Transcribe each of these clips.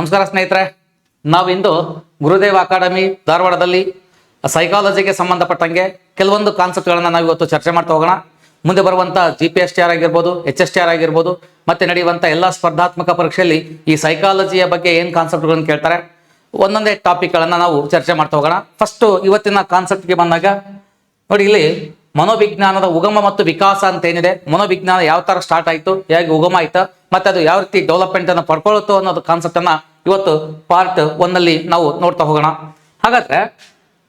ನಮಸ್ಕಾರ ಸ್ನೇಹಿತರೆ, ನಾವಿಂದು ಗುರುದೇವ್ ಅಕಾಡೆಮಿ ಧಾರವಾಡದಲ್ಲಿ ಸೈಕಾಲಜಿಗೆ ಸಂಬಂಧಪಟ್ಟಂಗೆ ಕೆಲವೊಂದು ಕಾನ್ಸೆಪ್ಟ್ಗಳನ್ನು ನಾವು ಇವತ್ತು ಚರ್ಚೆ ಮಾಡ್ತಾ ಹೋಗೋಣ. ಮುಂದೆ ಬರುವಂಥ GPSTR ಆಗಿರ್ಬೋದು, HSTR ಆಗಿರ್ಬೋದು, ಮತ್ತೆ ನಡೆಯುವಂಥ ಎಲ್ಲ ಸ್ಪರ್ಧಾತ್ಮಕ ಪರೀಕ್ಷೆಯಲ್ಲಿ ಈ ಸೈಕಾಲಜಿಯ ಬಗ್ಗೆ ಏನು ಕಾನ್ಸೆಪ್ಟ್ಗಳನ್ನು ಕೇಳ್ತಾರೆ, ಒಂದೊಂದೇ ಟಾಪಿಕ್ಗಳನ್ನು ನಾವು ಚರ್ಚೆ ಮಾಡ್ತಾ ಹೋಗೋಣ. ಫಸ್ಟು ಇವತ್ತಿನ ಕಾನ್ಸೆಪ್ಟ್ಗೆ ಬಂದಾಗ ನೋಡಿ, ಇಲ್ಲಿ ಮನೋವಿಜ್ಞಾನದ ಉಗಮ ಮತ್ತು ವಿಕಾಸ ಅಂತ ಏನಿದೆ, ಮನೋವಿಜ್ಞಾನ ಯಾವ ಥರ ಸ್ಟಾರ್ಟ್ ಆಯಿತು, ಹೇಗೆ ಉಗಮ ಆಯಿತು, ಮತ್ತೆ ಅದು ಯಾವ ರೀತಿ ಡೆವಲಪ್ಮೆಂಟ್ ಅನ್ನು ಪಡ್ಕೊಳ್ಳುತ್ತೋ ಅನ್ನೋದು ಕಾನ್ಸೆಪ್ಟನ್ನು ಇವತ್ತು ಪಾರ್ಟ್ 1 ನಾವು ನೋಡ್ತಾ ಹೋಗೋಣ. ಹಾಗಾದ್ರೆ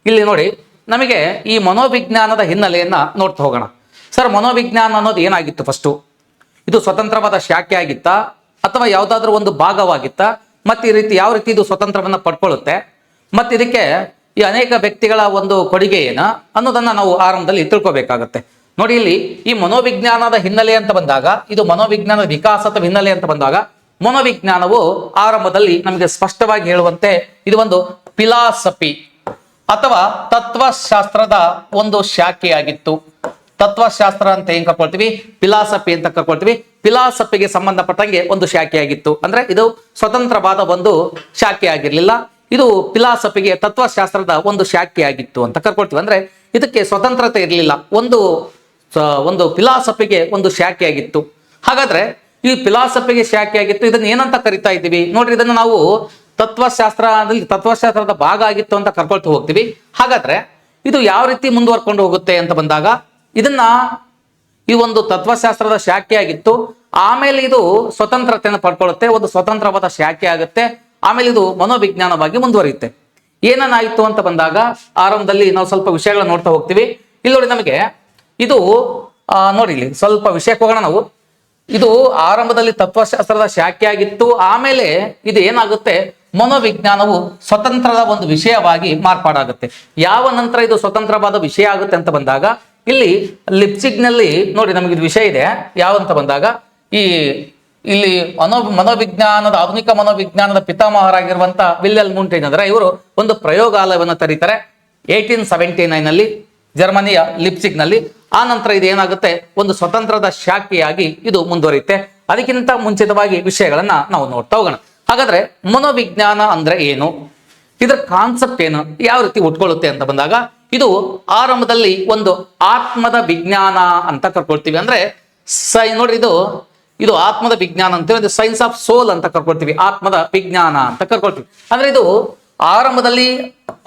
ಇಲ್ಲಿ ನೋಡಿ, ನಮಗೆ ಈ ಮನೋವಿಜ್ಞಾನದ ಹಿನ್ನೆಲೆಯನ್ನ ನೋಡ್ತಾ ಹೋಗೋಣ. ಸರ್, ಮನೋವಿಜ್ಞಾನ ಅನ್ನೋದು ಏನಾಗಿತ್ತು? ಫಸ್ಟು ಇದು ಸ್ವತಂತ್ರವಾದ ಶಾಖೆ ಆಗಿತ್ತಾ ಅಥವಾ ಯಾವುದಾದ್ರೂ ಒಂದು ಭಾಗವಾಗಿತ್ತಾ? ಮತ್ತೆ ಈ ರೀತಿ ಯಾವ ರೀತಿ ಇದು ಸ್ವತಂತ್ರವನ್ನ ಪಡ್ಕೊಳ್ಳುತ್ತೆ, ಮತ್ತೆ ಇದಕ್ಕೆ ಈ ಅನೇಕ ವ್ಯಕ್ತಿಗಳ ಒಂದು ಕೊಡುಗೆ ಏನ ಅನ್ನೋದನ್ನ ನಾವು ಆರಂಭದಲ್ಲಿ ತಿಳ್ಕೊಬೇಕಾಗತ್ತೆ. ನೋಡಿ, ಇಲ್ಲಿ ಈ ಮನೋವಿಜ್ಞಾನದ ಹಿನ್ನೆಲೆ ಅಂತ ಬಂದಾಗ, ಇದು ಮನೋವಿಜ್ಞಾನದ ವಿಕಾಸ ಅಥವಾ ಹಿನ್ನೆಲೆ ಅಂತ ಬಂದಾಗ, ಮನೋವಿಜ್ಞಾನವು ಆರಂಭದಲ್ಲಿ ನಮಗೆ ಸ್ಪಷ್ಟವಾಗಿ ಹೇಳುವಂತೆ ಇದು ಒಂದು ಫಿಲಾಸಫಿ ಅಥವಾ ತತ್ವಶಾಸ್ತ್ರದ ಒಂದು ಶಾಖೆಯಾಗಿತ್ತು. ತತ್ವಶಾಸ್ತ್ರ ಅಂತ ಏನ್ ಕರ್ಕೊಳ್ತೀವಿ, ಫಿಲಾಸಫಿ ಅಂತ ಕರ್ಕೊಳ್ತೀವಿ. ಫಿಲಾಸಫಿಗೆ ಸಂಬಂಧಪಟ್ಟಂಗೆ ಒಂದು ಶಾಖೆಯಾಗಿತ್ತು. ಅಂದ್ರೆ ಇದು ಸ್ವತಂತ್ರವಾದ ಒಂದು ಶಾಖೆ ಆಗಿರ್ಲಿಲ್ಲ, ಇದು ಫಿಲಾಸಫಿಗೆ ತತ್ವಶಾಸ್ತ್ರದ ಒಂದು ಶಾಖೆಯಾಗಿತ್ತು ಅಂತ ಕರ್ಕೊಳ್ತೀವಿ. ಅಂದ್ರೆ ಇದಕ್ಕೆ ಸ್ವತಂತ್ರತೆ ಇರಲಿಲ್ಲ, ಒಂದು ಫಿಲಾಸಫಿಗೆ ಒಂದು ಶಾಖೆಯಾಗಿತ್ತು. ಹಾಗಾದ್ರೆ ಈ ಫಿಲಾಸಫಿಗೆ ಶಾಖೆಯಾಗಿತ್ತು, ಇದನ್ನ ಏನಂತ ಕರಿತಾ ಇದ್ದೀವಿ ನೋಡ್ರಿ, ಇದನ್ನು ನಾವು ತತ್ವಶಾಸ್ತ್ರದ ಭಾಗ ಆಗಿತ್ತು ಅಂತ ಕರ್ಕೊಳ್ತಾ ಹೋಗ್ತೀವಿ. ಹಾಗಾದ್ರೆ ಇದು ಯಾವ ರೀತಿ ಮುಂದುವರ್ಕೊಂಡು ಹೋಗುತ್ತೆ ಅಂತ ಬಂದಾಗ, ಈ ಒಂದು ತತ್ವಶಾಸ್ತ್ರದ ಶಾಖೆ ಆಗಿತ್ತು, ಆಮೇಲೆ ಇದು ಸ್ವತಂತ್ರತೆಯನ್ನು ಪಡ್ಕೊಳ್ಳುತ್ತೆ, ಒಂದು ಸ್ವತಂತ್ರವಾದ ಶಾಖೆ ಆಗುತ್ತೆ, ಆಮೇಲೆ ಇದು ಮನೋವಿಜ್ಞಾನವಾಗಿ ಮುಂದುವರಿಯುತ್ತೆ. ಏನೇನಾಯಿತು ಅಂತ ಬಂದಾಗ ಆರಂಭದಲ್ಲಿ ನಾವು ಸ್ವಲ್ಪ ವಿಷಯಗಳನ್ನ ನೋಡ್ತಾ ಹೋಗ್ತೀವಿ. ಇಲ್ಲಿ ನೋಡಿ, ನಮಗೆ ಇದು ನೋಡಿ, ಇಲ್ಲಿ ಸ್ವಲ್ಪ ವಿಷಯಕ್ಕೆ ಹೋಗೋಣ ನಾವು. ಇದು ಆರಂಭದಲ್ಲಿ ತತ್ವಶಾಸ್ತ್ರದ ಶಾಖೆ ಆಗಿತ್ತು, ಆಮೇಲೆ ಇದು ಏನಾಗುತ್ತೆ, ಮನೋವಿಜ್ಞಾನವು ಸ್ವತಂತ್ರದ ಒಂದು ವಿಷಯವಾಗಿ ಮಾರ್ಪಾಡಾಗುತ್ತೆ. ಯಾವ ನಂತರ ಇದು ಸ್ವತಂತ್ರವಾದ ವಿಷಯ ಆಗುತ್ತೆ ಅಂತ ಬಂದಾಗ, ಇಲ್ಲಿ ಲಿಪ್ಸಿಗ್ನಲ್ಲಿ ನೋಡಿ ನಮಗೆ ಇದು ವಿಷಯ ಇದೆ. ಯಾವಂತ ಬಂದಾಗ, ಇಲ್ಲಿ ಮನೋವಿಜ್ಞಾನದ ಆಧುನಿಕ ಮನೋವಿಜ್ಞಾನದ ಪಿತಾಮಹರಾಗಿರುವಂತ ವಿಲ್ಯಲ್ ಮುಂಟೇನ್ ಅಂದ್ರೆ ಇವರು ಒಂದು ಪ್ರಯೋಗಾಲಯವನ್ನು ತೆರೀತಾರೆ 1879 ಜರ್ಮನಿಯ ಲಿಪ್ಸಿಗ್ನಲ್ಲಿ. ಆ ನಂತರ ಇದು ಏನಾಗುತ್ತೆ, ಒಂದು ಸ್ವತಂತ್ರದ ಶಾಖೆಯಾಗಿ ಇದು ಮುಂದುವರಿಯುತ್ತೆ. ಅದಕ್ಕಿಂತ ಮುಂಚಿತವಾಗಿ ವಿಷಯಗಳನ್ನ ನಾವು ನೋಡ್ತಾ ಹೋಗೋಣ. ಹಾಗಾದ್ರೆ ಮನೋವಿಜ್ಞಾನ ಅಂದ್ರೆ ಏನು, ಇದರ ಕಾನ್ಸೆಪ್ಟ್ ಏನು, ಯಾವ ರೀತಿ ಉಟ್ಕೊಳ್ಳುತ್ತೆ ಅಂತ ಬಂದಾಗ, ಇದು ಆರಂಭದಲ್ಲಿ ಒಂದು ಆತ್ಮದ ವಿಜ್ಞಾನ ಅಂತ ಕರ್ಕೊಳ್ತೀವಿ. ಅಂದ್ರೆ ನೋಡ್ರಿ, ಇದು ಆತ್ಮದ ವಿಜ್ಞಾನ ಅಂತ, ಸೈನ್ಸ್ ಆಫ್ ಸೋಲ್ ಅಂತ ಕರ್ಕೊಳ್ತೀವಿ, ಆತ್ಮದ ವಿಜ್ಞಾನ ಅಂತ ಕರ್ಕೊಳ್ತೀವಿ. ಅಂದ್ರೆ ಇದು ಆರಂಭದಲ್ಲಿ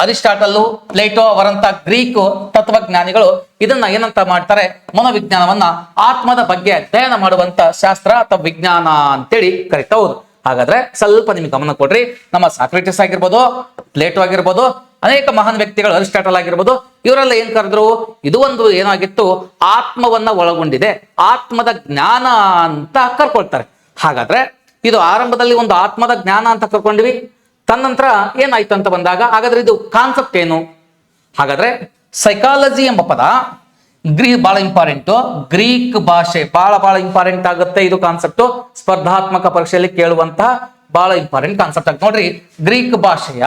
ಅರಿಸ್ಟಾಟಲ್, ಪ್ಲೇಟೋ ಅವರಂತ ಗ್ರೀಕ್ ತತ್ವಜ್ಞಾನಿಗಳು ಇದನ್ನ ಏನಂತ ಮಾಡ್ತಾರೆ, ಮನೋವಿಜ್ಞಾನವನ್ನ ಆತ್ಮದ ಬಗ್ಗೆ ಅಧ್ಯಯನ ಮಾಡುವಂತ ಶಾಸ್ತ್ರ ಅಥವಾ ವಿಜ್ಞಾನ ಅಂತೇಳಿ ಕರಿತಾ ಹೋದ್ರು. ಹಾಗಾದ್ರೆ ಸ್ವಲ್ಪ ನಿಮ್ಗೆ ಗಮನ ಕೊಡ್ರಿ. ನಮ್ಮ ಸಾಕ್ರೆಟಿಸ್ ಆಗಿರ್ಬೋದು, ಪ್ಲೇಟೋ ಆಗಿರ್ಬೋದು, ಅನೇಕ ಮಹಾನ್ ವ್ಯಕ್ತಿಗಳು, ಅರಿಸ್ಟಾಟಲ್ ಆಗಿರ್ಬೋದು, ಇವರೆಲ್ಲ ಏನ್ ಕರೆದ್ರು, ಇದು ಒಂದು ಏನಾಗಿತ್ತು, ಆತ್ಮವನ್ನ ಒಳಗೊಂಡಿದೆ, ಆತ್ಮದ ಜ್ಞಾನ ಅಂತ ಕರ್ಕೊಳ್ತಾರೆ. ಹಾಗಾದ್ರೆ ಇದು ಆರಂಭದಲ್ಲಿ ಒಂದು ಆತ್ಮದ ಜ್ಞಾನ ಅಂತ ಕರ್ಕೊಂಡಿವಿ. ತನ್ನಂತರ ಏನಾಯ್ತು ಅಂತ ಬಂದಾಗ, ಹಾಗಾದ್ರೆ ಇದು ಕಾನ್ಸೆಪ್ಟ್ ಏನು? ಹಾಗಾದ್ರೆ ಸೈಕಾಲಜಿ ಎಂಬ ಪದ ಬಹಳ ಇಂಪಾರ್ಟೆಂಟ್, ಗ್ರೀಕ್ ಭಾಷೆ ಬಹಳ ಇಂಪಾರ್ಟೆಂಟ್ ಆಗುತ್ತೆ. ಇದು ಕಾನ್ಸೆಪ್ಟ್ ಸ್ಪರ್ಧಾತ್ಮಕ ಪರೀಕ್ಷೆಯಲ್ಲಿ ಕೇಳುವಂತಹ ಬಹಳ ಇಂಪಾರ್ಟೆಂಟ್ ಕಾನ್ಸೆಪ್ಟ್ ಆಗುತ್ತೆ. ನೋಡ್ರಿ, ಗ್ರೀಕ್ ಭಾಷೆಯ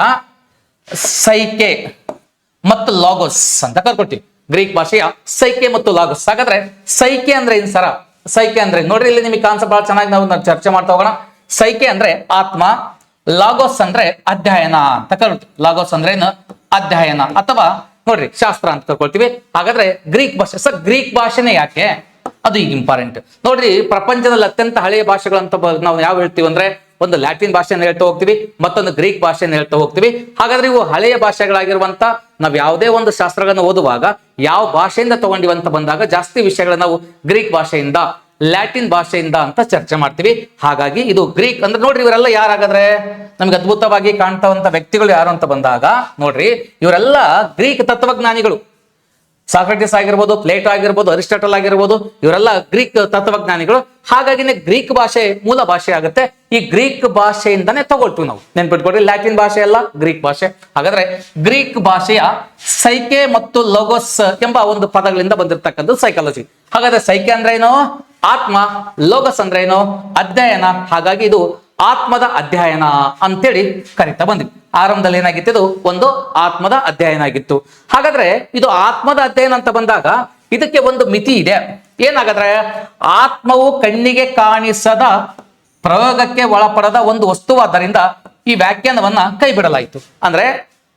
ಸೈಕೆ ಮತ್ತು ಲಾಗೋಸ್ ಅಂತ ಕರ್ಕೊಳ್ತೀವಿ. ಗ್ರೀಕ್ ಭಾಷೆಯ ಸೈಕೆ ಮತ್ತು ಲಾಗೋಸ್. ಹಾಗಾದ್ರೆ ಸೈಕೆ ಅಂದ್ರೆ ಏನ್ ಸರ? ಸೈಕೆ ಅಂದ್ರೆ ನೋಡ್ರಿ, ಇಲ್ಲಿ ನಿಮಗೆ ಕಾನ್ಸೆಪ್ಟ್ ಬಹಳ ಚೆನ್ನಾಗಿ ನಾವು ಚರ್ಚೆ ಮಾಡ್ತಾ ಹೋಗೋಣ. ಸೈಕೆ ಅಂದ್ರೆ ಆತ್ಮ, ಲಾಗೋಸ್ ಅಂದ್ರೆ ಅಧ್ಯಯನ ಅಂತ ಕರ್ಕೊಳ್ತೀವಿ. ಲಾಗೋಸ್ ಅಂದ್ರೆ ಏನು, ಅಧ್ಯಯನ ಅಥವಾ ನೋಡ್ರಿ ಶಾಸ್ತ್ರ ಅಂತ ಕರ್ಕೊಳ್ತೀವಿ. ಹಾಗಾದ್ರೆ ಗ್ರೀಕ್ ಭಾಷೆ, ಸರ್ ಗ್ರೀಕ್ ಭಾಷೆನೇ ಯಾಕೆ, ಅದು ಈಗ ಇಂಪಾರ್ಟೆಂಟ್. ನೋಡ್ರಿ, ಪ್ರಪಂಚದಲ್ಲಿ ಅತ್ಯಂತ ಹಳೆಯ ಭಾಷೆಗಳಂತ ನಾವು ಯಾವ ಹೇಳ್ತೀವಿ ಅಂದ್ರೆ, ಒಂದು ಲ್ಯಾಟಿನ್ ಭಾಷೆಯನ್ನು ಹೇಳ್ತಾ ಹೋಗ್ತೀವಿ, ಮತ್ತೊಂದು ಗ್ರೀಕ್ ಭಾಷೆಯನ್ನು ಹೇಳ್ತಾ ಹೋಗ್ತೀವಿ. ಹಾಗಾದ್ರೆ ಇವು ಹಳೆಯ ಭಾಷೆಗಳಾಗಿರುವಂತ, ನಾವು ಯಾವುದೇ ಒಂದು ಶಾಸ್ತ್ರಗಳನ್ನು ಓದುವಾಗ ಯಾವ ಭಾಷೆಯಿಂದ ತಗೊಂಡಿವಂತ ಬಂದಾಗ ಜಾಸ್ತಿ ವಿಷಯಗಳನ್ನ ನಾವು ಗ್ರೀಕ್ ಭಾಷೆಯಿಂದ, ಲ್ಯಾಟಿನ್ ಭಾಷೆಯಿಂದ ಅಂತ ಚರ್ಚೆ ಮಾಡ್ತೀವಿ. ಹಾಗಾಗಿ ಇದು ಗ್ರೀಕ್ ಅಂದ್ರೆ ನೋಡ್ರಿ, ಇವರೆಲ್ಲ ಯಾರಾಗಾದ್ರೆ ನಮ್ಗೆ ಅದ್ಭುತವಾಗಿ ಕಾಣ್ತವಂತ ವ್ಯಕ್ತಿಗಳು ಯಾರು ಅಂತ ಬಂದಾಗ, ನೋಡ್ರಿ ಇವರೆಲ್ಲ ಗ್ರೀಕ್ ತತ್ವಜ್ಞಾನಿಗಳು. ಸಾಕ್ರೆಟಿಸ್ ಆಗಿರ್ಬೋದು, ಪ್ಲೇಟೋ ಆಗಿರ್ಬೋದು, ಅರಿಸ್ಟಾಟಲ್ ಆಗಿರ್ಬೋದು, ಇವರೆಲ್ಲ ಗ್ರೀಕ್ ತತ್ವಜ್ಞಾನಿಗಳು. ಹಾಗಾಗಿನೇ ಗ್ರೀಕ್ ಭಾಷೆ ಮೂಲ ಭಾಷೆ ಆಗುತ್ತೆ. ಈ ಗ್ರೀಕ್ ಭಾಷೆಯಿಂದಾನೇ ತಗೊಳ್ತೀವಿ ನಾವು, ನೆನ್ಪಿಟ್ಕೊಡ್ರಿ, ಲ್ಯಾಟಿನ್ ಭಾಷೆ ಅಲ್ಲ, ಗ್ರೀಕ್ ಭಾಷೆ. ಹಾಗಾದ್ರೆ ಗ್ರೀಕ್ ಭಾಷೆಯ ಸೈಕೆ ಮತ್ತು ಲೋಗೋಸ್ ಎಂಬ ಒಂದು ಪದಗಳಿಂದ ಬಂದಿರತಕ್ಕದ್ದು ಸೈಕಾಲಜಿ. ಹಾಗಾದ್ರೆ ಸೈಕೆ ಅಂದ್ರೆ ಏನು, ಆತ್ಮ, ಲೋಗಸ್ ಅಂದ್ರೆ ಏನು, ಅಧ್ಯಯನ. ಹಾಗಾಗಿ ಇದು ಆತ್ಮದ ಅಧ್ಯಯನ ಅಂತೇಳಿ ಕರಿತಾ ಬಂದ್ವಿ. ಆರಂಭದಲ್ಲಿ ಏನಾಗಿತ್ತು, ಇದು ಒಂದು ಆತ್ಮದ ಅಧ್ಯಯನ ಆಗಿತ್ತು. ಹಾಗಾದ್ರೆ ಇದು ಆತ್ಮದ ಅಧ್ಯಯನ ಅಂತ ಬಂದಾಗ ಇದಕ್ಕೆ ಒಂದು ಮಿತಿ ಇದೆ. ಏನಾಗಾದ್ರೆ ಆತ್ಮವು ಕಣ್ಣಿಗೆ ಕಾಣಿಸದ ಪ್ರಯೋಗಕ್ಕೆ ಒಳಪಡದ ಒಂದು ವಸ್ತುವಾದ್ದರಿಂದ ಈ ವ್ಯಾಖ್ಯಾನವನ್ನ ಕೈ ಬಿಡಲಾಯಿತು. ಅಂದ್ರೆ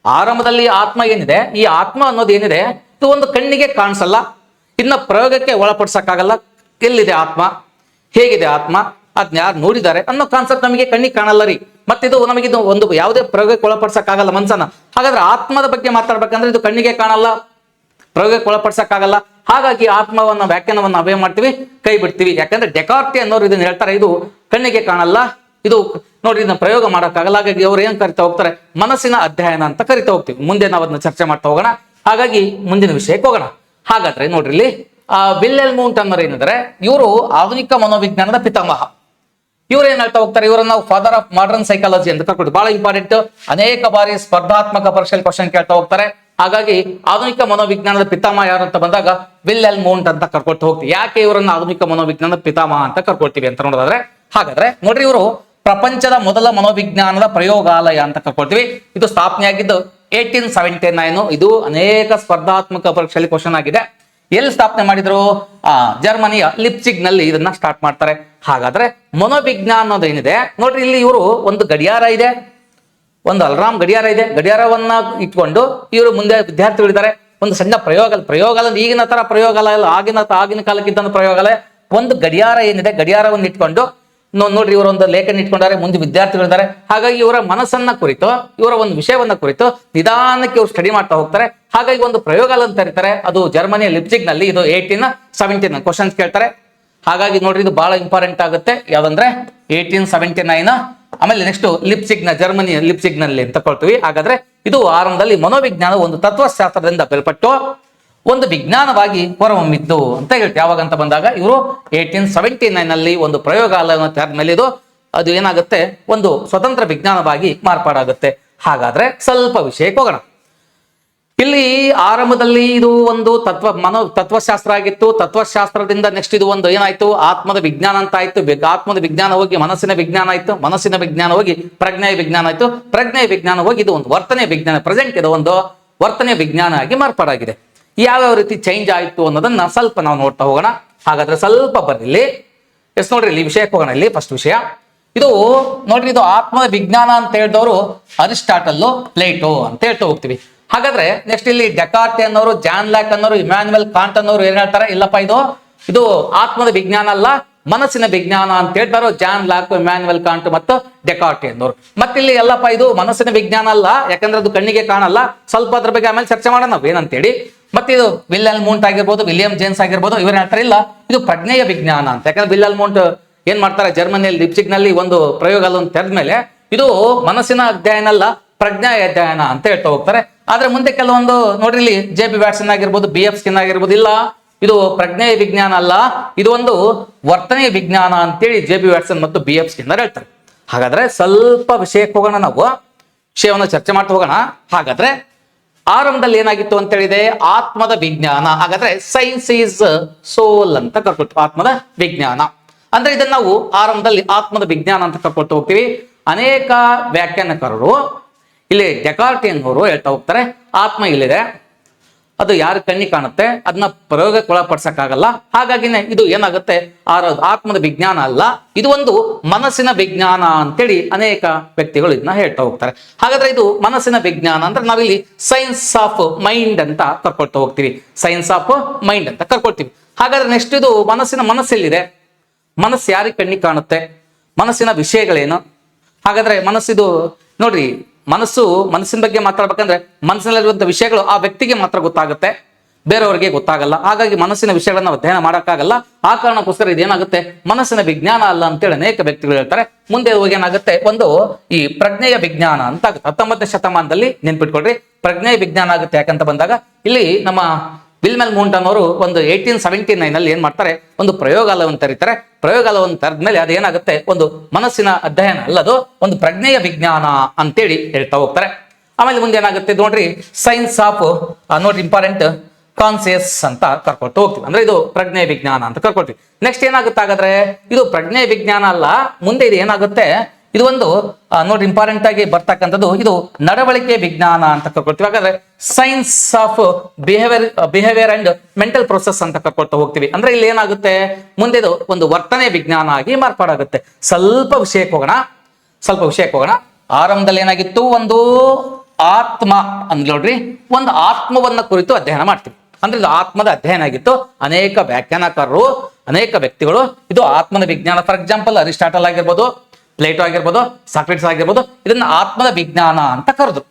ಆರಂಭದಲ್ಲಿ ಆತ್ಮ ಏನಿದೆ, ಈ ಆತ್ಮ ಅನ್ನೋದು ಏನಿದೆ ಇದು ಒಂದು ಕಣ್ಣಿಗೆ ಕಾಣಿಸಲ್ಲ, ಇನ್ನ ಪ್ರಯೋಗಕ್ಕೆ ಒಳಪಡಿಸಕ್ಕಾಗಲ್ಲ. ಎಲ್ಲಿದೆ ಆತ್ಮ, ಹೇಗಿದೆ ಆತ್ಮ, ಅದ್ನ ಯಾರು ನೋಡಿದ್ದಾರೆ ಅನ್ನೋ ಕಾನ್ಸೆಪ್ಟ್ ನಮಗೆ ಕಣ್ಣಿಗೆ ಕಾಣಲ್ಲ ರೀ. ಮತ್ತಿದು ನಮಗಿದು ಒಂದು ಯಾವುದೇ ಪ್ರಯೋಗಕ್ಕೆ ಒಳಪಡಿಸಕ್ಕಾಗಲ್ಲ ಮನ್ಸನ್ನ. ಹಾಗಾದ್ರೆ ಆತ್ಮದ ಬಗ್ಗೆ ಮಾತಾಡ್ಬೇಕಂದ್ರೆ ಇದು ಕಣ್ಣಿಗೆ ಕಾಣಲ್ಲ, ಪ್ರಯೋಗಕ್ಕೆ ಒಳಪಡಿಸಕ್ಕಾಗಲ್ಲ. ಹಾಗಾಗಿ ಆತ್ಮವನ್ನ ವ್ಯಾಖ್ಯಾನವನ್ನ ನಾವೇ ಮಾಡ್ತೀವಿ, ಕೈ ಬಿಡ್ತೀವಿ. ಯಾಕಂದ್ರೆ ಡೆಕಾರ್ಟೆ ಅನ್ನೋರು ಇದನ್ನ ಹೇಳ್ತಾರೆ, ಇದು ಕಣ್ಣಿಗೆ ಕಾಣಲ್ಲ, ಇದು ನೋಡಿ ಇದನ್ನ ಪ್ರಯೋಗ ಮಾಡೋಕ್ಕಾಗಲ್ಲ. ಹಾಗಾಗಿ ಅವ್ರು ಏನ್ ಕರಿತಾ ಹೋಗ್ತಾರೆ, ಮನಸ್ಸಿನ ಅಧ್ಯಯನ ಅಂತ ಕರಿತಾ ಹೋಗ್ತೀವಿ. ಮುಂದೆ ನಾವು ಅದನ್ನ ಚರ್ಚೆ ಮಾಡ್ತಾ ಹೋಗೋಣ. ಹಾಗಾಗಿ ಮುಂದಿನ ವಿಷಯಕ್ಕೆ ಹೋಗೋಣ. ಹಾಗಾದ್ರೆ ನೋಡ್ರಿ, ಇಲ್ಲಿ ವಿಲ್ಹೆಲ್ಮ್ ಅನ್ನೋರು ಏನಿದ್ದಾರೆ, ಇವರು ಆಧುನಿಕ ಮನೋವಿಜ್ಞಾನದ ಪಿತಾಮಹ. ಇವ್ರು ಏನ್ ಹೇಳ್ತಾ ಹೋಗ್ತಾರೆ, ಇವರನ್ನ ನಾವು ಫಾದರ್ ಆಫ್ ಮಾಡರ್ನ್ ಸೈಕಾಲಜಿ ಅಂತ ಕರ್ಕೊಳ್ತೀವಿ. ಬಹಳ ಇಂಪಾರ್ಟೆಂಟ್, ಅನೇಕ ಬಾರಿ ಸ್ಪರ್ಧಾತ್ಮಕ ಪರೀಕ್ಷೆಯಲ್ಲಿ ಕ್ವಶನ್ ಕೇಳ್ತಾ ಹೋಗ್ತಾರೆ. ಹಾಗಾಗಿ ಆಧುನಿಕ ಮನೋವಿಜ್ಞಾನದ ಪಿತಾಮಹ ಯಾರು ಅಂತ ಬಂದಾಗ ವಿಲ್ಹೆಲ್ಮ್ ಅಂತ ಕರ್ಕೊಳ್ತಾ ಹೋಗ್ತೀವಿ. ಯಾಕೆ ಇವರನ್ನ ಆಧುನಿಕ ಮನೋವಿಜ್ಞಾನದ ಪಿತಾಮಹ ಅಂತ ಕರ್ಕೊಳ್ತೀವಿ ಅಂತ ನೋಡೋದಾದ್ರೆ, ಹಾಗಾದ್ರೆ ನೋಡ್ರಿ, ಇವರು ಪ್ರಪಂಚದ ಮೊದಲ ಮನೋವಿಜ್ಞಾನದ ಪ್ರಯೋಗಾಲಯ ಅಂತ ಕರ್ಕೊಳ್ತೀವಿ. ಇದು ಸ್ಥಾಪನೆಯಾಗಿದ್ದು 1879. ಇದು ಅನೇಕ ಸ್ಪರ್ಧಾತ್ಮಕ ಪರೀಕ್ಷೆಯಲ್ಲಿ ಕ್ವಶನ್ ಆಗಿದೆ. ಎಲ್ಲಿ ಸ್ಥಾಪನೆ ಮಾಡಿದ್ರು? ಜರ್ಮನಿಯ ಲಿಪ್ಸಿಗ್ ನಲ್ಲಿ ಇದನ್ನ ಸ್ಟಾರ್ಟ್ ಮಾಡ್ತಾರೆ. ಹಾಗಾದ್ರೆ ಮನೋವಿಜ್ಞಾನ ಅನ್ನೋದು ಏನಿದೆ ನೋಡ್ರಿ, ಇಲ್ಲಿ ಇವರು ಒಂದು ಗಡಿಯಾರ ಇದೆ, ಒಂದು ಅಲ್ರಾಮ್ ಗಡಿಯಾರ ಇದೆ. ಗಡಿಯಾರವನ್ನ ಇಟ್ಕೊಂಡು ಇವರು ಮುಂದೆ ವಿದ್ಯಾರ್ಥಿಗಳಿದ್ದಾರೆ. ಒಂದು ಸಣ್ಣ ಪ್ರಯೋಗಾಲಯ, ಈಗಿನ ತರ ಪ್ರಯೋಗಾಲಯ ಅಲ್ಲ, ಆಗಿನ ಕಾಲಕ್ಕಿದ್ದ ಪ್ರಯೋಗಾಲಯ. ಒಂದು ಗಡಿಯಾರ ಏನಿದೆ, ಗಡಿಯಾರವನ್ನು ಇಟ್ಕೊಂಡು ನೋಡ್ರಿ, ಇವರ ಒಂದು ಲೇಖನ ಇಟ್ಕೊಂಡಾರೆ, ಮುಂದೆ ವಿದ್ಯಾರ್ಥಿಗಳಿದ್ದಾರೆ. ಹಾಗಾಗಿ ಇವರ ಮನಸ್ಸನ್ನ ಕುರಿತು, ಇವರ ಒಂದು ವಿಷಯವನ್ನ ಕುರಿತು ನಿಧಾನಕ್ಕೆ ಇವರು ಸ್ಟಡಿ ಮಾಡ್ತಾ ಹೋಗ್ತಾರೆ. ಹಾಗಾಗಿ ಒಂದು ಪ್ರಯೋಗಾಲಯ ಅಂತ ಕರೀತಾರೆ. ಅದು ಜರ್ಮನಿಯ ಲಿಪ್ಸಿಗ್ ನಲ್ಲಿ. ಇದು 1879 ಕ್ವಶನ್ಸ್ ಕೇಳ್ತಾರೆ. ಹಾಗಾಗಿ ನೋಡ್ರಿ, ಇದು ಬಹಳ ಇಂಪಾರ್ಟೆಂಟ್ ಆಗುತ್ತೆ. ಯಾವ್ದಂದ್ರೆ 1879. ಆಮೇಲೆ ನೆಕ್ಸ್ಟ್ ಜರ್ಮನಿಯ ಲಿಪ್ಸಿಗ್ ನಲ್ಲಿ ಅಂತ ಕೊಳ್ತೀವಿ. ಹಾಗಾದ್ರೆ ಇದು ಆರಂಭದಲ್ಲಿ ಮನೋವಿಜ್ಞಾನ ಒಂದು ತತ್ವಶಾಸ್ತ್ರದಿಂದ ಬೆಲ್ಪಟ್ಟು ಒಂದು ವಿಜ್ಞಾನವಾಗಿ ಹೊರಹೊಮ್ಮಿದ್ದು ಅಂತ ಹೇಳ್ತೀವಿ. ಯಾವಾಗ ಅಂತ ಬಂದಾಗ ಇವರು 1879 ನಲ್ಲಿ ಒಂದು ಪ್ರಯೋಗಾಲಯವನ್ನು ತೆರೆದ ಮೇಲೆ ಅದು ಏನಾಗುತ್ತೆ, ಒಂದು ಸ್ವತಂತ್ರ ವಿಜ್ಞಾನವಾಗಿ ಮಾರ್ಪಾಡಾಗುತ್ತೆ. ಹಾಗಾದ್ರೆ ಸ್ವಲ್ಪ ವಿಷಯಕ್ಕೆ ಹೋಗೋಣ. ಇಲ್ಲಿ ಆರಂಭದಲ್ಲಿ ಇದು ಒಂದು ತತ್ವಶಾಸ್ತ್ರ ಆಗಿತ್ತು. ತತ್ವಶಾಸ್ತ್ರದಿಂದ ನೆಕ್ಸ್ಟ್ ಇದು ಒಂದು ಏನಾಯ್ತು, ಆತ್ಮದ ವಿಜ್ಞಾನ ಅಂತ ಆಯ್ತು. ಆತ್ಮದ ವಿಜ್ಞಾನ ಹೋಗಿ ಮನಸ್ಸಿನ ವಿಜ್ಞಾನ ಆಯ್ತು. ಮನಸ್ಸಿನ ವಿಜ್ಞಾನ ಹೋಗಿ ಪ್ರಜ್ಞೆಯ ವಿಜ್ಞಾನ ಆಯ್ತು. ಪ್ರಜ್ಞೆಯ ವಿಜ್ಞಾನ ಹೋಗಿ ಇದು ಒಂದು ವರ್ತನೆಯ ವಿಜ್ಞಾನ. ಪ್ರೆಸೆಂಟ್ ಇದು ಒಂದು ವರ್ತನೆಯ ವಿಜ್ಞಾನ ಆಗಿ ಮಾರ್ಪಾಡಾಗಿದೆ. ಯಾವ್ಯಾವ ರೀತಿ ಚೇಂಜ್ ಆಯ್ತು ಅನ್ನೋದನ್ನ ಸ್ವಲ್ಪ ನಾವು ನೋಡ್ತಾ ಹೋಗೋಣ. ಹಾಗಾದ್ರೆ ಸ್ವಲ್ಪ ಬರ್ರಿ, ನೋಡ್ರಿ, ಇಲ್ಲಿ ವಿಷಯಕ್ಕೆ ಹೋಗೋಣ. ಇಲ್ಲಿ ಫಸ್ಟ್ ವಿಷಯ ಇದು ನೋಡ್ರಿ, ಇದು ಆತ್ಮದ ವಿಜ್ಞಾನ ಅಂತ ಹೇಳಿದವರು ಅರಿಸ್ಟಾಟಲ್, ಪ್ಲೇಟೋ ಅಂತ ಹೇಳ್ತಾ ಹೋಗ್ತೀವಿ. ಹಾಗಾದ್ರೆ ನೆಕ್ಸ್ಟ್ ಇಲ್ಲಿ ಡೆಕಾರ್ಟೆ ಅನ್ನೋರು, ಜಾನ್ ಲಾಕ್ ಅನ್ನೋರು, ಇಮ್ಯಾನ್ಯುಯಲ್ ಕಾಂಟ್ ಅನ್ನೋರು ಏನ್ ಹೇಳ್ತಾರೆ, ಇಲ್ಲಪ್ಪ ಇದು ಆತ್ಮದ ವಿಜ್ಞಾನ ಅಲ್ಲ, ಮನಸ್ಸಿನ ವಿಜ್ಞಾನ ಅಂತ ಹೇಳ್ತಾರೋ ಜಾನ್ ಲಾಕ್, ಇಮ್ಯಾನ್ಯುಯಲ್ ಕಾಂಟ್ ಮತ್ತು ಡೆಕಾರ್ಟೆ ಅನ್ನೋರು. ಮತ್ತಿಲ್ಲಿ ಎಲ್ಲಪ್ಪ ಇದು ಮನಸ್ಸಿನ ವಿಜ್ಞಾನ ಅಲ್ಲ, ಯಾಕಂದ್ರೆ ಅದು ಕಣ್ಣಿಗೆ ಕಾಣಲ್ಲ. ಸ್ವಲ್ಪ ಅದ್ರ ಬಗ್ಗೆ ಆಮೇಲೆ ಚರ್ಚೆ ಮಾಡೋಣ ನಾವು ಏನಂತೇಳಿ. ಮತ್ತೆ ಇದು ವಿಲ್ಹೆಲ್ಮ್ ಆಗಿರ್ಬೋದು, ವಿಲಿಯಂ ಜೇಮ್ಸ್ ಆಗಿರ್ಬೋದು, ಇವ್ರು ಹೇಳ್ತಾರೆ ಇಲ್ಲ ಇದು ಪ್ರಜ್ಞೆಯ ವಿಜ್ಞಾನ ಅಂತ. ಯಾಕಂದ್ರೆ ವಿಲ್ಹೆಲ್ಮ್ ಏನ್ ಮಾಡ್ತಾರೆ, ಜರ್ಮನಿಯಲ್ಲಿ ಲಿಪ್ಸಿಗ್ ನಲ್ಲಿ ಒಂದು ಪ್ರಯೋಗಾಲಯವನ್ನು ತೆರೆದ ಮೇಲೆ ಇದು ಮನಸ್ಸಿನ ಅಧ್ಯಯನ ಅಲ್ಲ, ಪ್ರಜ್ಞೆಯ ಅಧ್ಯಯನ ಅಂತ ಹೇಳ್ತಾ ಹೋಗ್ತಾರೆ. ಆದ್ರೆ ಮುಂದೆ ಕೆಲವೊಂದು ನೋಡ್ರಿ, ಇಲ್ಲಿ JB ವ್ಯಾಟ್ಸನ್ ಆಗಿರ್ಬೋದು, BF ಸ್ಕಿನ್ನರ್ ಆಗಿರ್ಬೋದು, ಇಲ್ಲ ಇದು ಪ್ರಜ್ಞೆಯ ವಿಜ್ಞಾನ ಅಲ್ಲ, ಇದು ಒಂದು ವರ್ತನೆಯ ವಿಜ್ಞಾನ ಅಂತೇಳಿ JB ವ್ಯಾಟ್ಸನ್ ಮತ್ತು BF ಸ್ಕಿನ್ನರ್ ಹೇಳ್ತಾರೆ. ಹಾಗಾದ್ರೆ ಸ್ವಲ್ಪ ವಿಷಯಕ್ಕೆ ಹೋಗೋಣ, ನಾವು ವಿಷಯವನ್ನು ಚರ್ಚೆ ಮಾಡ್ತಾ ಹೋಗೋಣ. ಹಾಗಾದ್ರೆ ಆರಂಭದಲ್ಲಿ ಏನಾಗಿತ್ತು ಅಂತ ಹೇಳಿದೆ, ಆತ್ಮದ ವಿಜ್ಞಾನ. ಹಾಗಾದ್ರೆ ಸೈನ್ಸ್ ಈಸ್ ಸೋಲ್ ಅಂತ ಕರ್ಕೊಳ್ತೀವಿ. ಆತ್ಮದ ವಿಜ್ಞಾನ ಅಂದ್ರೆ ಇದನ್ನ ನಾವು ಆರಂಭದಲ್ಲಿ ಆತ್ಮದ ವಿಜ್ಞಾನ ಅಂತ ಕರ್ಕೊಳ್ತಾ ಹೋಗ್ತೀವಿ. ಅನೇಕ ವ್ಯಾಖ್ಯಾನಕಾರರು ಇಲ್ಲಿ ಡೆಕಾರ್ಟೆ ಅನ್ನೋರು ಹೇಳ್ತಾ ಹೋಗ್ತಾರೆ, ಆತ್ಮ ಇಲ್ಲಿದೆ, ಅದು ಯಾರು ಕಣ್ಣಿಗೆ ಕಾಣುತ್ತೆ, ಅದನ್ನ ಪ್ರಯೋಗಕ್ಕೆ ಒಳಪಡಿಸಕ್ಕಾಗಲ್ಲ. ಹಾಗಾಗಿನೇ ಇದು ಏನಾಗುತ್ತೆ, ಆತ್ಮದ ವಿಜ್ಞಾನ ಅಲ್ಲ, ಇದು ಒಂದು ಮನಸ್ಸಿನ ವಿಜ್ಞಾನ ಅಂತೇಳಿ ಅನೇಕ ವ್ಯಕ್ತಿಗಳು ಇದನ್ನ ಹೇಳ್ತಾ ಹೋಗ್ತಾರೆ. ಹಾಗಾದ್ರೆ ಇದು ಮನಸ್ಸಿನ ವಿಜ್ಞಾನ ಅಂದ್ರೆ ನಾವಿಲ್ಲಿ ಸೈನ್ಸ್ ಆಫ್ ಮೈಂಡ್ ಅಂತ ಕರ್ಕೊಳ್ತಾ ಹೋಗ್ತೀವಿ. ಸೈನ್ಸ್ ಆಫ್ ಮೈಂಡ್ ಅಂತ ಕರ್ಕೊಳ್ತೀವಿ. ಹಾಗಾದ್ರೆ ನೆಕ್ಸ್ಟ್ ಇದು ಮನಸ್ಸೆಲ್ಲಿದೆ, ಮನಸ್ಸು ಯಾರಿಗೆ ಕಣ್ಣಿಗೆ ಕಾಣುತ್ತೆ, ಮನಸ್ಸಿನ ವಿಷಯಗಳೇನು. ಹಾಗಾದ್ರೆ ಮನಸ್ಸಿದು ನೋಡ್ರಿ, ಮನಸ್ಸಿನ ಬಗ್ಗೆ ಮಾತಾಡ್ಬೇಕಂದ್ರೆ ಮನಸ್ಸಿನಲ್ಲಿರುವಂಥ ವಿಷಯಗಳು ಆ ವ್ಯಕ್ತಿಗೆ ಮಾತ್ರ ಗೊತ್ತಾಗುತ್ತೆ, ಬೇರೆಯವರಿಗೆ ಗೊತ್ತಾಗಲ್ಲ. ಹಾಗಾಗಿ ಮನಸ್ಸಿನ ವಿಷಯಗಳನ್ನ ಅಧ್ಯಯನ ಮಾಡೋಕ್ಕಾಗಲ್ಲ. ಆ ಕಾರಣಕ್ಕೋಸ್ಕರ ಇದೇನಾಗುತ್ತೆ, ಮನಸ್ಸಿನ ವಿಜ್ಞಾನ ಅಲ್ಲ ಅಂತೇಳಿ ಅನೇಕ ವ್ಯಕ್ತಿಗಳು ಹೇಳ್ತಾರೆ. ಮುಂದೆ ಹೋಗಿ ಏನಾಗುತ್ತೆ, ಒಂದು ಈ ಪ್ರಜ್ಞೆಯ ವಿಜ್ಞಾನ ಅಂತ ಆಗುತ್ತೆ. 19ನೇ ಶತಮಾನದಲ್ಲಿ ನೆನ್ಪಿಟ್ಕೊಳ್ರಿ, ಪ್ರಜ್ಞೆಯ ವಿಜ್ಞಾನ ಆಗುತ್ತೆ. ಯಾಕಂತ ಬಂದಾಗ ಇಲ್ಲಿ ನಮ್ಮ ವಿಲ್ಹೆಲ್ಮ್ ಅನ್ನೋರು ಒಂದು 1879 ಏನ್ ಮಾಡ್ತಾರೆ, ಒಂದು ಪ್ರಯೋಗಾಲಯವನ್ನು ತೆರೀತಾರೆ. ಪ್ರಯೋಗಾಲಯವನ್ನು ತೆರೆದ ಮೇಲೆ ಅದೇನಾಗುತ್ತೆ, ಒಂದು ಮನಸ್ಸಿನ ಅಧ್ಯಯನ ಅಲ್ಲದು, ಒಂದು ಪ್ರಜ್ಞೆಯ ವಿಜ್ಞಾನ ಅಂತೇಳಿ ಹೇಳ್ತಾ ಹೋಗ್ತಾರೆ. ಆಮೇಲೆ ಮುಂದೆ ಏನಾಗುತ್ತೆ ನೋಡ್ರಿ, ಸೈನ್ಸ್ ಆಫ್ ನೋಡ್ರಿ ಇಂಪಾರ್ಟೆಂಟ್ ಕಾನ್ಸಿಯಸ್ ಅಂತ ಕರ್ಕೊಳ್ತಾ ಹೋಗ್ತೀವಿ. ಅಂದ್ರೆ ಇದು ಪ್ರಜ್ಞೆಯ ವಿಜ್ಞಾನ ಅಂತ ಕರ್ಕೊಳ್ತೀವಿ. ನೆಕ್ಸ್ಟ್ ಏನಾಗುತ್ತೆ, ಹಾಗಾದ್ರೆ ಇದು ಪ್ರಜ್ಞೆಯ ವಿಜ್ಞಾನ ಅಲ್ಲ, ಮುಂದೆ ಇದು ಏನಾಗುತ್ತೆ, ಇದು ಒಂದು ನೋಡ್ರಿ ಇಂಪಾರ್ಟೆಂಟ್ ಆಗಿ ಬರ್ತಕ್ಕಂಥದ್ದು, ಇದು ನಡವಳಿಕೆ ವಿಜ್ಞಾನ ಅಂತ ಕರ್ಕೊಳ್ತೀವಿ. ಹಾಗಾದ್ರೆ science of behaviour and mental process ಅಂತ ಕರ್ಕೊಳ್ತಾ ಹೋಗ್ತೀವಿ. ಅಂದ್ರೆ ಇಲ್ಲಿ ಏನಾಗುತ್ತೆ, ಮುಂದೆ ಇದು ಒಂದು ವರ್ತನೆ ವಿಜ್ಞಾನ ಆಗಿ ಮಾರ್ಪಾಡಾಗುತ್ತೆ. ಸ್ವಲ್ಪ ವಿಷಯಕ್ಕೆ ಹೋಗೋಣ. ಆರಂಭದಲ್ಲಿ ಏನಾಗಿತ್ತು, ಒಂದು ಆತ್ಮ ಅಂದ್ ನೋಡ್ರಿ, ಒಂದು ಆತ್ಮವನ್ನ ಕುರಿತು ಅಧ್ಯಯನ ಮಾಡ್ತೀವಿ. ಅಂದ್ರೆ ಇದು ಆತ್ಮದ ಅಧ್ಯಯನ ಆಗಿತ್ತು. ಅನೇಕ ವ್ಯಾಖ್ಯಾನಕಾರರು, ಅನೇಕ ವ್ಯಕ್ತಿಗಳು ಇದು ಆತ್ಮದ ವಿಜ್ಞಾನ, ಫಾರ್ ಎಕ್ಸಾಂಪಲ್ ಅರಿಸ್ಟಾಟಲ್ ಆಗಿರ್ಬೋದು, ಪ್ಲೇಟೋ ಆಗಿರ್ಬೋದು, ಸಾಕ್ರೆಟಿಸ್ ಆಗಿರ್ಬೋದು, ಇದನ್ನ ಆತ್ಮದ ವಿಜ್ಞಾನ ಅಂತ ಕರೆದ್ರು.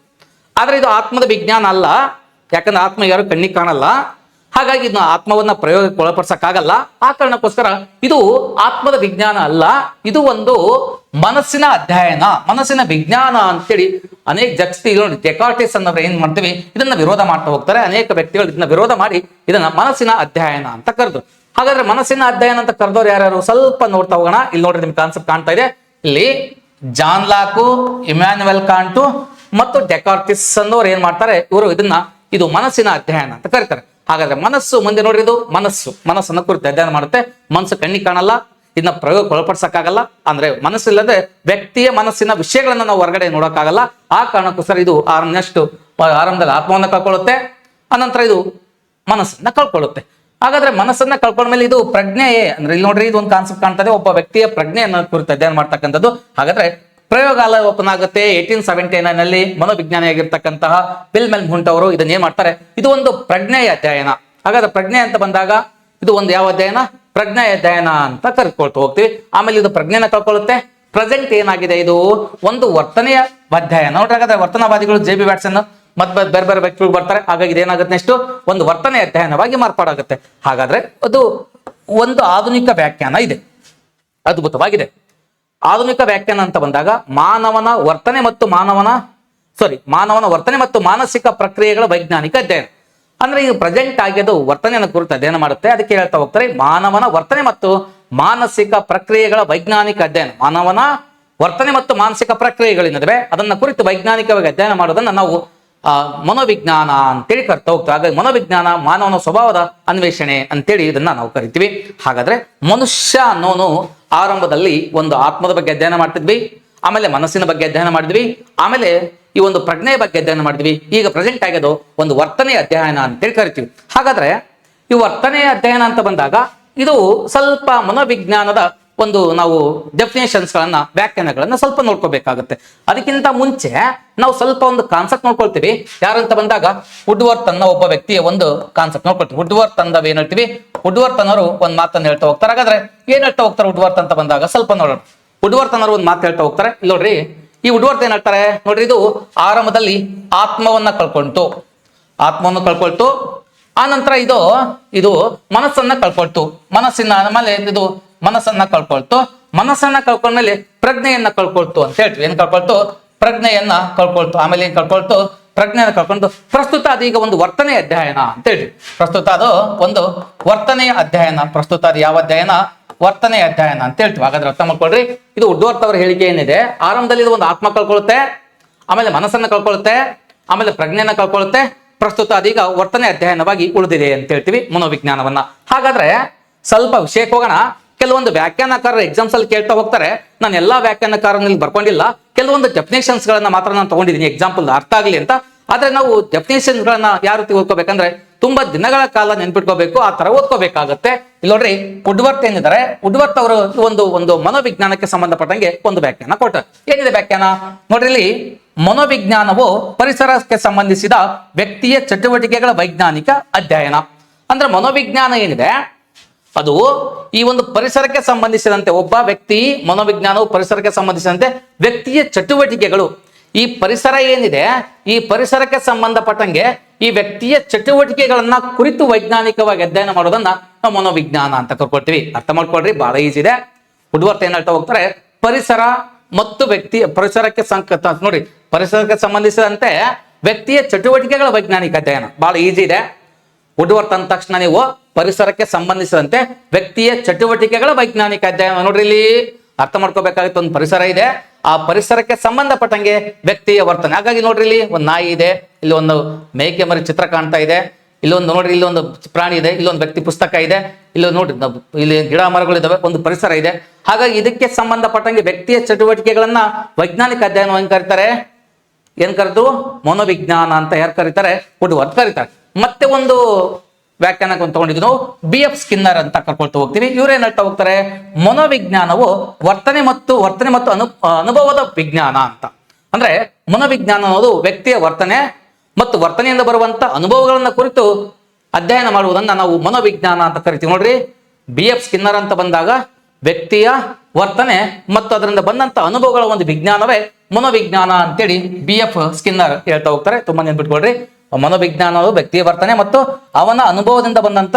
ಆದ್ರೆ ಇದು ಆತ್ಮದ ವಿಜ್ಞಾನ ಅಲ್ಲ, ಯಾಕಂದ್ರೆ ಆತ್ಮ ಯಾರು ಕಣ್ಣಿಗೆ ಕಾಣಲ್ಲ, ಹಾಗಾಗಿ ಇದನ್ನ ಆತ್ಮವನ್ನ ಪ್ರಯೋಗಕ್ಕೆ ಒಳಪಡಿಸಕ್ಕಾಗಲ್ಲ. ಆ ಕಾರಣಕ್ಕೋಸ್ಕರ ಇದು ಆತ್ಮದ ವಿಜ್ಞಾನ ಅಲ್ಲ, ಇದು ಒಂದು ಮನಸ್ಸಿನ ಅಧ್ಯಯನ, ಮನಸ್ಸಿನ ವಿಜ್ಞಾನ ಅಂತೇಳಿ ಅನೇಕ ಜಗತ್ತಿ ನೋಡಿ. ಡೆಕಾರ್ಟಿಸ್ ಅನ್ನೋರು ಏನ್ ಮಾಡ್ತೀವಿ, ಇದನ್ನ ವಿರೋಧ ಮಾಡ್ತಾ ಹೋಗ್ತಾರೆ. ಅನೇಕ ವ್ಯಕ್ತಿಗಳು ಇದನ್ನ ವಿರೋಧ ಮಾಡಿ ಇದನ್ನ ಮನಸ್ಸಿನ ಅಧ್ಯಯನ ಅಂತ ಕರೆದ್ರು. ಹಾಗಾದ್ರೆ ಮನಸ್ಸಿನ ಅಧ್ಯಯನ ಅಂತ ಕರೆದವ್ರು ಯಾರ್ಯಾರು ಸ್ವಲ್ಪ ನೋಡ್ತಾ ಹೋಗೋಣ. ಇಲ್ಲಿ ನೋಡ್ರಿ, ನಿಮ್ಗೆ ಕಾನ್ಸೆಪ್ಟ್ ಕಾಣ್ತಾ ಇದೆ. ಇಲ್ಲಿ ಜಾನ್ ಲಾಕು, ಇಮ್ಯಾನ್ಯುಯಲ್ ಕಾಂಟು ಮತ್ತು ಡೆಕಾರ್ಟಿಸ್ ಅನ್ನೋರು ಏನ್ ಮಾಡ್ತಾರೆ, ಇವರು ಇದನ್ನ ಇದು ಮನಸ್ಸಿನ ಅಧ್ಯಯನ ಅಂತ ಕರೀತಾರೆ. ಹಾಗಾದ್ರೆ ಮನಸ್ಸು ಮುಂದೆ ನೋಡ್ರಿ, ಇದು ಮನಸ್ಸನ್ನ ಕುರಿತು ಅಧ್ಯಯನ ಮಾಡುತ್ತೆ. ಮನಸ್ಸು ಕಣ್ಣಿಗೆ ಕಾಣಲ್ಲ, ಇದನ್ನ ಪ್ರಯೋಗ ಒಳಪಡಿಸಕ್ಕಾಗಲ್ಲ. ಅಂದ್ರೆ ಮನಸ್ಸಿಲ್ಲದೆ ವ್ಯಕ್ತಿಯ ಮನಸ್ಸಿನ ವಿಷಯಗಳನ್ನ ನಾವು ಹೊರಗಡೆ ನೋಡೋಕ್ಕಾಗಲ್ಲ. ಆ ಕಾರಣಕ್ಕೋಸ್ಕರ ಇದು ಆರಂಭದಲ್ಲಿ ಆತ್ಮವನ್ನ ಕಳ್ಕೊಳ್ಳುತ್ತೆ, ಅನಂತರ ಇದು ಮನಸ್ಸನ್ನ ಕಳ್ಕೊಳ್ಳುತ್ತೆ. ಹಾಗಾದ್ರೆ ಮನಸ್ಸನ್ನ ಕಳ್ಕೊಂಡ್ಮೇಲೆ ಇದು ಪ್ರಜ್ಞೆಯೇ, ಅಂದ್ರೆ ಇಲ್ಲಿ ನೋಡ್ರಿ, ಇದು ಒಂದು ಕಾನ್ಸೆಪ್ಟ್ ಕಾಣ್ತದೆ, ಒಬ್ಬ ವ್ಯಕ್ತಿಯ ಪ್ರಜ್ಞೆಯನ್ನ ಕುರಿತು ಅಧ್ಯಯನ ಮಾಡ್ತಕ್ಕಂಥದ್ದು. ಹಾಗಾದ್ರೆ ಪ್ರಯೋಗಾಲಯ ಓಪನ್ ಆಗುತ್ತೆ 1879 ಮನೋವಿಜ್ಞಾನಿ ಆಗಿರ್ತಕ್ಕಂತಹ ವಿಲ್ಹೆಲ್ಮ್ ಹುಂಟ್ ಅವರು ಇದನ್ನ ಏನ್ ಮಾಡ್ತಾರೆ, ಇದು ಒಂದು ಪ್ರಜ್ಞೆಯ ಅಧ್ಯಯನ. ಹಾಗಾದ್ರೆ ಪ್ರಜ್ಞೆ ಅಂತ ಬಂದಾಗ ಇದು ಒಂದು ಯಾವ ಅಧ್ಯಯನ, ಪ್ರಜ್ಞೆಯ ಅಧ್ಯಯನ ಅಂತ ಕರ್ಕೊಳ್ತಾ ಹೋಗ್ತೀವಿ. ಆಮೇಲೆ ಇದು ಪ್ರಜ್ಞೆನ ಕಳ್ಕೊಳ್ಳುತ್ತೆ. ಪ್ರೆಸೆಂಟ್ ಏನಾಗಿದೆ, ಇದು ಒಂದು ವರ್ತನೆಯ ಅಧ್ಯಯನ. ನೋಡ್ರಿ, ಹಾಗಾದ್ರೆ ವರ್ತನವಾದಿಗಳು JB ವ್ಯಾಟ್ಸನ್ ಮತ್ತೆ ಬೇರೆ ಬೇರೆ ವ್ಯಕ್ತಿಗಳು ಬರ್ತಾರೆ. ಹಾಗಾಗಿ ಇದೇನಾಗುತ್ತೆ, ನೆಕ್ಸ್ಟ್ ಒಂದು ವರ್ತನೆ ಅಧ್ಯಯನವಾಗಿ ಮಾರ್ಪಾಡಾಗುತ್ತೆ. ಹಾಗಾದ್ರೆ ಅದು ಒಂದು ಆಧುನಿಕ ವ್ಯಾಖ್ಯಾನ ಇದೆ, ಅದ್ಭುತವಾಗಿದೆ. ಆಧುನಿಕ ವ್ಯಾಖ್ಯಾನ ಅಂತ ಬಂದಾಗ ಮಾನವನ ವರ್ತನೆ ಮತ್ತು ಮಾನಸಿಕ ಪ್ರಕ್ರಿಯೆಗಳ ವೈಜ್ಞಾನಿಕ ಅಧ್ಯಯನ. ಅಂದ್ರೆ ಈಗ ಪ್ರೆಸೆಂಟ್ ಆಗಿದ್ದು ವರ್ತನೆಯನ್ನು ಕುರಿತು ಅಧ್ಯಯನ ಮಾಡುತ್ತೆ. ಅದಕ್ಕೆ ಹೇಳ್ತಾ ಹೋಗ್ತಾರೆ ಮಾನವನ ವರ್ತನೆ ಮತ್ತು ಮಾನಸಿಕ ಪ್ರಕ್ರಿಯೆಗಳ ವೈಜ್ಞಾನಿಕ ಅಧ್ಯಯನ. ಮಾನವನ ವರ್ತನೆ ಮತ್ತು ಮಾನಸಿಕ ಪ್ರಕ್ರಿಯೆಗಳಿಂದವೆ ಅದನ್ನ ಕುರಿತು ವೈಜ್ಞಾನಿಕವಾಗಿ ಅಧ್ಯಯನ ಮಾಡೋದನ್ನ ನಾವು ಮನೋವಿಜ್ಞಾನ ಅಂತೇಳಿ ಕರಿತಾ ಹೋಗ್ತೀವಿ. ಹಾಗಾಗಿ ಮನೋವಿಜ್ಞಾನ ಮಾನವನ ಸ್ವಭಾವದ ಅನ್ವೇಷಣೆ ಅಂತೇಳಿ ಇದನ್ನ ನಾವು ಕರಿತೀವಿ. ಹಾಗಾದ್ರೆ ಮನುಷ್ಯ ಅನ್ನೋನು ಆರಂಭದಲ್ಲಿ ಒಂದು ಆತ್ಮದ ಬಗ್ಗೆ ಅಧ್ಯಯನ ಮಾಡ್ತಿದ್ವಿ, ಆಮೇಲೆ ಮನಸ್ಸಿನ ಬಗ್ಗೆ ಅಧ್ಯಯನ ಮಾಡಿದ್ವಿ, ಆಮೇಲೆ ಈ ಒಂದು ಪ್ರಜ್ಞೆಯ ಬಗ್ಗೆ ಅಧ್ಯಯನ ಮಾಡಿದ್ವಿ. ಈಗ ಪ್ರೆಸೆಂಟ್ ಆಗೋದು ಒಂದು ವರ್ತನೆಯ ಅಧ್ಯಯನ ಅಂತೇಳಿ ಕರಿತೀವಿ. ಹಾಗಾದ್ರೆ ಈ ವರ್ತನೆಯ ಅಧ್ಯಯನ ಅಂತ ಬಂದಾಗ ಇದು ಸ್ವಲ್ಪ ಮನೋವಿಜ್ಞಾನದ ಒಂದು ನಾವು ಡೆಫಿನೇಷನ್ಸ್ಗಳನ್ನ, ವ್ಯಾಖ್ಯಾನಗಳನ್ನ ಸ್ವಲ್ಪ ನೋಡ್ಕೋಬೇಕಾಗುತ್ತೆ. ಅದಕ್ಕಿಂತ ಮುಂಚೆ ನಾವು ಸ್ವಲ್ಪ ಒಂದು ಕಾನ್ಸೆಪ್ಟ್ ನೋಡ್ಕೊಳ್ತೀವಿ. ಯಾರಂತ ಬಂದಾಗ ವುಡ್ವರ್ತ್ ಅನ್ನೋ ಒಬ್ಬ ವ್ಯಕ್ತಿಯ ಒಂದು ಕಾನ್ಸೆಪ್ಟ್ ನೋಡ್ಕೊಳ್ತೀವಿ. ವುಡ್ವರ್ತ್ ಅಂದವ ಏನ್ ಹೇಳ್ತೀವಿ, ವುಡ್ವರ್ತ್ ಅನ್ನೋರು ಒಂದು ಮಾತನ್ನು ಹೇಳ್ತಾ ಹೋಗ್ತಾರೆ. ಹಾಗಾದ್ರೆ ಏನ್ ಹೇಳ್ತಾ ಹೋಗ್ತಾರೆ ವುಡ್ವರ್ತ್ ಅಂತ ಬಂದಾಗ ಸ್ವಲ್ಪ ನೋಡೋಣ. ವುಡ್ವರ್ತ್ ಅನ್ನೋರು ಒಂದು ಮಾತು ಹೇಳ್ತಾ ಹೋಗ್ತಾರೆ. ಇಲ್ಲಿ ನೋಡ್ರಿ, ಈ ವುಡ್ವರ್ತ್ ಏನ್ ಹೇಳ್ತಾರೆ ನೋಡ್ರಿ, ಇದು ಆರಂಭದಲ್ಲಿ ಆತ್ಮವನ್ನು ಕಳ್ಕೊಳ್ತು, ಆ ನಂತರ ಇದು ಮನಸ್ಸನ್ನ ಕಳ್ಕೊಳ್ತು, ಮನಸ್ಸನ್ನ ಕಳ್ಕೊಂಡ್ಮೇಲೆ ಪ್ರಜ್ಞೆಯನ್ನ ಕಳ್ಕೊಳ್ತು ಅಂತ ಹೇಳ್ತೀವಿ. ಏನ್ ಕಳ್ಕೊಳ್ತು, ಪ್ರಜ್ಞೆಯನ್ನ ಕಳ್ಕೊಳ್ತು. ಆಮೇಲೆ ಏನ್ ಕಳ್ಕೊಳ್ತು, ಪ್ರಜ್ಞೆಯನ್ನ ಕಳ್ಕೊಂಡು ಪ್ರಸ್ತುತ ಅದೀಗ ಒಂದು ವರ್ತನೆಯ ಅಧ್ಯಯನ ಅಂತ ಹೇಳಿ. ಪ್ರಸ್ತುತ ಅದು ಒಂದು ವರ್ತನೆಯ ಅಧ್ಯಯನ. ಪ್ರಸ್ತುತ ಅದು ಯಾವ ಅಧ್ಯಯನ, ವರ್ತನೆಯ ಅಧ್ಯಯನ ಅಂತ ಹೇಳ್ತೀವಿ. ಹಾಗಾದ್ರೆ ಅರ್ಥ ಮಾಡ್ಕೊಳ್ರಿ, ಇದು ವುಡ್ವರ್ತ್ ಅವರ ಹೇಳಿಕೆ ಏನಿದೆ, ಆರಂಭದಲ್ಲಿ ಇದು ಒಂದು ಆತ್ಮ ಕಳ್ಕೊಳ್ಳುತ್ತೆ, ಆಮೇಲೆ ಮನಸ್ಸನ್ನ ಕಳ್ಕೊಳ್ಳುತ್ತೆ, ಆಮೇಲೆ ಪ್ರಜ್ಞೆಯನ್ನ ಕಳ್ಕೊಳ್ಳುತ್ತೆ, ಪ್ರಸ್ತುತ ಅದೀಗ ವರ್ತನೆ ಅಧ್ಯಯನವಾಗಿ ಉಳಿದಿದೆ ಅಂತ ಹೇಳ್ತೀವಿ ಮನೋವಿಜ್ಞಾನವನ್ನ. ಹಾಗಾದ್ರೆ ಸ್ವಲ್ಪ ವಿಷಯಕ್ಕೆ ಹೋಗೋಣ. ಕೆಲವೊಂದು ವ್ಯಾಖ್ಯಾನಕಾರರು ಎಕ್ಸಾಮ್ಸ್ ಅಲ್ಲಿ ಕೇಳ್ತಾ ಹೋಗ್ತಾರೆ. ನಾನು ಎಲ್ಲಾ ವ್ಯಾಖ್ಯಾನಕಾರನಲ್ಲಿ ಬರ್ಕೊಂಡಿಲ್ಲ, ಕೆಲವೊಂದು ಡೆಫಿನೇಷನ್ಸ್ ಗಳನ್ನ ಮಾತ್ರ ನಾನು ತಗೊಂಡಿದ್ದೀನಿ ಎಕ್ಸಾಂಪಲ್ ಅರ್ಥ ಆಗಲಿ ಅಂತ. ಆದ್ರೆ ನಾವು ಡೆಫಿನೇಷನ್ಸ್ ಗಳನ್ನ ಯಾವ ರೀತಿ ಓದ್ಕೋಬೇಕಂದ್ರೆ ತುಂಬಾ ದಿನಗಳ ಕಾಲ ನೆನ್ಪಿಟ್ಕೋಬೇಕು, ಆ ತರ ಓದ್ಕೋಬೇಕಾಗತ್ತೆ. ಇಲ್ಲಿ ನೋಡ್ರಿ, ವುಡ್ವರ್ತ್ ಏನಿದ್ದಾರೆ, ವುಡ್ವರ್ತ್ ಅವರು ಒಂದು ಮನೋವಿಜ್ಞಾನಕ್ಕೆ ಸಂಬಂಧಪಟ್ಟಂಗೆ ಒಂದು ವ್ಯಾಖ್ಯಾನ ಕೊಟ್ಟಾರೆ. ಏನಿದೆ ವ್ಯಾಖ್ಯಾನ ನೋಡ್ರಿ, ಇಲ್ಲಿ ಮನೋವಿಜ್ಞಾನವು ಪರಿಸರಕ್ಕೆ ಸಂಬಂಧಿಸಿದ ವ್ಯಕ್ತಿಯ ಚಟುವಟಿಕೆಗಳ ವೈಜ್ಞಾನಿಕ ಅಧ್ಯಯನ. ಅಂದ್ರೆ ಮನೋವಿಜ್ಞಾನ ಏನಿದೆ ಅದು ಈ ಒಂದು ಪರಿಸರಕ್ಕೆ ಸಂಬಂಧಿಸಿದಂತೆ ಒಬ್ಬ ವ್ಯಕ್ತಿ, ಮನೋವಿಜ್ಞಾನವು ಪರಿಸರಕ್ಕೆ ಸಂಬಂಧಿಸಿದಂತೆ ವ್ಯಕ್ತಿಯ ಚಟುವಟಿಕೆಗಳು, ಈ ಪರಿಸರ ಏನಿದೆ ಈ ಪರಿಸರಕ್ಕೆ ಸಂಬಂಧಪಟ್ಟಂಗೆ ಈ ವ್ಯಕ್ತಿಯ ಚಟುವಟಿಕೆಗಳನ್ನ ಕುರಿತು ವೈಜ್ಞಾನಿಕವಾಗಿ ಅಧ್ಯಯನ ಮಾಡೋದನ್ನ ನಾವು ಮನೋವಿಜ್ಞಾನ ಅಂತ ಕರ್ಕೊಳ್ತೀವಿ. ಅರ್ಥ ಮಾಡ್ಕೊಳ್ರಿ, ಬಹಳ ಈಜಿ ಇದೆ. ವುಡ್ವರ್ತ್ ಏನ್ ಹೇಳ್ತಾ ಹೋಗ್ತಾರೆ, ಪರಿಸರ ಮತ್ತು ಪರಿಸರಕ್ಕೆ ನೋಡಿ, ಪರಿಸರಕ್ಕೆ ಸಂಬಂಧಿಸಿದಂತೆ ವ್ಯಕ್ತಿಯ ಚಟುವಟಿಕೆಗಳ ವೈಜ್ಞಾನಿಕ ಅಧ್ಯಯನ. ಬಹಳ ಈಜಿ ಇದೆ. ವುಡ್ವರ್ತ್ ಅಂದ ತಕ್ಷಣ ನೀವು ಪರಿಸರಕ್ಕೆ ಸಂಬಂಧಿಸಿದಂತೆ ವ್ಯಕ್ತಿಯ ಚಟುವಟಿಕೆಗಳ ವೈಜ್ಞಾನಿಕ ಅಧ್ಯಯನ. ನೋಡ್ರಿ, ಇಲ್ಲಿ ಅರ್ಥ ಮಾಡ್ಕೋಬೇಕಾಗುತ್ತೆ, ಒಂದು ಪರಿಸರ ಇದೆ, ಆ ಪರಿಸರಕ್ಕೆ ಸಂಬಂಧಪಟ್ಟಂಗೆ ವ್ಯಕ್ತಿಯ ವರ್ತನೆ. ಹಾಗಾಗಿ ನೋಡ್ರಿ, ಇಲ್ಲಿ ಒಂದು ನಾಯಿ ಇದೆ, ಇಲ್ಲಿ ಒಂದು ಮೇಕೆ ಮರಿ ಚಿತ್ರ ಕಾಣ್ತಾ ಇದೆ, ಇಲ್ಲೊಂದು ನೋಡ್ರಿ, ಇಲ್ಲೊಂದು ಪ್ರಾಣಿ ಇದೆ, ಇಲ್ಲೊಂದು ವ್ಯಕ್ತಿ ಪುಸ್ತಕ ಇದೆ, ಇಲ್ಲಿ ನೋಡ್ರಿ ಇಲ್ಲಿ ಗಿಡ ಮರಗಳಿದಾವೆ, ಒಂದು ಪರಿಸರ ಇದೆ. ಹಾಗಾಗಿ ಇದಕ್ಕೆ ಸಂಬಂಧಪಟ್ಟಂಗೆ ವ್ಯಕ್ತಿಯ ಚಟುವಟಿಕೆಗಳನ್ನ ವೈಜ್ಞಾನಿಕ ಅಧ್ಯಯನ ಏನ್ ಕರೆದು ಮನೋವಿಜ್ಞಾನ ಅಂತ ಯಾರು ಕರೀತಾರೆ, ವುಡ್ವರ್ತ್ ಕರೀತಾರೆ. ಮತ್ತೆ ಒಂದು ವ್ಯಾಖ್ಯಾನ ತಗೊಂಡಿದ್ದು ನಾವು BF ಸ್ಕಿನ್ನರ್ ಅಂತ ಕರ್ಕೊಳ್ತಾ ಹೋಗ್ತೀವಿ. ಇವ್ರೇನ್ ಹೇಳ್ತಾ ಹೋಗ್ತಾರೆ, ಮನೋವಿಜ್ಞಾನವು ವರ್ತನೆ ಮತ್ತು ಅನುಭವದ ವಿಜ್ಞಾನ ಅಂತ. ಅಂದ್ರೆ ಮನೋವಿಜ್ಞಾನ ಅನ್ನೋದು ವ್ಯಕ್ತಿಯ ವರ್ತನೆ ಮತ್ತು ವರ್ತನೆಯಿಂದ ಬರುವಂತ ಅನುಭವಗಳನ್ನ ಕುರಿತು ಅಧ್ಯಯನ ಮಾಡುವುದನ್ನ ನಾವು ಮನೋವಿಜ್ಞಾನ ಅಂತ ಕರಿತೀವಿ. ನೋಡ್ರಿ, BF ಸ್ಕಿನ್ನರ್ ಅಂತ ಬಂದಾಗ ವ್ಯಕ್ತಿಯ ವರ್ತನೆ ಮತ್ತು ಅದರಿಂದ ಬಂದಂತ ಅನುಭವಗಳ ಒಂದು ವಿಜ್ಞಾನವೇ ಮನೋವಿಜ್ಞಾನ ಅಂತೇಳಿ BF ಸ್ಕಿನ್ನರ್ ಹೇಳ್ತಾ ಹೋಗ್ತಾರೆ. ತುಂಬಾ ನೆನ್ಪಿಟ್ಕೊಳ್ರಿ, ಮನೋವಿಜ್ಞಾನ ಅನ್ನೋದು ವ್ಯಕ್ತಿಯ ವರ್ತನೆ ಮತ್ತು ಅವನ ಅನುಭವದಿಂದ ಬಂದಂತ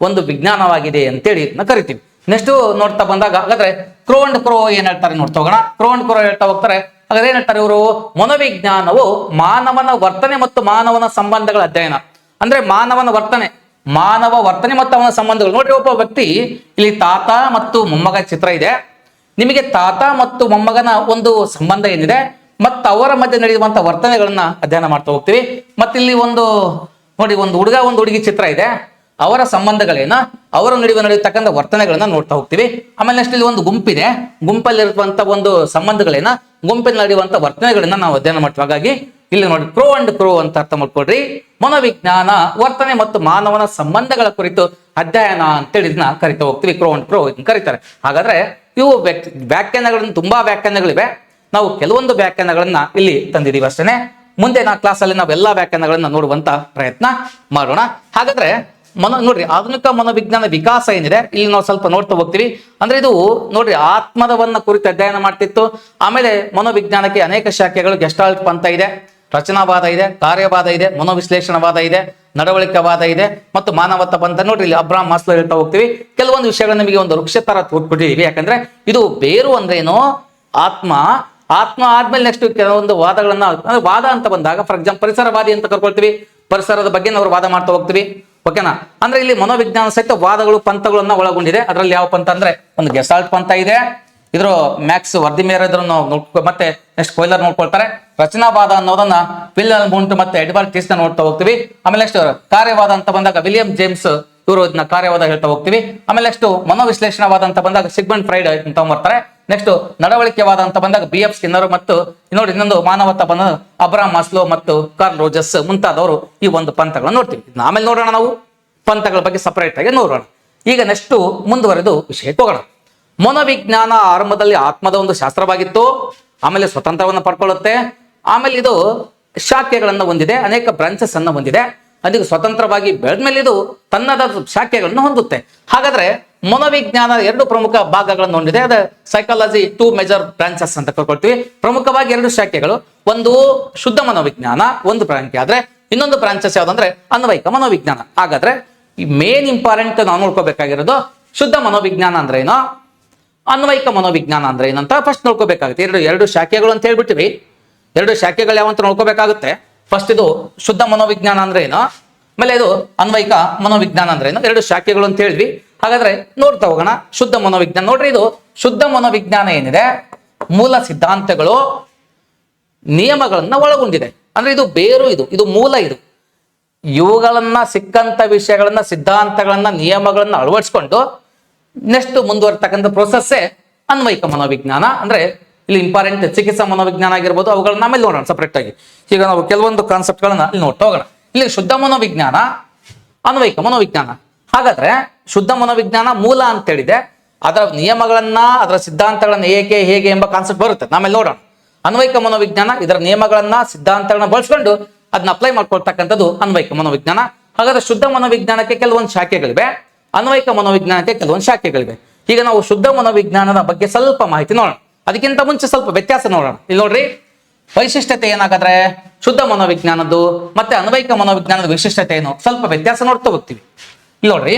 ಒಂದು ವಿಜ್ಞಾನವಾಗಿದೆ ಅಂತೇಳಿ ಕರಿತೀವಿ. ನೆಕ್ಸ್ಟ್ ನೋಡ್ತಾ ಬಂದಾಗ ಹಾಗಾದ್ರೆ ಕ್ರೋ ಅಂಡ್ ಕ್ರೋ ಏನ್ ಹೇಳ್ತಾರೆ ನೋಡ್ತಾ ಹೋಗೋಣ. ಕ್ರೋ ಅಂಡ್ ಕ್ರೋ ಹೇಳ್ತಾ ಹೋಗ್ತಾರೆ. ಹಾಗಾದ್ರೆ ಏನ್ ಹೇಳ್ತಾರೆ ಇವರು? ಮನೋವಿಜ್ಞಾನವು ಮಾನವನ ವರ್ತನೆ ಮತ್ತು ಮಾನವನ ಸಂಬಂಧಗಳ ಅಧ್ಯಯನ. ಅಂದ್ರೆ ಮಾನವ ವರ್ತನೆ ಮತ್ತು ಅವನ ಸಂಬಂಧಗಳು. ನೋಡ್ರಿ, ಒಬ್ಬ ವ್ಯಕ್ತಿ, ಇಲ್ಲಿ ತಾತ ಮತ್ತು ಮೊಮ್ಮಗ ಚಿತ್ರ ಇದೆ. ನಿಮಗೆ ತಾತ ಮತ್ತು ಮೊಮ್ಮಗನ ಒಂದು ಸಂಬಂಧ ಏನಿದೆ ಮತ್ತು ಅವರ ಮಧ್ಯೆ ನಡೆಯುವಂತ ವರ್ತನೆಗಳನ್ನ ಅಧ್ಯಯನ ಮಾಡ್ತಾ ಹೋಗ್ತೀವಿ. ಮತ್ತೆ ಇಲ್ಲಿ ಒಂದು ನೋಡಿ, ಒಂದು ಹುಡುಗ ಒಂದು ಹುಡುಗಿ ಚಿತ್ರ ಇದೆ. ಅವರ ಸಂಬಂಧಗಳೇನ, ಅವರ ನಡುವೆ ನಡೆಯತಕ್ಕಂಥ ವರ್ತನೆಗಳನ್ನ ನೋಡ್ತಾ ಹೋಗ್ತೀವಿ. ಆಮೇಲೆ ನೆಕ್ಸ್ಟ್ ಇಲ್ಲಿ ಒಂದು ಗುಂಪಿದೆ, ಗುಂಪಲ್ಲಿರುವಂತ ಒಂದು ಸಂಬಂಧಗಳೇನ, ಗುಂಪಿನ ನಡೆಯುವಂತ ವರ್ತನೆಗಳನ್ನ ನಾವು ಅಧ್ಯಯನ ಮಾಡ್ತೀವಿ. ಹಾಗಾಗಿ ಇಲ್ಲಿ ನೋಡಿ, ಕ್ರೋ ಅಂಡ್ ಕ್ರೋ ಅಂತ ಅರ್ಥ ಮಾಡ್ಕೊಡ್ರಿ. ಮನೋವಿಜ್ಞಾನ ವರ್ತನೆ ಮತ್ತು ಮಾನವನ ಸಂಬಂಧಗಳ ಕುರಿತು ಅಧ್ಯಯನ ಅಂತೇಳಿ ಇದನ್ನ ಕರಿತಾ ಹೋಗ್ತೀವಿ. ಕ್ರೋ ಅಂಡ್ ಕ್ರೋ ಕರೀತಾರೆ. ಹಾಗಾದ್ರೆ ಇವು ವ್ಯಾಖ್ಯಾನಗಳನ್ನ, ತುಂಬಾ ವ್ಯಾಖ್ಯಾನಗಳಿವೆ. ನಾವು ಕೆಲವೊಂದು ವ್ಯಾಖ್ಯಾನಗಳನ್ನ ಇಲ್ಲಿ ತಂದಿದ್ದೀವಿ ಅಷ್ಟೇ. ಮುಂದೆ ಕ್ಲಾಸಲ್ಲಿ ನಾವೆಲ್ಲಾ ವ್ಯಾಖ್ಯಾನಗಳನ್ನ ನೋಡುವಂತ ಪ್ರಯತ್ನ ಮಾಡೋಣ. ಹಾಗಾದ್ರೆ ನೋಡ್ರಿ, ಆಧುನಿಕ ಮನೋವಿಜ್ಞಾನ ವಿಕಾಸ ಏನಿದೆ ಇಲ್ಲಿ ನಾವು ಸ್ವಲ್ಪ ನೋಡ್ತಾ ಹೋಗ್ತೀವಿ. ಅಂದ್ರೆ ಇದು ನೋಡ್ರಿ, ಆತ್ಮದವನ್ನ ಕುರಿತು ಅಧ್ಯಯನ ಮಾಡ್ತಿತ್ತು. ಆಮೇಲೆ ಮನೋವಿಜ್ಞಾನಕ್ಕೆ ಅನೇಕ ಶಾಖೆಗಳು. ಗೆಸ್ಟಾಲ್ಟ್ ಪಂಥ ಇದೆ, ರಚನಾವಾದ ಇದೆ, ಕಾರ್ಯವಾದ ಇದೆ, ಮನೋವಿಶ್ಲೇಷಣವಾದ ಇದೆ, ನಡವಳಿಕೆವಾದ ಇದೆ ಮತ್ತು ಮಾನವತ್ವ ಪಂಥ. ನೋಡ್ರಿ, ಇಲ್ಲಿ ಅಬ್ರಾಹಂ ಮಾಸ್ಲೋ ಹೇಳ್ತಾ ಹೋಗ್ತೀವಿ. ಕೆಲವೊಂದು ವಿಷಯಗಳು ನಮಗೆ ಒಂದು ವೃಕ್ಷ ತರ ತೋರ್ಬಿಟ್ಟಿದೀವಿ. ಯಾಕಂದ್ರೆ ಇದು ಬೇರು ಅಂದ್ರೆ ಏನು, ಆತ್ಮ ಆದ್ಮೇಲೆ ನೆಕ್ಸ್ಟ್ ಕೆಲವೊಂದು ವಾದಗಳನ್ನ, ಅಂದ್ರೆ ವಾದ ಅಂತ ಬಂದಾಗ ಫಾರ್ ಎಕ್ಸಾಂಪಲ್ ಪರಿಸರವಾದಿ ಅಂತ ಕರ್ಕೊಳ್ತೀವಿ. ಪರಿಸರದ ಬಗ್ಗೆ ನಾವು ವಾದ ಮಾಡ್ತಾ ಹೋಗ್ತೀವಿ. ಓಕೆನಾ? ಅಂದ್ರೆ ಇಲ್ಲಿ ಮನೋವಿಜ್ಞಾನ ಸಹಿತ ವಾದಗಳು, ಪಂಥಗಳನ್ನ ಒಳಗೊಂಡಿದೆ. ಅದರಲ್ಲಿ ಯಾವ ಪಂಥ ಅಂದ್ರೆ ಒಂದು ಗೆಸಾಲ್ಟ್ ಪಂಥ ಇದೆ. ಇದ್ರ ಮ್ಯಾಕ್ಸ್ ವರ್ದಿಮೇರ್ ಮತ್ತೆ ನೆಕ್ಸ್ಟ್ ಕೊಯ್ಲರ್ ನೋಡ್ಕೊಳ್ತಾರೆ. ರಚನಾವಾದ ಅನ್ನೋದನ್ನ ವಿಲಿಯಂ ಮುಂಟ್ ಮತ್ತೆ ಎಡ್ವರ್ಡ್ ಟೀಸ್ನ ನೋಡ್ತಾ ಹೋಗ್ತೀವಿ. ಆಮೇಲೆ ನೆಕ್ಸ್ಟ್ ಕಾರ್ಯವಾದ ಅಂತ ಬಂದಾಗ ವಿಲಿಯಂ ಜೇಮ್ಸ್ ಇವರು ಇದನ್ನ ಕಾರ್ಯವಾದ ಹೇಳ್ತಾ ಹೋಗ್ತೀವಿ. ಆಮೇಲೆ ನೆಕ್ಸ್ಟ್ ಮನೋವಿಶ್ಲೇಷಣವಾದ ಅಂತ ಬಂದಾಗ ಸಿಗ್ಮಂಡ್ ಫ್ರೈಡ್ ಅಂತ ಬರ್ತಾರೆ. ನೆಕ್ಸ್ಟ್ ನಡವಳಿಕೆವಾದ ಅಂತ ಬಂದಾಗ BF ಸ್ಕಿನ್ನರ್ ಮತ್ತು ನೋಡಿ ಇನ್ನೊಂದು ಮಾನವತ್ವ ಬಂದ ಅಬ್ರಾಹಂ ಮಾಸ್ಲೋ ಮತ್ತು ಕಾರ್ಲ್ ರೋಜರ್ಸ್ ಮುಂತಾದವರು ಈ ಒಂದು ಪಂಥಗಳನ್ನು ನೋಡ್ತೀವಿ. ಆಮೇಲೆ ನೋಡೋಣ, ನಾವು ಪಂಥಗಳ ಬಗ್ಗೆ ಸಪರೇಟ್ ಆಗಿ ನೋಡೋಣ. ಈಗ ನೆಕ್ಸ್ಟ್ ಮುಂದುವರೆದು ವಿಷಯಕ್ಕೆ ಹೋಗೋಣ. ಮನೋವಿಜ್ಞಾನ ಆರಂಭದಲ್ಲಿ ಆತ್ಮದ ಒಂದು ಶಾಸ್ತ್ರವಾಗಿತ್ತು. ಆಮೇಲೆ ಸ್ವತಂತ್ರವನ್ನು ಪಡ್ಕೊಳ್ಳುತ್ತೆ. ಆಮೇಲೆ ಇದು ಶಾಖೆಗಳನ್ನು ಹೊಂದಿದೆ, ಅನೇಕ ಬ್ರಾಂಚಸ್ ಅನ್ನು ಹೊಂದಿದೆ. ಅದಕ್ಕೆ ಸ್ವತಂತ್ರವಾಗಿ ಬೆಳೆದ್ಮೇಲೆ ಇದು ತನ್ನದ ಶಾಖೆಗಳನ್ನು ಹೊಂದುತ್ತೆ. ಹಾಗಾದ್ರೆ ಮನೋವಿಜ್ಞಾನ ಎರಡು ಪ್ರಮುಖ ಭಾಗಗಳನ್ನು ಹೊಂದಿದೆ. ಅದ ಸೈಕಾಲಜಿ 2 ಮೇಜರ್ ಬ್ರಾಂಚಸ್ ಅಂತ ಕರ್ಕೊಳ್ತೀವಿ. ಪ್ರಮುಖವಾಗಿ 2 ಶಾಖೆಗಳು. ಒಂದು ಶುದ್ಧ ಮನೋವಿಜ್ಞಾನ ಒಂದು ಬ್ರಾಂಚ್ ಆದ್ರೆ, ಇನ್ನೊಂದು ಬ್ರಾಂಚಸ್ ಯಾವ್ದಂದ್ರೆ ಅನ್ವಯಿಕ ಮನೋವಿಜ್ಞಾನ. ಹಾಗಾದ್ರೆ ಈ ಮೇನ್ ಇಂಪಾರ್ಟೆಂಟ್ ನಾವು ನೋಡ್ಕೋಬೇಕಾಗಿರೋದು ಶುದ್ಧ ಮನೋವಿಜ್ಞಾನ ಅಂದ್ರೆ ಏನೋ, ಅನ್ವಯಿಕ ಮನೋವಿಜ್ಞಾನ ಅಂದ್ರೆ ಏನಂತ ಫಸ್ಟ್ ನೋಡ್ಕೋಬೇಕಾಗುತ್ತೆ. ಎರಡು ಶಾಖೆಗಳು ಅಂತ ಹೇಳ್ಬಿಟ್ಟಿವಿ. 2 ಶಾಖೆಗಳು ಯಾವಂತ ನೋಡ್ಕೋಬೇಕಾಗುತ್ತೆ. ಫಸ್ಟ್ ಇದು ಶುದ್ಧ ಮನೋವಿಜ್ಞಾನ ಅಂದ್ರೆ ಏನೋ, ಆಮೇಲೆ ಇದು ಅನ್ವಯಿಕ ಮನೋವಿಜ್ಞಾನ ಅಂದ್ರೆ ಏನೋ. 2 ಶಾಖೆಗಳು ಅಂತ ಹೇಳಿದ್ವಿ. ಹಾಗಾದ್ರೆ ನೋಡ್ತಾ ಹೋಗೋಣ ಶುದ್ಧ ಮನೋವಿಜ್ಞಾನ. ನೋಡ್ರಿ, ಇದು ಶುದ್ಧ ಮನೋವಿಜ್ಞಾನ ಏನಿದೆ, ಮೂಲ ಸಿದ್ಧಾಂತಗಳು, ನಿಯಮಗಳನ್ನ ಒಳಗೊಂಡಿದೆ. ಅಂದ್ರೆ ಇದು ಬೇರು, ಇದು ಮೂಲ. ಇವುಗಳನ್ನ ಸಿಕ್ಕಂತ ವಿಷಯಗಳನ್ನ, ಸಿದ್ಧಾಂತಗಳನ್ನ, ನಿಯಮಗಳನ್ನ ಅಳವಡಿಸ್ಕೊಂಡು ನೆಕ್ಸ್ಟ್ ಮುಂದುವರ್ತಕ್ಕಂಥ ಪ್ರೊಸೆಸ್ಸೇ ಅನ್ವಯಿಕ ಮನೋವಿಜ್ಞಾನ. ಅಂದ್ರೆ ಇಲ್ಲಿ ಇಂಪಾರ್ಟೆಂಟ್ ಚಿಕಿತ್ಸಾ ಮನೋವಿಜ್ಞಾನ ಆಗಿರ್ಬೋದು, ಅವುಗಳನ್ನ ಆಮೇಲೆ ನೋಡೋಣ ಸಪರೇಟ್ ಆಗಿ. ಈಗ ನಾವು ಕೆಲವೊಂದು ಕಾನ್ಸೆಪ್ಟ್ಗಳನ್ನ ಇಲ್ಲಿ ನೋಡ್ತಾ ಹೋಗೋಣ. ಇಲ್ಲಿ ಶುದ್ಧ ಮನೋವಿಜ್ಞಾನ, ಅನ್ವಯಿಕ ಮನೋವಿಜ್ಞಾನ. ಹಾಗಾದ್ರೆ ಶುದ್ಧ ಮನೋವಿಜ್ಞಾನ ಮೂಲ ಅಂತ ಹೇಳಿದೆ. ಅದರ ನಿಯಮಗಳನ್ನ, ಅದರ ಸಿದ್ಧಾಂತಗಳನ್ನ ಹೇಗೆ ಎಂಬ ಕಾನ್ಸೆಪ್ಟ್ ಬರುತ್ತೆ, ಆಮೇಲೆ ನೋಡೋಣ. ಅನ್ವಯಿಕ ಮನೋವಿಜ್ಞಾನ ಇದರ ನಿಯಮಗಳನ್ನ, ಸಿದ್ಧಾಂತಗಳನ್ನ ಬಳಸ್ಕೊಂಡು ಅದನ್ನ ಅಪ್ಲೈ ಮಾಡ್ಕೊಳ್ತಕ್ಕಂಥದ್ದು ಅನ್ವಯಿಕ ಮನೋವಿಜ್ಞಾನ. ಹಾಗಾದ್ರೆ ಶುದ್ಧ ಮನೋವಿಜ್ಞಾನಕ್ಕೆ ಕೆಲವೊಂದು ಶಾಖೆಗಳಿವೆ, ಅನ್ವಯಿಕ ಮನೋವಿಜ್ಞಾನಕ್ಕೆ ಕೆಲವೊಂದು ಶಾಖೆಗಳಿವೆ. ಈಗ ನಾವು ಶುದ್ಧ ಮನೋವಿಜ್ಞಾನದ ಬಗ್ಗೆ ಸ್ವಲ್ಪ ಮಾಹಿತಿ ನೋಡೋಣ. ಅದಕ್ಕಿಂತ ಮುಂಚೆ ಸ್ವಲ್ಪ ವ್ಯತ್ಯಾಸ ನೋಡೋಣ. ಇಲ್ಲಿ ನೋಡ್ರಿ, ವೈಶಿಷ್ಟ್ಯತೆ ಏನಾಗಾದ್ರೆ ಶುದ್ಧ ಮನೋವಿಜ್ಞಾನದ್ದು ಮತ್ತೆ ಅನ್ವಯಿಕ ಮನೋವಿಜ್ಞಾನದ ವೈಶಿಷ್ಟ್ಯತೆ ಏನು, ಸ್ವಲ್ಪ ವ್ಯತ್ಯಾಸ ನೋಡ್ತಾ ಹೋಗ್ತೀವಿ. ಇಲ್ಲಿ ನೋಡ್ರಿ,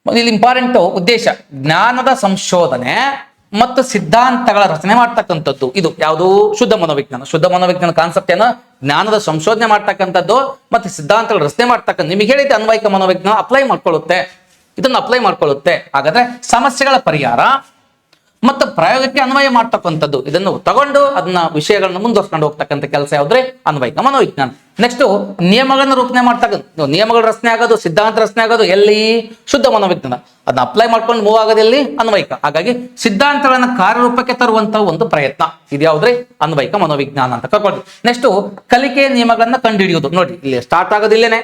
ಇಲ್ಲಿ ಇಂಪಾರ್ಟೆಂಟ್ ಉದ್ದೇಶ ಜ್ಞಾನದ ಸಂಶೋಧನೆ ಮತ್ತು ಸಿದ್ಧಾಂತಗಳ ರಚನೆ ಮಾಡ್ತಕ್ಕಂಥದ್ದು. ಇದು ಯಾವುದು? ಶುದ್ಧ ಮನೋವಿಜ್ಞಾನ. ಶುದ್ಧ ಮನೋವಿಜ್ಞಾನ ಕಾನ್ಸೆಪ್ಟ್ ಏನು? ಜ್ಞಾನದ ಸಂಶೋಧನೆ ಮಾಡ್ತಕ್ಕಂಥದ್ದು ಮತ್ತೆ ಸಿದ್ಧಾಂತಗಳ ರಚನೆ ಮಾಡ್ತಕ್ಕಂಥ. ನಿಮಗೆ ಹೇಳಿದ ಅನ್ವಯಿಕ ಮನೋವಿಜ್ಞಾನ ಅಪ್ಲೈ ಮಾಡ್ಕೊಳ್ಳುತ್ತೆ, ಇದನ್ನ ಅಪ್ಲೈ ಮಾಡ್ಕೊಳ್ಳುತ್ತೆ. ಹಾಗಾದ್ರೆ ಸಮಸ್ಯೆಗಳ ಪರಿಹಾರ ಮತ್ತು ಪ್ರಯೋಗಕ್ಕೆ ಅನ್ವಯ ಮಾಡ್ತಕ್ಕಂಥದ್ದು, ಇದನ್ನು ತಗೊಂಡು ಅದನ್ನ ವಿಷಯಗಳನ್ನ ಮುಂದುವರ್ಸ್ಕೊಂಡು ಹೋಗ್ತಕ್ಕಂಥ ಕೆಲಸ ಯಾವ್ದ್ರೆ ಅನ್ವಯಿಕ ಮನೋವಿಜ್ಞಾನ. ನೆಕ್ಸ್ಟ್ ನಿಯಮಗಳನ್ನ ರೂಪಣೆ ಮಾಡ್ತಕ್ಕಂಥ, ನಿಯಮಗಳ ರಚನೆ ಆಗೋದು, ಸಿದ್ಧಾಂತ ರಚನೆ ಆಗೋದು ಎಲ್ಲಿ? ಶುದ್ಧ ಮನೋವಿಜ್ಞಾನ. ಅದನ್ನ ಅಪ್ಲೈ ಮಾಡ್ಕೊಂಡು ಮೂವ್ ಆಗೋದು ಎಲ್ಲಿ? ಅನ್ವಯಿಕ. ಹಾಗಾಗಿ ಸಿದ್ಧಾಂತಗಳನ್ನ ಕಾರ್ಯರೂಪಕ್ಕೆ ತರುವಂತ ಒಂದು ಪ್ರಯತ್ನ ಇದು ಯಾವ್ದ್ರೆ ಅನ್ವಯಿಕ ಮನೋವಿಜ್ಞಾನ ಅಂತ ಕರ್ಕೊಂಡು. ನೆಕ್ಸ್ಟ್ ಕಲಿಕೆಯ ನಿಯಮಗಳನ್ನ ಕಂಡುಹಿಡಿಯೋದು. ನೋಡಿ, ಇಲ್ಲಿ ಸ್ಟಾರ್ಟ್ ಆಗೋದಿಲ್ಲೇನೆ.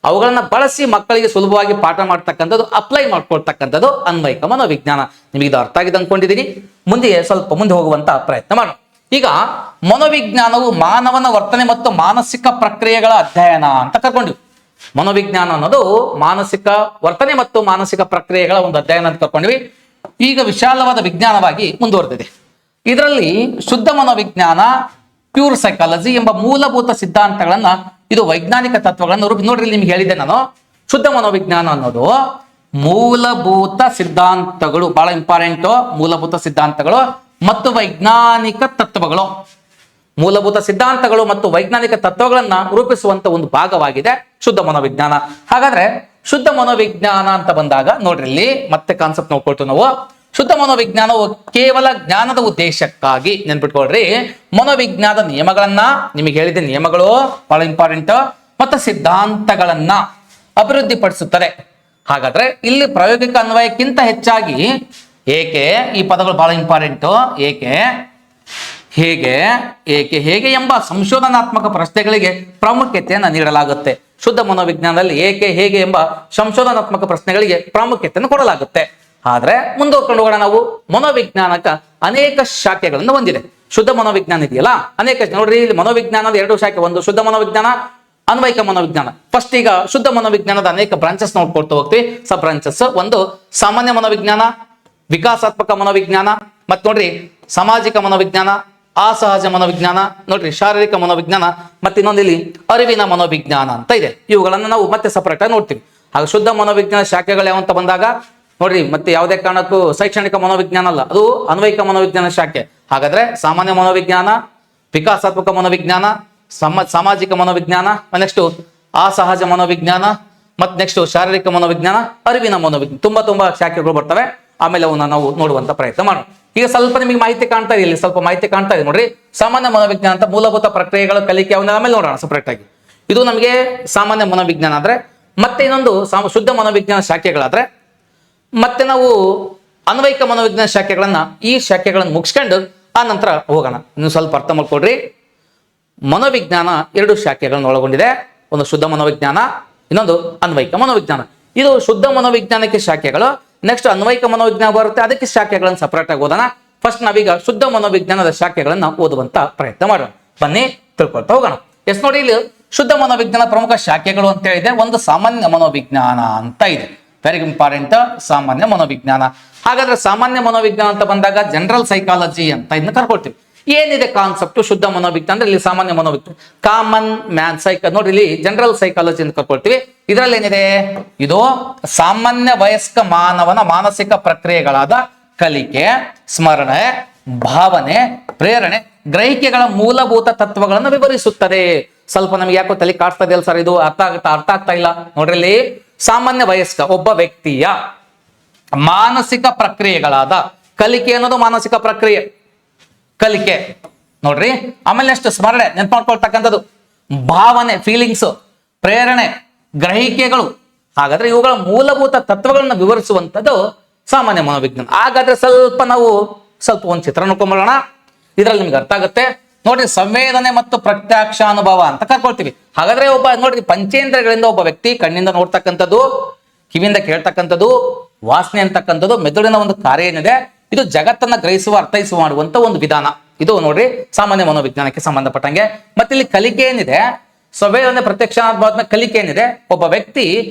ಅವುಗಳನ್ನ ಬಳಸಿ ಮಕ್ಕಳಿಗೆ ಸುಲಭವಾಗಿ ಪಾಠ ಮಾಡ್ತಕ್ಕಂಥದ್ದು, ಅಪ್ಲೈ ಮಾಡ್ಕೊಳ್ತಕ್ಕಂಥದ್ದು ಅನ್ವಯಿಕ ಮನೋವಿಜ್ಞಾನ. ನಿಮಗೆ ಇದು ಅರ್ಥ ಆಗಿದೆ ಅನ್ಕೊಂಡಿದ್ದೀನಿ. ಮುಂದೆ ಸ್ವಲ್ಪ ಮುಂದೆ ಹೋಗುವಂತ ಪ್ರಯತ್ನ ಮಾಡೋಣ. ಈಗ ಮನೋವಿಜ್ಞಾನವು ಮಾನವನ ವರ್ತನೆ ಮತ್ತು ಮಾನಸಿಕ ಪ್ರಕ್ರಿಯೆಗಳ ಅಧ್ಯಯನ ಅಂತ ಕರ್ಕೊಂಡಿವಿ. ಮನೋವಿಜ್ಞಾನ ಅನ್ನೋದು ಮಾನಸಿಕ ವರ್ತನೆ ಮತ್ತು ಮಾನಸಿಕ ಪ್ರಕ್ರಿಯೆಗಳ ಒಂದು ಅಧ್ಯಯನ ಅಂತ ಕರ್ಕೊಂಡಿವಿ. ಈಗ ವಿಶಾಲವಾದ ವಿಜ್ಞಾನವಾಗಿ ಮುಂದುವರೆದಿದೆ. ಇದರಲ್ಲಿ ಶುದ್ಧ ಮನೋವಿಜ್ಞಾನ, ಪ್ಯೂರ್ ಸೈಕಾಲಜಿ ಎಂಬ ಮೂಲಭೂತ ಸಿದ್ಧಾಂತಗಳನ್ನ, ಇದು ವೈಜ್ಞಾನಿಕ ತತ್ವಗಳನ್ನು ನೋಡ್ರಿ, ನಿಮ್ಗೆ ಹೇಳಿದೆ ನಾನು. ಶುದ್ಧ ಮನೋವಿಜ್ಞಾನ ಅನ್ನೋದು ಮೂಲಭೂತ ಸಿದ್ಧಾಂತಗಳು, ಬಹಳ ಇಂಪಾರ್ಟೆಂಟ್. ಮೂಲಭೂತ ಸಿದ್ಧಾಂತಗಳು ಮತ್ತು ವೈಜ್ಞಾನಿಕ ತತ್ವಗಳು, ಮೂಲಭೂತ ಸಿದ್ಧಾಂತಗಳು ಮತ್ತು ವೈಜ್ಞಾನಿಕ ತತ್ವಗಳನ್ನ ರೂಪಿಸುವಂತ ಒಂದು ಭಾಗವಾಗಿದೆ ಶುದ್ಧ ಮನೋವಿಜ್ಞಾನ. ಹಾಗಾದ್ರೆ ಶುದ್ಧ ಮನೋವಿಜ್ಞಾನ ಅಂತ ಬಂದಾಗ ನೋಡ್ರಿ, ಇಲ್ಲಿ ಮತ್ತೆ ಕಾನ್ಸೆಪ್ಟ್ ನೋಡ್ಕೊಳ್ತೀವಿ ನಾವು. ಶುದ್ಧ ಮನೋವಿಜ್ಞಾನವು ಕೇವಲ ಜ್ಞಾನದ ಉದ್ದೇಶಕ್ಕಾಗಿ, ನೆನ್ಪಿಟ್ಕೊಳ್ರಿ, ಮನೋವಿಜ್ಞಾನದ ನಿಯಮಗಳನ್ನ, ನಿಮಗೆ ಹೇಳಿದ ನಿಯಮಗಳು ಬಹಳ ಇಂಪಾರ್ಟೆಂಟ್, ಮತ್ತು ಸಿದ್ಧಾಂತಗಳನ್ನ ಅಭಿವೃದ್ಧಿಪಡಿಸುತ್ತದೆ. ಹಾಗಾದ್ರೆ ಇಲ್ಲಿ ಪ್ರಾಯೋಗಿಕ ಅನ್ವಯಕ್ಕಿಂತ ಹೆಚ್ಚಾಗಿ ಏಕೆ, ಈ ಪದಗಳು ಬಹಳ ಇಂಪಾರ್ಟೆಂಟ್, ಏಕೆ, ಹೇಗೆ, ಏಕೆ, ಹೇಗೆ ಎಂಬ ಸಂಶೋಧನಾತ್ಮಕ ಪ್ರಶ್ನೆಗಳಿಗೆ ಪ್ರಾಮುಖ್ಯತೆಯನ್ನು ನೀಡಲಾಗುತ್ತೆ. ಶುದ್ಧ ಮನೋವಿಜ್ಞಾನದಲ್ಲಿ ಏಕೆ, ಹೇಗೆ ಎಂಬ ಸಂಶೋಧನಾತ್ಮಕ ಪ್ರಶ್ನೆಗಳಿಗೆ ಪ್ರಾಮುಖ್ಯತೆಯನ್ನು ಕೊಡಲಾಗುತ್ತೆ. ಆದ್ರೆ ಮುಂದುವರ್ಕೊಂಡು ಹೋಗೋಣ ನಾವು. ಮನೋವಿಜ್ಞಾನಕ ಅನೇಕ ಶಾಖೆಗಳನ್ನು ಹೊಂದಿದೆ. ಶುದ್ಧ ಮನೋವಿಜ್ಞಾನ ಇದೆಯಲ್ಲ, ಅನೇಕ, ನೋಡ್ರಿ ಇಲ್ಲಿ ಮನೋವಿಜ್ಞಾನದ ಎರಡು ಶಾಖೆ, ಒಂದು ಶುದ್ಧ ಮನೋವಿಜ್ಞಾನ, ಅನ್ವಯಿಕ ಮನೋವಿಜ್ಞಾನ. ಫಸ್ಟ್ ಈಗ ಶುದ್ಧ ಮನೋವಿಜ್ಞಾನದ ಅನೇಕ ಬ್ರಾಂಚಸ್ ನೋಡ್ಕೊಳ್ತಾ ಹೋಗ್ತೀವಿ, ಸಬ್ ಬ್ರಾಂಚಸ್. ಒಂದು ಸಾಮಾನ್ಯ ಮನೋವಿಜ್ಞಾನ, ವಿಕಾಸಾತ್ಮಕ ಮನೋವಿಜ್ಞಾನ, ಮತ್ ನೋಡ್ರಿ ಸಾಮಾಜಿಕ ಮನೋವಿಜ್ಞಾನ, ಅಸಹಜ ಮನೋವಿಜ್ಞಾನ, ನೋಡ್ರಿ ಶಾರೀರಿಕ ಮನೋವಿಜ್ಞಾನ, ಮತ್ತೆ ಇನ್ನೊಂದಿಲ್ಲಿ ಅರಿವಿನ ಮನೋವಿಜ್ಞಾನ ಅಂತ ಇದೆ. ಇವುಗಳನ್ನ ನಾವು ಮತ್ತೆ ಸಪರೇಟ್ ಆಗಿ ನೋಡ್ತೀವಿ. ಹಾಗೆ ಶುದ್ಧ ಮನೋವಿಜ್ಞಾನ ಶಾಖೆಗಳು ಯಾವಂತ ಬಂದಾಗ ನೋಡ್ರಿ, ಮತ್ತೆ ಯಾವುದೇ ಕಾರಣಕ್ಕೂ ಶೈಕ್ಷಣಿಕ ಮನೋವಿಜ್ಞಾನ ಅಲ್ಲ, ಅದು ಅನ್ವಯಿಕ ಮನೋವಿಜ್ಞಾನ ಶಾಖೆ. ಹಾಗಾದ್ರೆ ಸಾಮಾನ್ಯ ಮನೋವಿಜ್ಞಾನ, ವಿಕಾಸಾತ್ಮಕ ಮನೋವಿಜ್ಞಾನ, ಸಾಮಾಜಿಕ ಮನೋವಿಜ್ಞಾನ, ನೆಕ್ಸ್ಟ್ ಅಸಹಜ ಮನೋವಿಜ್ಞಾನ, ಮತ್ತೆ ನೆಕ್ಸ್ಟ್ ಶಾರೀರಿಕ ಮನೋವಿಜ್ಞಾನ, ಅರಿವಿನ ಮನೋವಿಜ್ಞಾನ, ತುಂಬಾ ಶಾಖೆಗಳು ಬರ್ತವೆ. ಆಮೇಲೆ ಅವನ್ನ ನಾವು ನೋಡುವಂತ ಪ್ರಯತ್ನ ಮಾಡೋಣ. ಈಗ ಸ್ವಲ್ಪ ನಿಮಗೆ ಮಾಹಿತಿ ಕಾಣ್ತಾ ಇದೆ, ಇಲ್ಲಿ ಸ್ವಲ್ಪ ಮಾಹಿತಿ ಕಾಣ್ತಾ ಇದೆ ನೋಡ್ರಿ. ಸಾಮಾನ್ಯ ಮನೋವಿಜ್ಞಾನ ಅಂತ ಮೂಲಭೂತ ಪ್ರಕ್ರಿಯೆಗಳ ಕಲಿಕೆ, ಅವನ್ನ ಆಮೇಲೆ ನೋಡೋಣ ಸಪರೇಟ್ ಆಗಿ. ಇದು ನಮಗೆ ಸಾಮಾನ್ಯ ಮನೋವಿಜ್ಞಾನ ಆದ್ರೆ, ಮತ್ತೆ ಇನ್ನೊಂದು ಶುದ್ಧ ಮನೋವಿಜ್ಞಾನ ಶಾಖೆಗಳಾದ್ರೆ, ಮತ್ತೆ ನಾವು ಅನ್ವಯಿಕ ಮನೋವಿಜ್ಞಾನ ಶಾಖೆಗಳನ್ನ, ಈ ಶಾಖೆಗಳನ್ನು ಮುಗಿಸ್ಕೊಂಡು ಆ ನಂತರ ಹೋಗೋಣ. ಇನ್ನು ಸ್ವಲ್ಪ ಅರ್ಥ ಮಾಡ್ಕೊಡ್ರಿ. ಮನೋವಿಜ್ಞಾನ ಎರಡು ಶಾಖೆಗಳನ್ನು ಒಳಗೊಂಡಿದೆ, ಒಂದು ಶುದ್ಧ ಮನೋವಿಜ್ಞಾನ, ಇನ್ನೊಂದು ಅನ್ವಯಿಕ ಮನೋವಿಜ್ಞಾನ. ಇದು ಶುದ್ಧ ಮನೋವಿಜ್ಞಾನಕ್ಕೆ ಶಾಖೆಗಳು, ನೆಕ್ಸ್ಟ್ ಅನ್ವಯಿಕ ಮನೋವಿಜ್ಞಾನ ಬರುತ್ತೆ, ಅದಕ್ಕೆ ಶಾಖೆಗಳನ್ನು ಸಪರೇಟ್ ಆಗಿ ಓದೋಣ. ಫಸ್ಟ್ ನಾವೀಗ ಶುದ್ಧ ಮನೋವಿಜ್ಞಾನದ ಶಾಖೆಗಳನ್ನ ಓದುವಂತ ಪ್ರಯತ್ನ ಮಾಡೋಣ. ಬನ್ನಿ ತಿಳ್ಕೊಳ್ತಾ ಹೋಗೋಣ. ಎಸ್ ನೋಡಿ, ಇಲ್ಲಿ ಶುದ್ಧ ಮನೋವಿಜ್ಞಾನ ಪ್ರಮುಖ ಶಾಖೆಗಳು ಅಂತ ಹೇಳಿದೆ. ಒಂದು ಸಾಮಾನ್ಯ ಮನೋವಿಜ್ಞಾನ ಅಂತ ಇದೆ, ವೆರಿ ಇಂಪಾರ್ಟೆಂಟ್, ಸಾಮಾನ್ಯ ಮನೋವಿಜ್ಞಾನ. ಹಾಗಾದ್ರೆ ಸಾಮಾನ್ಯ ಮನೋವಿಜ್ಞಾನ ಅಂತ ಬಂದಾಗ ಜನರಲ್ ಸೈಕಾಲಜಿ ಅಂತ ಇದನ್ನ ಕರ್ಕೊಳ್ತೀವಿ. ಏನಿದೆ ಕಾನ್ಸೆಪ್ಟ್ ಶುದ್ಧ ಮನೋವಿಜ್ಞಾನ ಅಂದ್ರೆ, ಇಲ್ಲಿ ಸಾಮಾನ್ಯ ಮನೋವಿಜ್ಞಾನ, ಕಾಮನ್ ಮ್ಯಾನ್ ನೋಡಿ ಇಲ್ಲಿ ಜನರಲ್ ಸೈಕಾಲಜಿ ಅಂತ ಕರ್ಕೊಳ್ತೀವಿ. ಇದರಲ್ಲಿ ಏನಿದೆ, ಇದು ಸಾಮಾನ್ಯ ವಯಸ್ಕ ಮಾನವನ ಮಾನಸಿಕ ಪ್ರಕ್ರಿಯೆಗಳಾದ ಕಲಿಕೆ, ಸ್ಮರಣೆ, ಭಾವನೆ, ಪ್ರೇರಣೆ, ಗ್ರಹಿಕೆಗಳ ಮೂಲಭೂತ ತತ್ವಗಳನ್ನು ವಿವರಿಸುತ್ತದೆ. ಸ್ವಲ್ಪ ನಮ್ಗೆ ಯಾಕೋ ತಲೆ ಕಾಡ್ತಾ ಇದೆಯಲ್ಲ ಸರ್, ಇದು ಅರ್ಥ ಆಗ್ತಾ ಇಲ್ಲ ನೋಡ್ರಿ. ಇಲ್ಲಿ ಸಾಮಾನ್ಯ ವಯಸ್ಕ ಒಬ್ಬ ವ್ಯಕ್ತಿಯ ಮಾನಸಿಕ ಪ್ರಕ್ರಿಯೆಗಳಾದ ಕಲಿಕೆ ಅನ್ನೋದು ಮಾನಸಿಕ ಪ್ರಕ್ರಿಯೆ, ಕಲಿಕೆ ನೋಡ್ರಿ. ಆಮೇಲೆ ನೆಕ್ಸ್ಟ್ ಸ್ಮರಣೆ, ನೆನ್ಪು ಮಾಡ್ಕೊಳ್ತಕ್ಕಂಥದ್ದು, ಭಾವನೆ ಫೀಲಿಂಗ್ಸ್, ಪ್ರೇರಣೆ, ಗ್ರಹಿಕೆಗಳು. ಹಾಗಾದ್ರೆ ಇವುಗಳ ಮೂಲಭೂತ ತತ್ವಗಳನ್ನ ವಿವರಿಸುವಂಥದ್ದು ಸಾಮಾನ್ಯ ಮನೋವಿಜ್ಞಾನ. ಹಾಗಾದ್ರೆ ನಾವು ಸ್ವಲ್ಪ ಒಂದು ಚಿತ್ರ ನೋಡ್ಕೊಂಡ್ಬರೋಣ, ಇದ್ರಲ್ಲಿ ನಿಮ್ಗೆ ಅರ್ಥ ಆಗುತ್ತೆ ನೋಡ್ರಿ. ಸಂವೇದನೆ ಮತ್ತು ಪ್ರತ್ಯಕ್ಷ ಅನುಭವ ಅಂತ ಕರ್ಕೊಳ್ತೀವಿ. ಹಾಗಾದ್ರೆ ಒಬ್ಬ ನೋಡ್ರಿ, ಪಂಚೇಂದ್ರಗಳಿಂದ ಒಬ್ಬ ವ್ಯಕ್ತಿ ಕಣ್ಣಿಂದ ನೋಡ್ತಕ್ಕಂಥದ್ದು, ಕಿವಿಯಿಂದ ಕೇಳ್ತಕ್ಕಂಥದ್ದು, ವಾಸನೆ ಅಂತಕ್ಕಂಥದ್ದು, ಮೆದುಳಿನ ಒಂದು ಕಾರ್ಯ ಏನಿದೆ, ಇದು ಜಗತ್ತನ್ನ ಗ್ರಹಿಸುವ, ಅರ್ಥೈಸುವ ಮಾಡುವಂತ ಒಂದು ವಿಧಾನ. ಇದು ನೋಡ್ರಿ ಸಾಮಾನ್ಯ ಮನೋವಿಜ್ಞಾನಕ್ಕೆ ಸಂಬಂಧಪಟ್ಟಂಗೆ. ಮತ್ತೆ ಇಲ್ಲಿ ಕಲಿಕೆ ಏನಿದೆ, ಸಂವೇದನೆ ಪ್ರತ್ಯಕ್ಷ ಅನುಭವ, ಕಲಿಕೆ ಏನಿದೆ, ಒಬ್ಬ ವ್ಯಕ್ತಿ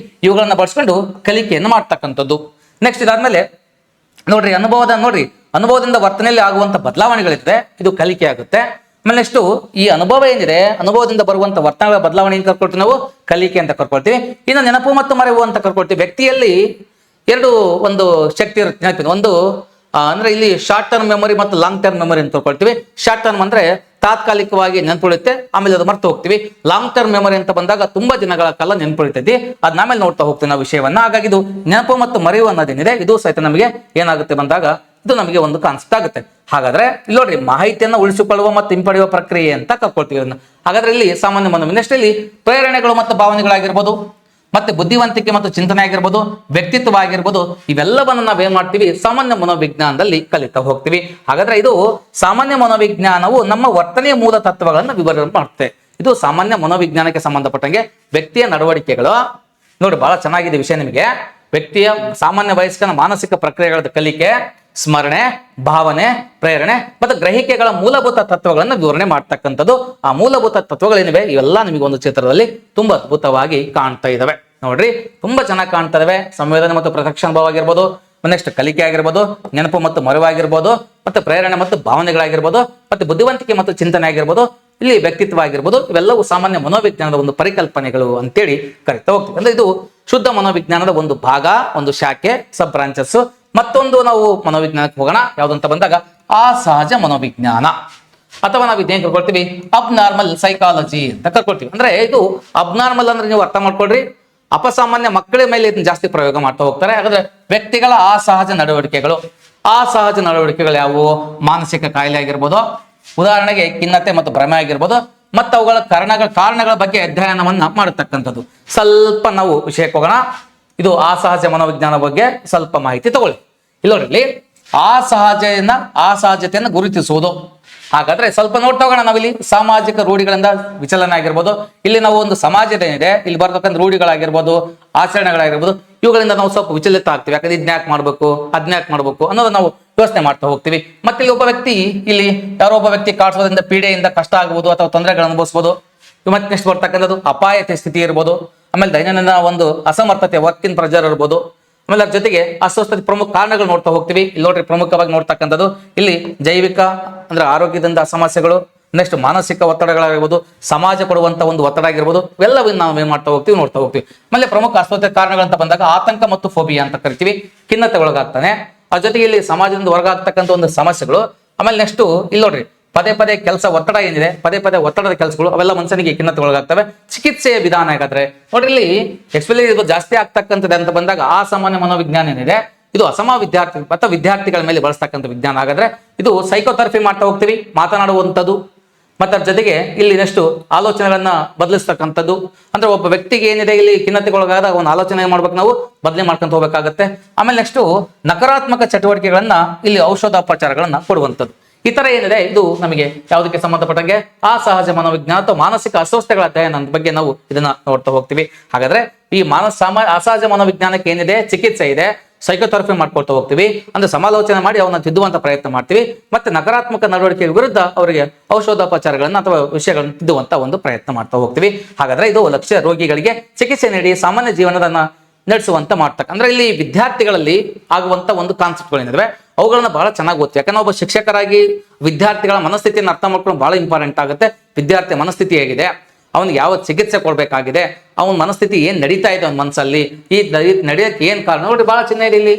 ಇವುಗಳನ್ನ ಬಳಸ್ಕೊಂಡು ಕಲಿಕೆಯನ್ನು ಮಾಡ್ತಕ್ಕಂಥದ್ದು. ನೆಕ್ಸ್ಟ್ ಇದಾದ್ಮೇಲೆ ನೋಡ್ರಿ ಅನುಭವದಿಂದ ವರ್ತನೆಯಲ್ಲಿ ಆಗುವಂತ ಬದಲಾವಣೆಗಳಿರುತ್ತೆ, ಇದು ಕಲಿಕೆ ಆಗುತ್ತೆ. ಆಮೇಲೆ ನೆಕ್ಸ್ಟ್ ಈ ಅನುಭವ ಏನಿದೆ, ಅನುಭವದಿಂದ ಬರುವಂತ ವರ್ತನೆಗಳ ಬದಲಾವಣೆ ಅಂತ ಕರ್ಕೊಳ್ತೀವಿ ನಾವು, ಕಲಿಕೆ ಅಂತ ಕರ್ಕೊಳ್ತೀವಿ. ಇನ್ನು ನೆನಪು ಮತ್ತು ಮರೆವು ಅಂತ ಕರ್ಕೊಳ್ತೀವಿ. ವ್ಯಕ್ತಿಯಲ್ಲಿ ಎರಡು ಒಂದು ಶಕ್ತಿ ಇರುತ್ತೆ ನೆನಪಿನ, ಒಂದು ಅಂದ್ರೆ ಇಲ್ಲಿ ಶಾರ್ಟ್ ಟರ್ಮ್ ಮೆಮೊರಿ ಮತ್ತು ಲಾಂಗ್ ಟರ್ಮ್ ಮೆಮೊರಿ ಅಂತ ತಿಳ್ಕೊಳ್ತೀವಿ. ಶಾರ್ಟ್ ಟರ್ಮ್ ಅಂದ್ರೆ ತಾತ್ಕಾಲಿಕವಾಗಿ ನೆನ್ಪುಳಿಯುತ್ತೆ, ಆಮೇಲೆ ಅದು ಮರ್ತು ಹೋಗ್ತೀವಿ. ಲಾಂಗ್ ಟರ್ಮ್ ಮೆಮೊರಿ ಅಂತ ಬಂದಾಗ ತುಂಬಾ ದಿನಗಳ ಕಾಲ ನೆನ್ಪುಳಿತೈತಿ, ಅದನ್ನ ಆಮೇಲೆ ನೋಡ್ತಾ ಹೋಗ್ತೀವಿ ನಾವು ವಿಷಯವನ್ನ. ಹಾಗಾಗಿ ಇದು ನೆನಪು ಮತ್ತು ಮರೆವು ಅನ್ನೋದೇನಿದೆ, ಇದು ಸಹಿತ ನಮಗೆ ಏನಾಗುತ್ತೆ ಬಂದಾಗ ಇದು ನಮಗೆ ಒಂದು ಕಾನ್ಸೆಪ್ಟ್ ಆಗುತ್ತೆ. ಹಾಗಾದ್ರೆ ಇಲ್ಲಿ ನೋಡ್ರಿ, ಮಾಹಿತಿಯನ್ನು ಉಳಿಸಿಕೊಳ್ಳುವ ಮತ್ತು ಹಿಂಪಡೆಯುವ ಪ್ರಕ್ರಿಯೆ ಅಂತ ಕರ್ಕೊಳ್ತೀವಿ ಅದನ್ನ. ಹಾಗಾದ್ರೆ ಇಲ್ಲಿ ಸಾಮಾನ್ಯ ಮನೋವಿಜ್ಞಾನ. ನೆಕ್ಸ್ಟ್ ಇಲ್ಲಿ ಪ್ರೇರಣೆಗಳು ಮತ್ತು ಭಾವನೆಗಳಾಗಿರ್ಬೋದು, ಮತ್ತೆ ಬುದ್ಧಿವಂತಿಕೆ ಮತ್ತು ಚಿಂತನೆ ಆಗಿರ್ಬೋದು, ವ್ಯಕ್ತಿತ್ವ ಆಗಿರ್ಬೋದು, ಇವೆಲ್ಲವನ್ನು ನಾವೇನ್ ಮಾಡ್ತೀವಿ ಸಾಮಾನ್ಯ ಮನೋವಿಜ್ಞಾನದಲ್ಲಿ ಕಲಿತಾ ಹೋಗ್ತೀವಿ. ಹಾಗಾದ್ರೆ ಇದು ಸಾಮಾನ್ಯ ಮನೋವಿಜ್ಞಾನವು ನಮ್ಮ ವರ್ತನೆಯ ಮೂಲ ತತ್ವಗಳನ್ನು ವಿವರಣೆ ಮಾಡುತ್ತೆ. ಇದು ಸಾಮಾನ್ಯ ಮನೋವಿಜ್ಞಾನಕ್ಕೆ ಸಂಬಂಧಪಟ್ಟಂಗೆ ವ್ಯಕ್ತಿಯ ನಡವಳಿಕೆಗಳು. ನೋಡಿ ಬಹಳ ಚೆನ್ನಾಗಿದೆ ವಿಷಯ ನಿಮಗೆ. ವ್ಯಕ್ತಿಯ ಸಾಮಾನ್ಯ ವಯಸ್ಕನ ಮಾನಸಿಕ ಪ್ರಕ್ರಿಯೆಗಳ ಕಲಿಕೆ, ಸ್ಮರಣೆ, ಭಾವನೆ, ಪ್ರೇರಣೆ ಮತ್ತು ಗ್ರಹಿಕೆಗಳ ಮೂಲಭೂತ ತತ್ವಗಳನ್ನು ವಿವರಣೆ ಮಾಡ್ತಕ್ಕಂಥದ್ದು. ಆ ಮೂಲಭೂತ ತತ್ವಗಳೇನಿವೆ ಇವೆಲ್ಲ ನಿಮಗೆ ಒಂದು ಚಿತ್ರದಲ್ಲಿ ತುಂಬಾ ಅದ್ಭುತವಾಗಿ ಕಾಣ್ತಾ ಇದಾವೆ. ನೋಡ್ರಿ, ತುಂಬಾ ಚೆನ್ನಾಗಿ ಕಾಣ್ತಾ ಇದಾವೆ. ಸಂವೇದನೆ ಮತ್ತು ಪ್ರತ್ಯಕ್ಷ ಅನುಭವ ಆಗಿರ್ಬೋದು, ನೆಕ್ಸ್ಟ್ ಕಲಿಕೆ ಆಗಿರ್ಬೋದು, ನೆನಪು ಮತ್ತು ಮರೆವಾಗಿರ್ಬೋದು, ಮತ್ತೆ ಪ್ರೇರಣೆ ಮತ್ತು ಭಾವನೆಗಳಾಗಿರ್ಬೋದು, ಮತ್ತೆ ಬುದ್ಧಿವಂತಿಕೆ ಮತ್ತು ಚಿಂತನೆ ಆಗಿರ್ಬೋದು, ಇಲ್ಲಿ ವ್ಯಕ್ತಿತ್ವ ಆಗಿರ್ಬೋದು, ಇವೆಲ್ಲವೂ ಸಾಮಾನ್ಯ ಮನೋವಿಜ್ಞಾನದ ಒಂದು ಪರಿಕಲ್ಪನೆಗಳು ಅಂತೇಳಿ ಕರಿತಾ ಹೋಗ್ತೀವಿ. ಅಂದ್ರೆ ಇದು ಶುದ್ಧ ಮನೋವಿಜ್ಞಾನದ ಒಂದು ಭಾಗ, ಒಂದು ಶಾಖೆ, ಸಬ್ ಬ್ರಾಂಚಸ್. ಮತ್ತೊಂದು ನಾವು ಮನೋವಿಜ್ಞಾನಕ್ಕೆ ಹೋಗೋಣ. ಯಾವ್ದಂತ ಬಂದಾಗ ಅಸಹಜ ಮನೋವಿಜ್ಞಾನ, ಅಥವಾ ನಾವು ಇದೇನ್ ಕರ್ಕೊಳ್ತೀವಿ ಅಬ್ನಾರ್ಮಲ್ ಸೈಕಾಲಜಿ ಅಂತ ಕರ್ಕೊಳ್ತೀವಿ. ಅಂದ್ರೆ ಇದು ಅಬ್ನಾರ್ಮಲ್ ಅಂದ್ರೆ ನೀವು ಅರ್ಥ ಮಾಡ್ಕೊಳ್ರಿ, ಅಪಸಾಮಾನ್ಯ ಮಕ್ಕಳ ಮೇಲೆ ಇದನ್ನ ಜಾಸ್ತಿ ಪ್ರಯೋಗ ಮಾಡ್ತಾ ಹೋಗ್ತಾರೆ. ಹಾಗಾದ್ರೆ ವ್ಯಕ್ತಿಗಳ ಅಸಹಜ ನಡವಳಿಕೆಗಳು. ಅಸಹಜ ನಡವಳಿಕೆಗಳು ಯಾವುವು? ಮಾನಸಿಕ ಕಾಯಿಲೆ ಆಗಿರ್ಬೋದು, ಉದಾಹರಣೆಗೆ ಖಿನ್ನತೆ ಮತ್ತು ಭ್ರಮೆ ಆಗಿರ್ಬೋದು, ಮತ್ತು ಅವುಗಳ ಕಾರಣಗಳ ಬಗ್ಗೆ ಅಧ್ಯಯನವನ್ನ ಮಾಡತಕ್ಕಂಥದ್ದು. ಸ್ವಲ್ಪ ನಾವು ವಿಷಯಕ್ಕೆ ಹೋಗೋಣ. ಇದು ಅಸಹಜ ಮನೋವಿಜ್ಞಾನ ಬಗ್ಗೆ ಸ್ವಲ್ಪ ಮಾಹಿತಿ ತಗೊಳ್ಳಿ. ಇಲ್ಲಿ ಅಸಹಜತೆಯನ್ನು ಗುರುತಿಸುವುದು. ಹಾಗಾದ್ರೆ ಸ್ವಲ್ಪ ನೋಡ್ತಾ ಹೋಗೋಣ. ನಾವಿಲ್ಲಿ ಸಾಮಾಜಿಕ ರೂಢಿಗಳಿಂದ ವಿಚಲನ ಆಗಿರ್ಬೋದು, ಇಲ್ಲಿ ನಾವು ಒಂದು ಸಮಾಜದ ಏನಿದೆ ಇಲ್ಲಿ ಬರ್ತಕ್ಕಂಥ ರೂಢಿಗಳಾಗಿರ್ಬೋದು, ಆಚರಣೆಗಳಾಗಿರ್ಬೋದು, ಇವುಗಳಿಂದ ನಾವು ಸ್ವಲ್ಪ ವಿಚಲಿತ ಆಗ್ತೀವಿ. ಯಾಕಂದ್ರೆ ಇದ್ನ್ಯಾಕ್ ಮಾಡ್ಬೇಕು, ಅದ್ನ್ಯಾಕ್ ಮಾಡ್ಬೇಕು ಅನ್ನೋದು ನಾವು ಯೋಚನೆ ಮಾಡ್ತಾ ಹೋಗ್ತೀವಿ. ಮತ್ತೆ ಇಲ್ಲಿ ಒಬ್ಬ ವ್ಯಕ್ತಿ, ಇಲ್ಲಿ ಯಾರೋ ಒಬ್ಬ ವ್ಯಕ್ತಿ ಕಾಡ್ಸೋದ್ರಿಂದ ಪೀಡೆಯಿಂದ ಕಷ್ಟ ಆಗ್ಬೋದು ಅಥವಾ ತೊಂದರೆಗಳು ಅನುಭವಿಸ್ಬೋದು. ಮತ್ತೆ ನೆಕ್ಸ್ಟ್ ಬರ್ತಕ್ಕಂಥದ್ದು ಅಪಾಯತೆ ಸ್ಥಿತಿ ಇರ್ಬೋದು, ಆಮೇಲೆ ದೈನಂದಿನ ಒಂದು ಅಸಮರ್ಥತೆ, ವರ್ಕ್ ಇನ್ ಪ್ರೆಷರ್ ಇರ್ಬೋದು, ಆಮೇಲೆ ಅದ್ರ ಜೊತೆಗೆ ಅಸ್ವಸ್ಥತೆ ಪ್ರಮುಖ ಕಾರಣಗಳು ನೋಡ್ತಾ ಹೋಗ್ತೀವಿ. ಇಲ್ಲಿ ನೋಡ್ರಿ, ಪ್ರಮುಖವಾಗಿ ನೋಡ್ತಕ್ಕಂಥದ್ದು ಇಲ್ಲಿ ಜೈವಿಕ ಅಂದ್ರೆ ಆರೋಗ್ಯದಿಂದ ಸಮಸ್ಯೆಗಳು, ನೆಕ್ಸ್ಟ್ ಮಾನಸಿಕ ಒತ್ತಡಗಳಾಗಿರ್ಬೋದು, ಸಮಾಜ ಕೊಡುವಂತ ಒಂದು ಒತ್ತಡ ಆಗಿರ್ಬೋದು, ಇವೆಲ್ಲವನ್ನ ನಾವು ಏನ್ ಮಾಡ್ತಾ ಹೋಗ್ತೀವಿ, ನೋಡ್ತಾ ಹೋಗ್ತೀವಿ. ಆಮೇಲೆ ಪ್ರಮುಖ ಅಸ್ವಸ್ಥತೆ ಕಾರಣಗಳಂತ ಬಂದಾಗ ಆತಂಕ ಮತ್ತು ಫೋಬಿಯಾ ಅಂತ ಕರಿತೀವಿ. ಖಿನ್ನತೆ ಒಳಗಾಗ್ತಾನೆ. ಅದ್ರ ಜೊತೆಗೆ ಇಲ್ಲಿ ಸಮಾಜದಿಂದ ಹೊರಗಾಗ್ತಕ್ಕಂಥ ಒಂದು ಸಮಸ್ಯೆಗಳು. ಆಮೇಲೆ ನೆಕ್ಸ್ಟ್ ಇಲ್ಲಿ ನೋಡ್ರಿ, ಪದೇ ಪದೇ ಕೆಲಸ ಒತ್ತಡ ಏನಿದೆ, ಪದೇ ಪದೇ ಒತ್ತಡದ ಕೆಲಸಗಳು, ಅವೆಲ್ಲ ಮನುಷ್ಯನಿಗೆ ಖಿನ್ನತೆ ಒಳಗಾಗ್ತವೆ. ಚಿಕಿತ್ಸೆಯ ವಿಧಾನ ಹೇಗಾದ್ರೆ ನೋಡ್ರಿ, ಇಲ್ಲಿ ಎಕ್ಸ್ಪೆಷಲಿ ಇದು ಜಾಸ್ತಿ ಆಗ್ತಕ್ಕಂಥದ್ದು ಅಂತ ಬಂದಾಗ ಅಸಾಮಾನ್ಯ ಮನೋವಿಜ್ಞಾನ ಏನಿದೆ ಇದು ವಿದ್ಯಾರ್ಥಿ ಅಥವಾ ವಿದ್ಯಾರ್ಥಿಗಳ ಮೇಲೆ ಬಳಸ್ತಕ್ಕಂಥ ವಿಜ್ಞಾನ. ಹಾಗಾದ್ರೆ ಇದು ಸೈಕೋಥೆರಪಿ ಮಾಡ್ತಾ ಹೋಗ್ತೀವಿ, ಮಾತನಾಡುವಂಥದ್ದು. ಮತ್ತೆ ಅದ್ರ ಜೊತೆಗೆ ಇಲ್ಲಿ ನೆಕ್ಸ್ಟ್ ಆಲೋಚನೆಗಳನ್ನ ಬದಲಿಸ್ತಕ್ಕಂಥದ್ದು. ಅಂದ್ರೆ ಒಬ್ಬ ವ್ಯಕ್ತಿಗೆ ಏನಿದೆ ಇಲ್ಲಿ ಖಿನ್ನತೆಗೊಳಗಾದ ಒಂದು ಆಲೋಚನೆ ಮಾಡ್ಬೇಕು, ನಾವು ಬದಲಿ ಮಾಡ್ಕೊಂತ ಹೋಗ್ಬೇಕಾಗತ್ತೆ. ಆಮೇಲೆ ನೆಕ್ಸ್ಟ್ ನಕಾರಾತ್ಮಕ ಚಟುವಟಿಕೆಗಳನ್ನ ಇಲ್ಲಿ ಔಷಧೋಪಚಾರಗಳನ್ನ ಕೊಡುವಂಥದ್ದು. ಈ ತರ ಏನಿದೆ ಇದು ನಮಗೆ ಯಾವುದಕ್ಕೆ ಸಂಬಂಧಪಟ್ಟಂಗೆ ಅಸಹಜ ಮನೋವಿಜ್ಞಾನ ಅಥವಾ ಮಾನಸಿಕ ಅಸ್ವಸ್ಥತೆಗಳ ಅಧ್ಯಯನ ಬಗ್ಗೆ ನಾವು ಇದನ್ನ ನೋಡ್ತಾ ಹೋಗ್ತೀವಿ. ಹಾಗಾದ್ರೆ ಈ ಅಸಹಜ ಮನೋವಿಜ್ಞಾನಕ್ಕೆ ಏನಿದೆ ಚಿಕಿತ್ಸೆ ಇದೆ, ಸೈಕೋಥೆರಪಿ ಮಾಡ್ಕೊಳ್ತಾ ಹೋಗ್ತೀವಿ. ಅಂದ್ರೆ ಸಮಾಲೋಚನೆ ಮಾಡಿ ಅವನ್ನ ತಿದ್ದುವಂತ ಪ್ರಯತ್ನ ಮಾಡ್ತೀವಿ. ಮತ್ತೆ ನಕಾರಾತ್ಮಕ ನಡವಳಿಕೆ ವಿರುದ್ಧ ಅವರಿಗೆ ಔಷಧೋಪಚಾರಗಳನ್ನ ಅಥವಾ ವಿಷಯಗಳನ್ನ ತಿದ್ದುವಂತ ಒಂದು ಪ್ರಯತ್ನ ಮಾಡ್ತಾ ಹೋಗ್ತೀವಿ. ಹಾಗಾದ್ರೆ ಇದು ಲಕ್ಷ್ಯ ರೋಗಿಗಳಿಗೆ ಚಿಕಿತ್ಸೆ ನೀಡಿ ಸಾಮಾನ್ಯ ಜೀವನದನ್ನ ನಡೆಸುವಂತ ಮಾಡ್ತಕ್ಕ. ಅಂದ್ರೆ ಇಲ್ಲಿ ವಿದ್ಯಾರ್ಥಿಗಳಲ್ಲಿ ಆಗುವಂತ ಒಂದು ಕಾನ್ಸೆಪ್ಟ್ಗಳೇನಿವೆ ಅವುಗಳನ್ನ ಬಹಳ ಚೆನ್ನಾಗಿ ಓದ್ತೀವಿ. ಯಾಕಂದ್ರೆ ಒಬ್ಬ ಶಿಕ್ಷಕರಾಗಿ ವಿದ್ಯಾರ್ಥಿಗಳ ಮನಸ್ಥಿತಿಯನ್ನು ಅರ್ಥ ಮಾಡ್ಕೊಂಡು ಬಹಳ ಇಂಪಾರ್ಟೆಂಟ್ ಆಗುತ್ತೆ. ವಿದ್ಯಾರ್ಥಿ ಮನಸ್ಥಿತಿ ಹೇಗಿದೆ, ಅವನಿಗೆ ಯಾವ ಚಿಕಿತ್ಸೆ ಕೊಡ್ಬೇಕಾಗಿದೆ, ಅವನ ಮನಸ್ಥಿತಿ ಏನ್ ನಡೀತಾ ಇದೆ ಅವನ ಮನಸ್ಸಲ್ಲಿ, ಈ ನಡೆಯೋಕೆ ಏನ್ ಕಾರಣ ನೋಡಿ ಬಹಳ ಚಿನ್ನ ಇದೆ. ಇಲ್ಲಿ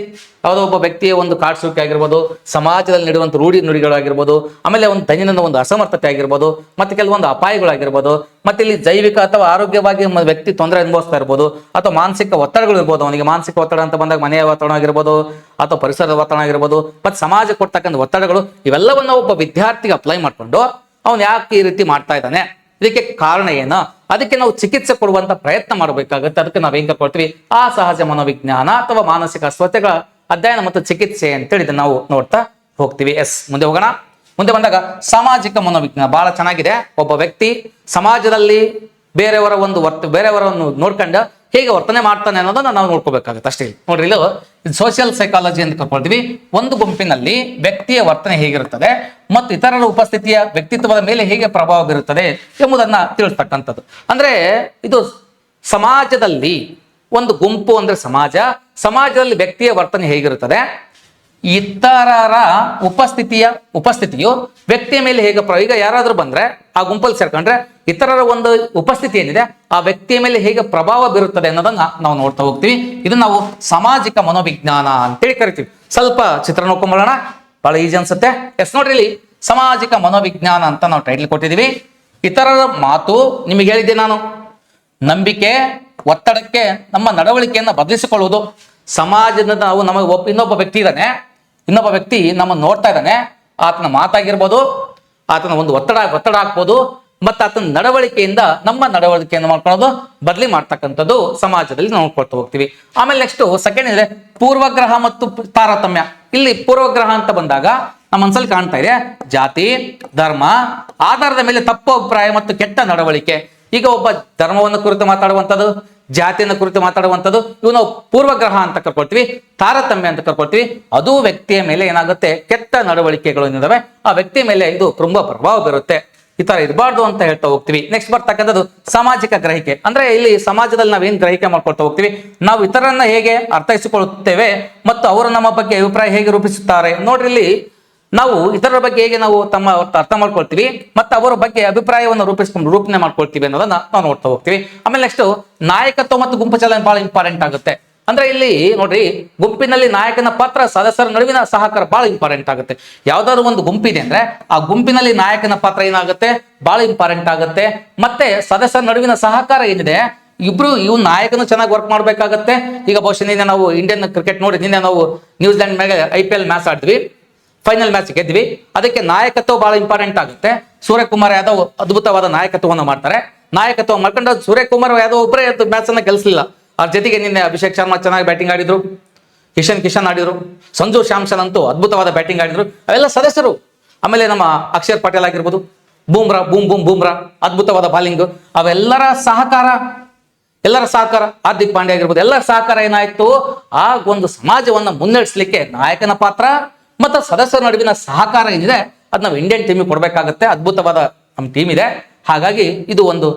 ಯಾವುದೋ ಒಬ್ಬ ವ್ಯಕ್ತಿಯ ಒಂದು ಕಾಡ್ಸುವಿಕೆ ಆಗಿರ್ಬೋದು, ಸಮಾಜದಲ್ಲಿ ನಡೆಯುವಂಥ ನುಡಿಗಳಾಗಿರ್ಬೋದು, ಆಮೇಲೆ ಒಂದು ದೈನಂದಿನ ಒಂದು ಅಸಮರ್ಥತೆ ಆಗಿರ್ಬೋದು, ಮತ್ತೆ ಕೆಲವೊಂದು ಅಪಾಯಗಳಾಗಿರ್ಬೋದು, ಮತ್ತೆ ಇಲ್ಲಿ ಜೈವಿಕ ಅಥವಾ ಆರೋಗ್ಯವಾಗಿ ವ್ಯಕ್ತಿ ತೊಂದರೆ ಅನುಭವಿಸ್ತಾ ಇರ್ಬೋದು, ಅಥವಾ ಮಾನಸಿಕ ಒತ್ತಡಗಳು ಇರ್ಬೋದು. ಅವನಿಗೆ ಮಾನಸಿಕ ಒತ್ತಡ ಅಂತ ಬಂದಾಗ ಮನೆಯ ಒತ್ತಡ ಆಗಿರ್ಬೋದು, ಅಥವಾ ಪರಿಸರದ ಒತ್ತಡ ಆಗಿರ್ಬೋದು, ಮತ್ತೆ ಸಮಾಜ ಕೊಡ್ತಕ್ಕಂಥ ಒತ್ತಡಗಳು, ಇವೆಲ್ಲವನ್ನ ಒಬ್ಬ ವಿದ್ಯಾರ್ಥಿಗೆ ಅಪ್ಲೈ ಮಾಡ್ಕೊಂಡು ಅವನು ಯಾಕೆ ಈ ರೀತಿ ಮಾಡ್ತಾ ಇದ್ದಾನೆ, ಇದಕ್ಕೆ ಕಾರಣ ಏನು, ಅದಕ್ಕೆ ನಾವು ಚಿಕಿತ್ಸೆ ಕೊಡುವಂತ ಪ್ರಯತ್ನ ಮಾಡಬೇಕಾಗುತ್ತೆ. ಅದಕ್ಕೆ ನಾವು ಹೆಂಗ ಕೊಡ್ತೀವಿ ಅಸಹಜ ಮನೋವಿಜ್ಞಾನ ಅಥವಾ ಮಾನಸಿಕ ಅಸ್ವಸ್ಥತೆಗಳ ಅಧ್ಯಯನ ಮತ್ತು ಚಿಕಿತ್ಸೆ ಅಂತೇಳಿ ಇದನ್ನ ನಾವು ನೋಡ್ತಾ ಹೋಗ್ತೀವಿ. ಮುಂದೆ ಹೋಗೋಣ. ಮುಂದೆ ಬಂದಾಗ ಸಾಮಾಜಿಕ ಮನೋವಿಜ್ಞಾನ ಬಹಳ ಚೆನ್ನಾಗಿದೆ. ಒಬ್ಬ ವ್ಯಕ್ತಿ ಸಮಾಜದಲ್ಲಿ ಬೇರೆಯವರನ್ನು ನೋಡ್ಕೊಂಡು ಹೇಗೆ ವರ್ತನೆ ಮಾಡ್ತಾನೆ ಅನ್ನೋದನ್ನ ನಾವು ನೋಡ್ಕೋಬೇಕಾಗುತ್ತೆ ಅಷ್ಟೇ. ನೋಡ್ರಿ, ಇದು ಸೋಷಿಯಲ್ ಸೈಕಾಲಜಿ ಅಂತ ಕರ್ಕೊಳ್ತೀವಿ. ಒಂದು ಗುಂಪಿನಲ್ಲಿ ವ್ಯಕ್ತಿಯ ವರ್ತನೆ ಹೇಗಿರುತ್ತದೆ ಮತ್ತು ಇತರರ ಉಪಸ್ಥಿತಿಯ ವ್ಯಕ್ತಿತ್ವದ ಮೇಲೆ ಹೇಗೆ ಪ್ರಭಾವ ಬೀರುತ್ತದೆ ಎಂಬುದನ್ನ ತಿಳಿಸ್ತಕ್ಕಂಥದ್ದು. ಅಂದ್ರೆ ಇದು ಸಮಾಜದಲ್ಲಿ ಒಂದು ಗುಂಪು ಅಂದ್ರೆ ಸಮಾಜದಲ್ಲಿ ವ್ಯಕ್ತಿಯ ವರ್ತನೆ ಹೇಗಿರುತ್ತದೆ, ಇತರರ ಉಪಸ್ಥಿತಿಯು ವ್ಯಕ್ತಿಯ ಮೇಲೆ ಹೇಗೆ ಈಗ ಯಾರಾದ್ರೂ ಬಂದ್ರೆ ಆ ಗುಂಪಲ್ಲಿ ಸೇರ್ಕೊಂಡ್ರೆ ಇತರರ ಒಂದು ಉಪಸ್ಥಿತಿ ಏನಿದೆ ಆ ವ್ಯಕ್ತಿಯ ಮೇಲೆ ಹೇಗೆ ಪ್ರಭಾವ ಬೀರುತ್ತದೆ ಅನ್ನೋದನ್ನ ನಾವು ನೋಡ್ತಾ ಹೋಗ್ತೀವಿ. ಇದು ನಾವು ಸಾಮಾಜಿಕ ಮನೋವಿಜ್ಞಾನ ಅಂತೇಳಿ ಕರಿತೀವಿ. ಸ್ವಲ್ಪ ಚಿತ್ರ ನೋಡ್ಕೊಂಡ್ಬರೋಣ, ಬಹಳ ಈಜಿ ಅನ್ಸುತ್ತೆ. ನೋಡ್ರಿ, ಇಲ್ಲಿ ಸಾಮಾಜಿಕ ಮನೋವಿಜ್ಞಾನ ಅಂತ ನಾವು ಟೈಟಲ್ ಕೊಟ್ಟಿದೀವಿ. ಇತರರ ಮಾತು ನಿಮಗೆ ಹೇಳಿದ್ದೆ ನಾನು, ನಂಬಿಕೆ, ಒತ್ತಡಕ್ಕೆ ನಮ್ಮ ನಡವಳಿಕೆಯನ್ನ ಬದಲಿಸಿಕೊಳ್ಳುವುದು. ಸಮಾಜದ ನಾವು ಇನ್ನೊಬ್ಬ ವ್ಯಕ್ತಿ ನಮ್ಮನ್ನು ನೋಡ್ತಾ ಇದ್ದಾನೆ, ಆತನ ಮಾತಾಗಿರ್ಬೋದು, ಆತನ ಒಂದು ಒತ್ತಡ ಹಾಕ್ಬೋದು, ಮತ್ತೆ ಆತನ ನಡವಳಿಕೆಯಿಂದ ನಮ್ಮ ನಡವಳಿಕೆಯನ್ನು ಮಾಡ್ಕೊಳ್ಳೋದು, ಬದಲಿ ಮಾಡ್ತಕ್ಕಂಥದ್ದು ಸಮಾಜದಲ್ಲಿ ನೋಡ್ಕೊಳ್ತಾ ಹೋಗ್ತೀವಿ. ಆಮೇಲೆ ನೆಕ್ಸ್ಟ್ ಸೆಕೆಂಡ್ ಇದೆ ಪೂರ್ವಗ್ರಹ ಮತ್ತು ತಾರತಮ್ಯ. ಇಲ್ಲಿ ಪೂರ್ವಗ್ರಹ ಅಂತ ಬಂದಾಗ ನಮ್ಮ ಮನಸ್ಸಲ್ಲಿ ಕಾಣ್ತಾ ಇದೆ ಜಾತಿ, ಧರ್ಮ ಆಧಾರದ ಮೇಲೆ ತಪ್ಪು ಅಭಿಪ್ರಾಯ ಮತ್ತು ಕೆಟ್ಟ ನಡವಳಿಕೆ. ಈಗ ಒಬ್ಬ ಧರ್ಮವನ್ನು ಕುರಿತು ಮಾತಾಡುವಂಥದ್ದು, ಜಾತಿಯನ್ನು ಕುರಿತು ಮಾತಾಡುವಂಥದ್ದು, ಇವು ನಾವು ಪೂರ್ವಗ್ರಹ ಅಂತ ಕರ್ಕೊಳ್ತೀವಿ, ತಾರತಮ್ಯ ಅಂತ ಕರ್ಕೊಳ್ತೀವಿ. ಅದು ವ್ಯಕ್ತಿಯ ಮೇಲೆ ಏನಾಗುತ್ತೆ, ಕೆಟ್ಟ ನಡವಳಿಕೆಗಳು ಏನಿದಾವೆ ಆ ವ್ಯಕ್ತಿಯ ಮೇಲೆ ಇದು ತುಂಬಾ ಪ್ರಭಾವ ಬೀರುತ್ತೆ. ಈ ತರ ಇರಬಾರ್ದು ಅಂತ ಹೇಳ್ತಾ ಹೋಗ್ತೀವಿ. ನೆಕ್ಸ್ಟ್ ಬರ್ತಕ್ಕಂಥದ್ದು ಸಾಮಾಜಿಕ ಗ್ರಹಿಕೆ. ಅಂದ್ರೆ ಇಲ್ಲಿ ಸಮಾಜದಲ್ಲಿ ನಾವೇನ್ ಗ್ರಹಿಕೆ ಮಾಡ್ಕೊಳ್ತಾ ಹೋಗ್ತೀವಿ, ನಾವು ಇತರರನ್ನ ಹೇಗೆ ಅರ್ಥೈಸಿಕೊಳ್ಳುತ್ತೇವೆ ಮತ್ತು ಅವರು ನಮ್ಮ ಬಗ್ಗೆ ಅಭಿಪ್ರಾಯ ಹೇಗೆ ರೂಪಿಸುತ್ತಾರೆ. ನೋಡ್ರಿ, ಇಲ್ಲಿ ನಾವು ಇತರರ ಬಗ್ಗೆ ಹೇಗೆ ನಾವು ಅರ್ಥ ಮಾಡ್ಕೊಳ್ತೀವಿ ಮತ್ತು ಅವರ ಬಗ್ಗೆ ಅಭಿಪ್ರಾಯವನ್ನು ರೂಪಣೆ ಮಾಡ್ಕೊಳ್ತೀವಿ ಅನ್ನೋದನ್ನ ನಾವು ನೋಡ್ತಾ ಹೋಗ್ತೀವಿ. ಆಮೇಲೆ ನೆಕ್ಸ್ಟ್ ನಾಯಕತ್ವ ಮತ್ತು ಗುಂಪು ಚಲನೆ ಬಹಳ ಇಂಪಾರ್ಟೆಂಟ್ ಆಗುತ್ತೆ. ಅಂದ್ರೆ ಇಲ್ಲಿ ನೋಡ್ರಿ, ಗುಂಪಿನಲ್ಲಿ ನಾಯಕನ ಪಾತ್ರ, ಸದಸ್ಯರ ನಡುವಿನ ಸಹಕಾರ ಬಹಳ ಇಂಪಾರ್ಟೆಂಟ್ ಆಗುತ್ತೆ. ಯಾವ್ದಾದ್ರು ಒಂದು ಗುಂಪಿದೆ ಅಂದ್ರೆ ಆ ಗುಂಪಿನಲ್ಲಿ ನಾಯಕನ ಪಾತ್ರ ಏನಾಗುತ್ತೆ, ಬಹಳ ಇಂಪಾರ್ಟೆಂಟ್ ಆಗುತ್ತೆ. ಮತ್ತೆ ಸದಸ್ಯರ ನಡುವಿನ ಸಹಕಾರ ಏನಿದೆ, ಇವ್ನು ನಾಯಕನು ಚೆನ್ನಾಗಿ ವರ್ಕ್ ಮಾಡ್ಬೇಕಾಗತ್ತೆ. ಈಗ ಬಹುಶಃ ನಿನ್ನೆ ನಾವು ಇಂಡಿಯನ್ ಕ್ರಿಕೆಟ್ ನೋಡಿ, ನಿನ್ನೆ ನಾವು ನ್ಯೂಜಿಲೆಂಡ್ ಮೇಲೆ IPL ಮ್ಯಾಚ್ ಆಡಿದ್ವಿ, ಫೈನಲ್ ಮ್ಯಾಚ್ ಗೆದ್ವಿ. ಅದಕ್ಕೆ ನಾಯಕತ್ವ ಬಹಳ ಇಂಪಾರ್ಟೆಂಟ್ ಆಗುತ್ತೆ. ಸೂರ್ಯಕುಮಾರ್ ಯಾದವ್ ಅದ್ಭುತವಾದ ನಾಯಕತ್ವವನ್ನು ಮಾಡ್ತಾರೆ. ನಾಯಕತ್ವ ಮಾಡ್ಕೊಂಡು ಸೂರ್ಯಕುಮಾರ್ ಯಾದವ್ ಒಬ್ಬರೇ ಮ್ಯಾಚ್ ಅನ್ನ ಗೆಲ್ಲಿಸಲಿಲ್ಲ. ಅವ್ರ ಜೊತೆಗೆ ನಿನ್ನೆ ಅಭಿಷೇಕ್ ಶರ್ಮಾ ಚೆನ್ನಾಗಿ ಬ್ಯಾಟಿಂಗ್ ಆಡಿದ್ರು, ಕಿಶನ್ ಆಡಿದ್ರು, ಸಂಜು ಸ್ಯಾಮ್ಸನ್ ಅಂತೂ ಅದ್ಭುತವಾದ ಬ್ಯಾಟಿಂಗ್ ಆಡಿದ್ರು. ಅವೆಲ್ಲ ಸದಸ್ಯರು. ಆಮೇಲೆ ನಮ್ಮ ಅಕ್ಷರ್ ಪಟೇಲ್ ಆಗಿರ್ಬೋದು, ಬೂಮ್ರಾ ಅದ್ಭುತವಾದ ಬಾಲಿಂಗ್. ಅವೆಲ್ಲರ ಸಹಕಾರ, ಹಾರ್ದಿಕ್ ಪಾಂಡ್ಯ ಆಗಿರ್ಬೋದು, ಎಲ್ಲರ ಸಹಕಾರ ಏನಾಯ್ತು, ಆ ಒಂದು ಸಮಾಜವನ್ನ ಮುನ್ನಡೆಸಲಿಕ್ಕೆ ನಾಯಕನ ಪಾತ್ರ ಮತ್ತು ಸದಸ್ಯರ ನಡುವಿನ ಸಹಕಾರ ಏನಿದೆ ಅದು ನಾವು ಇಂಡಿಯನ್ ಟೀಮಿಗೆ ಕೊಡಬೇಕಾಗತ್ತೆ. ಅದ್ಭುತವಾದ ನಮ್ಮ ಟೀಮ್ ಇದೆ. ಹಾಗಾಗಿ ಇದು ಒಂದು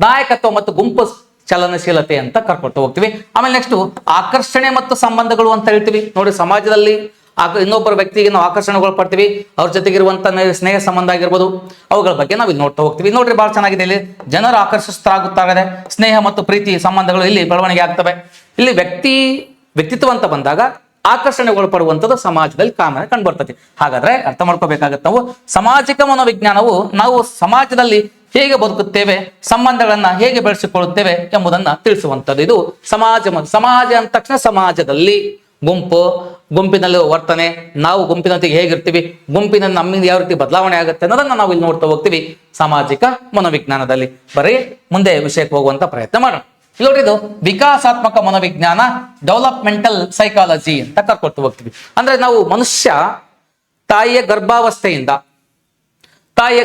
ನಾಯಕತ್ವ ಮತ್ತು ಗುಂಪು ಚಲನಶೀಲತೆ ಅಂತ ಕರ್ಕೊಳ್ತಾ ಹೋಗ್ತೀವಿ. ಆಮೇಲೆ ನೆಕ್ಸ್ಟ್ ಆಕರ್ಷಣೆ ಮತ್ತು ಸಂಬಂಧಗಳು ಅಂತ ಹೇಳ್ತೀವಿ. ನೋಡಿ, ಸಮಾಜದಲ್ಲಿ ಇನ್ನೊಬ್ಬರ ವ್ಯಕ್ತಿಗೆ ನಾವು ಆಕರ್ಷಣೆಗೊಳಪಡ್ತೀವಿ, ಅವ್ರ ಜೊತೆಗಿರುವಂತ ಸ್ನೇಹ ಸಂಬಂಧ ಆಗಿರ್ಬೋದು, ಅವುಗಳ ಬಗ್ಗೆ ನಾವು ಇಲ್ಲಿ ನೋಡ್ತಾ ಹೋಗ್ತೀವಿ. ನೋಡ್ರಿ, ಬಹಳ ಚೆನ್ನಾಗಿದೆ. ಇಲ್ಲಿ ಜನರು ಆಕರ್ಷಿತರಾಗುತ್ತಾರೆ, ಸ್ನೇಹ ಮತ್ತು ಪ್ರೀತಿ ಸಂಬಂಧಗಳು ಇಲ್ಲಿ ಬೆಳವಣಿಗೆ ಆಗ್ತವೆ. ಇಲ್ಲಿ ವ್ಯಕ್ತಿತ್ವ ಅಂತ ಬಂದಾಗ ಆಕರ್ಷಣೆಗೊಳಪಡುವಂಥದ್ದು ಸಮಾಜದಲ್ಲಿ ಕಾಮನ್ ಕಂಡು ಬರ್ತದೆ. ಹಾಗಾದ್ರೆ ಅರ್ಥ ಮಾಡ್ಕೋಬೇಕಾಗತ್ತೆ, ನಾವು ಸಾಮಾಜಿಕ ಮನೋವಿಜ್ಞಾನವು ನಾವು ಸಮಾಜದಲ್ಲಿ ಹೇಗೆ ಬದುಕುತ್ತೇವೆ, ಸಂಬಂಧಗಳನ್ನ ಹೇಗೆ ಬೆಳೆಸಿಕೊಳ್ಳುತ್ತೇವೆ ಎಂಬುದನ್ನ ತಿಳಿಸುವಂಥದ್ದು. ಇದು ಸಮಾಜ ಅಂದ ತಕ್ಷಣ ಸಮಾಜದಲ್ಲಿ ಗುಂಪಿನಲ್ಲಿ ವರ್ತನೆ, ನಾವು ಗುಂಪಿನೊಂದಿಗೆ ಹೇಗಿರ್ತೀವಿ, ಗುಂಪಿನಲ್ಲಿ ನಮ್ಮಿಂದ ಯಾವ ರೀತಿ ಬದಲಾವಣೆ ಆಗುತ್ತೆ ಅನ್ನೋದನ್ನ ನಾವು ಇಲ್ಲಿ ನೋಡ್ತಾ ಹೋಗ್ತೀವಿ ಸಾಮಾಜಿಕ ಮನೋವಿಜ್ಞಾನದಲ್ಲಿ. ಬರೀ ಮುಂದೆ ವಿಷಯಕ್ಕೆ ಹೋಗುವಂತ ಪ್ರಯತ್ನ ಮಾಡೋಣ. ನೋಡಿ, ಇದು ವಿಕಾಸಾತ್ಮಕ ಮನೋವಿಜ್ಞಾನ, ಡೆವಲಪ್ಮೆಂಟಲ್ ಸೈಕಾಲಜಿ ಅಂತ ಕರ್ಕೊಳ್ತಾ ಹೋಗ್ತೀವಿ. ಅಂದ್ರೆ ನಾವು ಮನುಷ್ಯ ತಾಯಿಯ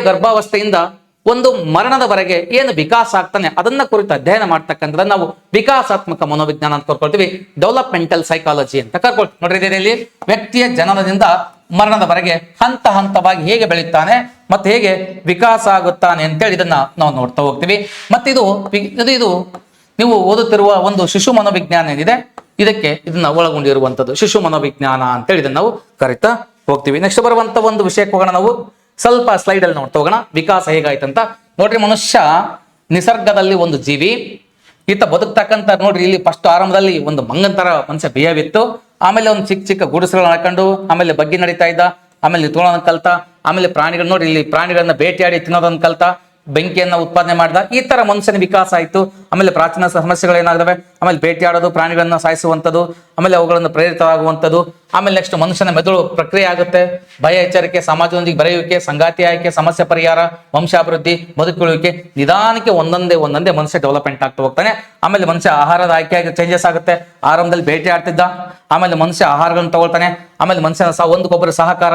ಗರ್ಭಾವಸ್ಥೆಯಿಂದ ಒಂದು ಮರಣದವರೆಗೆ ಏನು ವಿಕಾಸ ಆಗ್ತಾನೆ ಅದನ್ನ ಕುರಿತು ಅಧ್ಯಯನ ಮಾಡ್ತಕ್ಕಂಥ ನಾವು ವಿಕಾಸಾತ್ಮಕ ಮನೋವಿಜ್ಞಾನ ಅಂತ ಕರ್ಕೊಳ್ತೀವಿ, ಡೆವಲಪ್ಮೆಂಟಲ್ ಸೈಕಾಲಜಿ ಅಂತ ಕರ್ಕೊಳ್ತೀವಿ. ನೋಡ್ರಿ, ಇದರಲ್ಲಿ ವ್ಯಕ್ತಿಯ ಜನನದಿಂದ ಮರಣದವರೆಗೆ ಹಂತ ಹಂತವಾಗಿ ಹೇಗೆ ಬೆಳೀತಾನೆ ಮತ್ತೆ ಹೇಗೆ ವಿಕಾಸ ಆಗುತ್ತಾನೆ ಅಂತೇಳಿ ಇದನ್ನ ನಾವು ನೋಡ್ತಾ ಹೋಗ್ತೀವಿ. ಮತ್ತೆ ಇದು ನೀವು ಓದುತ್ತಿರುವ ಒಂದು ಶಿಶು ಮನೋವಿಜ್ಞಾನ ಏನಿದೆ, ಇದನ್ನ ಒಳಗೊಂಡಿರುವಂತದ್ದು ಶಿಶು ಮನೋವಿಜ್ಞಾನ ಅಂತೇಳಿ ಇದನ್ನ ನಾವು ಕರಿತಾ ಹೋಗ್ತೀವಿ. ನೆಕ್ಸ್ಟ್ ಬರುವಂತ ಒಂದು ವಿಷಯಕ್ಕೆ ಹೋಗೋಣ. ನಾವು ಸ್ವಲ್ಪ ಸ್ಲೈಡ್ ಅಲ್ಲಿ ನೋಡ್ತಾ ಹೋಗೋಣ ವಿಕಾಸ ಹೇಗಾಯ್ತಂತ. ನೋಡ್ರಿ, ಮನುಷ್ಯ ನಿಸರ್ಗದಲ್ಲಿ ಒಂದು ಜೀವಿ, ಈತ ಬದುಕ್ತಕ್ಕಂಥ ನೋಡ್ರಿ, ಇಲ್ಲಿ ಫಸ್ಟ್ ಆರಂಭದಲ್ಲಿ ಒಂದು ಮಂಗನ್ ತರ ಮನುಷ್ಯ ಬಿಹೇವ್ ಇತ್ತು. ಆಮೇಲೆ ಒಂದು ಚಿಕ್ಕ ಗುಡಿಸಲನ್ನ ಹಾಕೊಂಡು ಆಮೇಲೆ ಬಗ್ಗಿ ನಡೀತಾ ಇದ್ದ, ಆಮೇಲೆ ನಿಂತ್ಕೊಳ್ಳೋದನ್ನ ಕಲ್ತ, ಆಮೇಲೆ ಪ್ರಾಣಿಗಳು ನೋಡಿ ಇಲ್ಲಿ ಪ್ರಾಣಿಗಳನ್ನ ಬೇಟೆಯಾಡಿ ತಿನ್ನೋದನ್ನ ಕಲ್ತ, ಬೆಂಕಿಯನ್ನ ಉತ್ಪಾದನೆ ಮಾಡ್ದ. ಈ ತರ ಮನುಷ್ಯನ ವಿಕಾಸ ಆಯ್ತು. ಆಮೇಲೆ ಪ್ರಾಚೀನ ಸಮಸ್ಯೆಗಳು ಏನಾಗ್ತವೆ, ಆಮೇಲೆ ಬೇಟೆಯಾಡೋದು, ಪ್ರಾಣಿಗಳನ್ನ ಸಾಯಿಸುವಂಥದ್ದು, ಆಮೇಲೆ ಅವುಗಳನ್ನು ಪ್ರೇರಿತವಾಗುವಂಥದ್ದು. ಆಮೇಲೆ ನೆಕ್ಸ್ಟ್ ಮನುಷ್ಯನ ಮೆದುಳು ಪ್ರಕ್ರಿಯೆ ಆಗುತ್ತೆ. ಭಯ, ಎಚ್ಚರಿಕೆ, ಸಮಾಜದೊಂದಿಗೆ ಬೆರೆಯುವಿಕೆ, ಸಂಗಾತಿ ಆಯ್ಕೆ, ಸಮಸ್ಯೆ ಪರಿಹಾರ, ವಂಶಾಭಿವೃದ್ಧಿ, ಬದುಕುಳಿಕೆ, ನಿಧಾನಕ್ಕೆ ಒಂದೊಂದೇ ಮನುಷ್ಯ ಡೆವಲಪ್ಮೆಂಟ್ ಆಗ್ತಾ ಹೋಗ್ತಾನೆ. ಆಮೇಲೆ ಮನುಷ್ಯ ಆಹಾರದ ಆಯ್ಕೆ ಚೇಂಜಸ್ ಆಗುತ್ತೆ. ಆರಂಭದಲ್ಲಿ ಬೇಟೆ ಆಡ್ತಿದ್ದ, ಆಮೇಲೆ ಮನುಷ್ಯ ಆಹಾರಗಳನ್ನು ತಗೊಳ್ತಾನೆ. ಆಮೇಲೆ ಮನುಷ್ಯನ ಒಂದಕ್ಕೊಬ್ಬರ ಸಹಕಾರ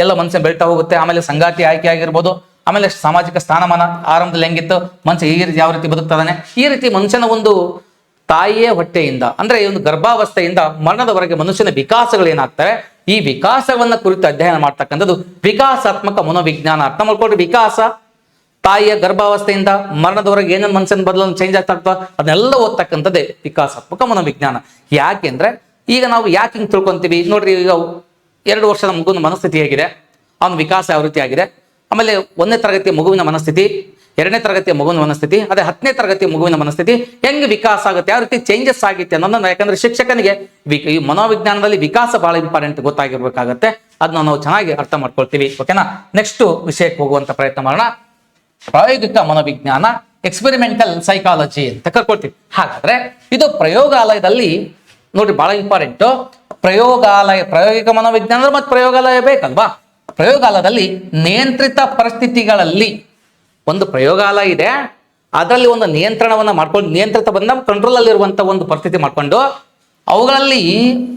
ಎಲ್ಲ ಮನುಷ್ಯ ಬೆಳ್ತಾ ಹೋಗುತ್ತೆ. ಆಮೇಲೆ ಸಂಗಾತಿ ಆಯ್ಕೆ ಆಗಿರ್ಬೋದು, ಆಮೇಲೆ ಸಾಮಾಜಿಕ ಸ್ಥಾನಮಾನ ಆರಂಭದಲ್ಲಿ ಹೆಂಗಿತ್ತು, ಮನುಷ್ಯ ಯಾವ ರೀತಿ ಬದುಕ್ತಾನೆ, ಈ ರೀತಿ ಮನುಷ್ಯನ ಒಂದು ತಾಯಿಯ ಹೊಟ್ಟೆಯಿಂದ ಅಂದ್ರೆ ಈ ಒಂದು ಗರ್ಭಾವಸ್ಥೆಯಿಂದ ಮರಣದವರೆಗೆ ಮನುಷ್ಯನ ವಿಕಾಸಗಳು ಏನಾಗ್ತವೆ, ಈ ವಿಕಾಸವನ್ನ ಕುರಿತು ಅಧ್ಯಯನ ಮಾಡ್ತಕ್ಕಂಥದ್ದು ವಿಕಾಸಾತ್ಮಕ ಮನೋವಿಜ್ಞಾನ. ಅರ್ಥ ಮಾಡ್ಕೊಳ್ರಿ, ವಿಕಾಸ, ತಾಯಿಯ ಗರ್ಭಾವಸ್ಥೆಯಿಂದ ಮರಣದವರೆಗೆ ಏನೇನು ಮನುಷ್ಯನ ಬದಲು ಚೇಂಜ್ ಆಗ್ತಾ ಅದನ್ನೆಲ್ಲ ಓದ್ತಕ್ಕಂಥದ್ದೇ ವಿಕಾಸಾತ್ಮಕ ಮನೋವಿಜ್ಞಾನ. ಯಾಕೆಂದ್ರೆ ಈಗ ನಾವು ಯಾಕೆ ಹಿಂಗೆ ತಿಳ್ಕೊಂತೀವಿ ನೋಡ್ರಿ, ಈಗ 2 ವರ್ಷದ ಮಗುವಿನ ಮನಸ್ಥಿತಿ ಹೇಗಿದೆ, ಅವನ ವಿಕಾಸ ಯಾವ ರೀತಿ ಆಗಿದೆ, ಆಮೇಲೆ 1ನೇ ತರಗತಿಯ ಮಗುವಿನ ಮನಸ್ಥಿತಿ, 2ನೇ ತರಗತಿಯ ಮಗುವಿನ ಮನಸ್ಥಿತಿ, ಅದೇ 10ನೇ ತರಗತಿಯ ಮಗುವಿನ ಮನಸ್ಥಿತಿ ಹೆಂಗೆ ವಿಕಾಸ ಆಗುತ್ತೆ, ಯಾವ ರೀತಿ ಚೇಂಜಸ್ ಆಗಿತ್ತೆ ಅನ್ನೋದನ್ನ, ಯಾಕಂದ್ರೆ ಶಿಕ್ಷಕನಿಗೆ ಈ ಮನೋವಿಜ್ಞಾನದಲ್ಲಿ ವಿಕಾಸ ಬಹಳ ಇಂಪಾರ್ಟೆಂಟ್ ಗೊತ್ತಾಗಿರ್ಬೇಕಾಗತ್ತೆ. ಅದನ್ನ ನಾವು ಚೆನ್ನಾಗಿ ಅರ್ಥ ಮಾಡ್ಕೊಳ್ತೀವಿ. ಓಕೆನಾ, ನೆಕ್ಸ್ಟ್ ವಿಷಯಕ್ಕೆ ಹೋಗುವಂತ ಪ್ರಯತ್ನ ಮಾಡೋಣ. ಪ್ರಾಯೋಗಿಕ ಮನೋವಿಜ್ಞಾನ, ಎಕ್ಸ್ಪೆರಿಮೆಂಟಲ್ ಸೈಕಾಲಜಿ ಅಂತ ಕರ್ಕೊಳ್ತೀವಿ. ಹಾಗಾದ್ರೆ ಇದು ಪ್ರಯೋಗಾಲಯದಲ್ಲಿ ನೋಡ್ರಿ ಬಹಳ ಇಂಪಾರ್ಟೆಂಟ್. ಪ್ರಾಯೋಗಿಕ ಮನೋವಿಜ್ಞಾನ ಮತ್ತು ಪ್ರಯೋಗಾಲಯ ಬೇಕಲ್ವಾ. ಪ್ರಯೋಗಾಲಯದಲ್ಲಿ ನಿಯಂತ್ರಿತ ಪರಿಸ್ಥಿತಿಗಳಲ್ಲಿ ಒಂದು ಪ್ರಯೋಗಾಲಯ ಇದೆ, ಅದರಲ್ಲಿ ಒಂದು ನಿಯಂತ್ರಣವನ್ನ ಮಾಡ್ಕೊಂಡು, ನಿಯಂತ್ರಿತ ಬಂದ ಕಂಟ್ರೋಲ್ ಅಲ್ಲಿ ಇರುವಂತ ಒಂದು ಪರಿಸ್ಥಿತಿ ಮಾಡ್ಕೊಂಡು ಅವುಗಳಲ್ಲಿ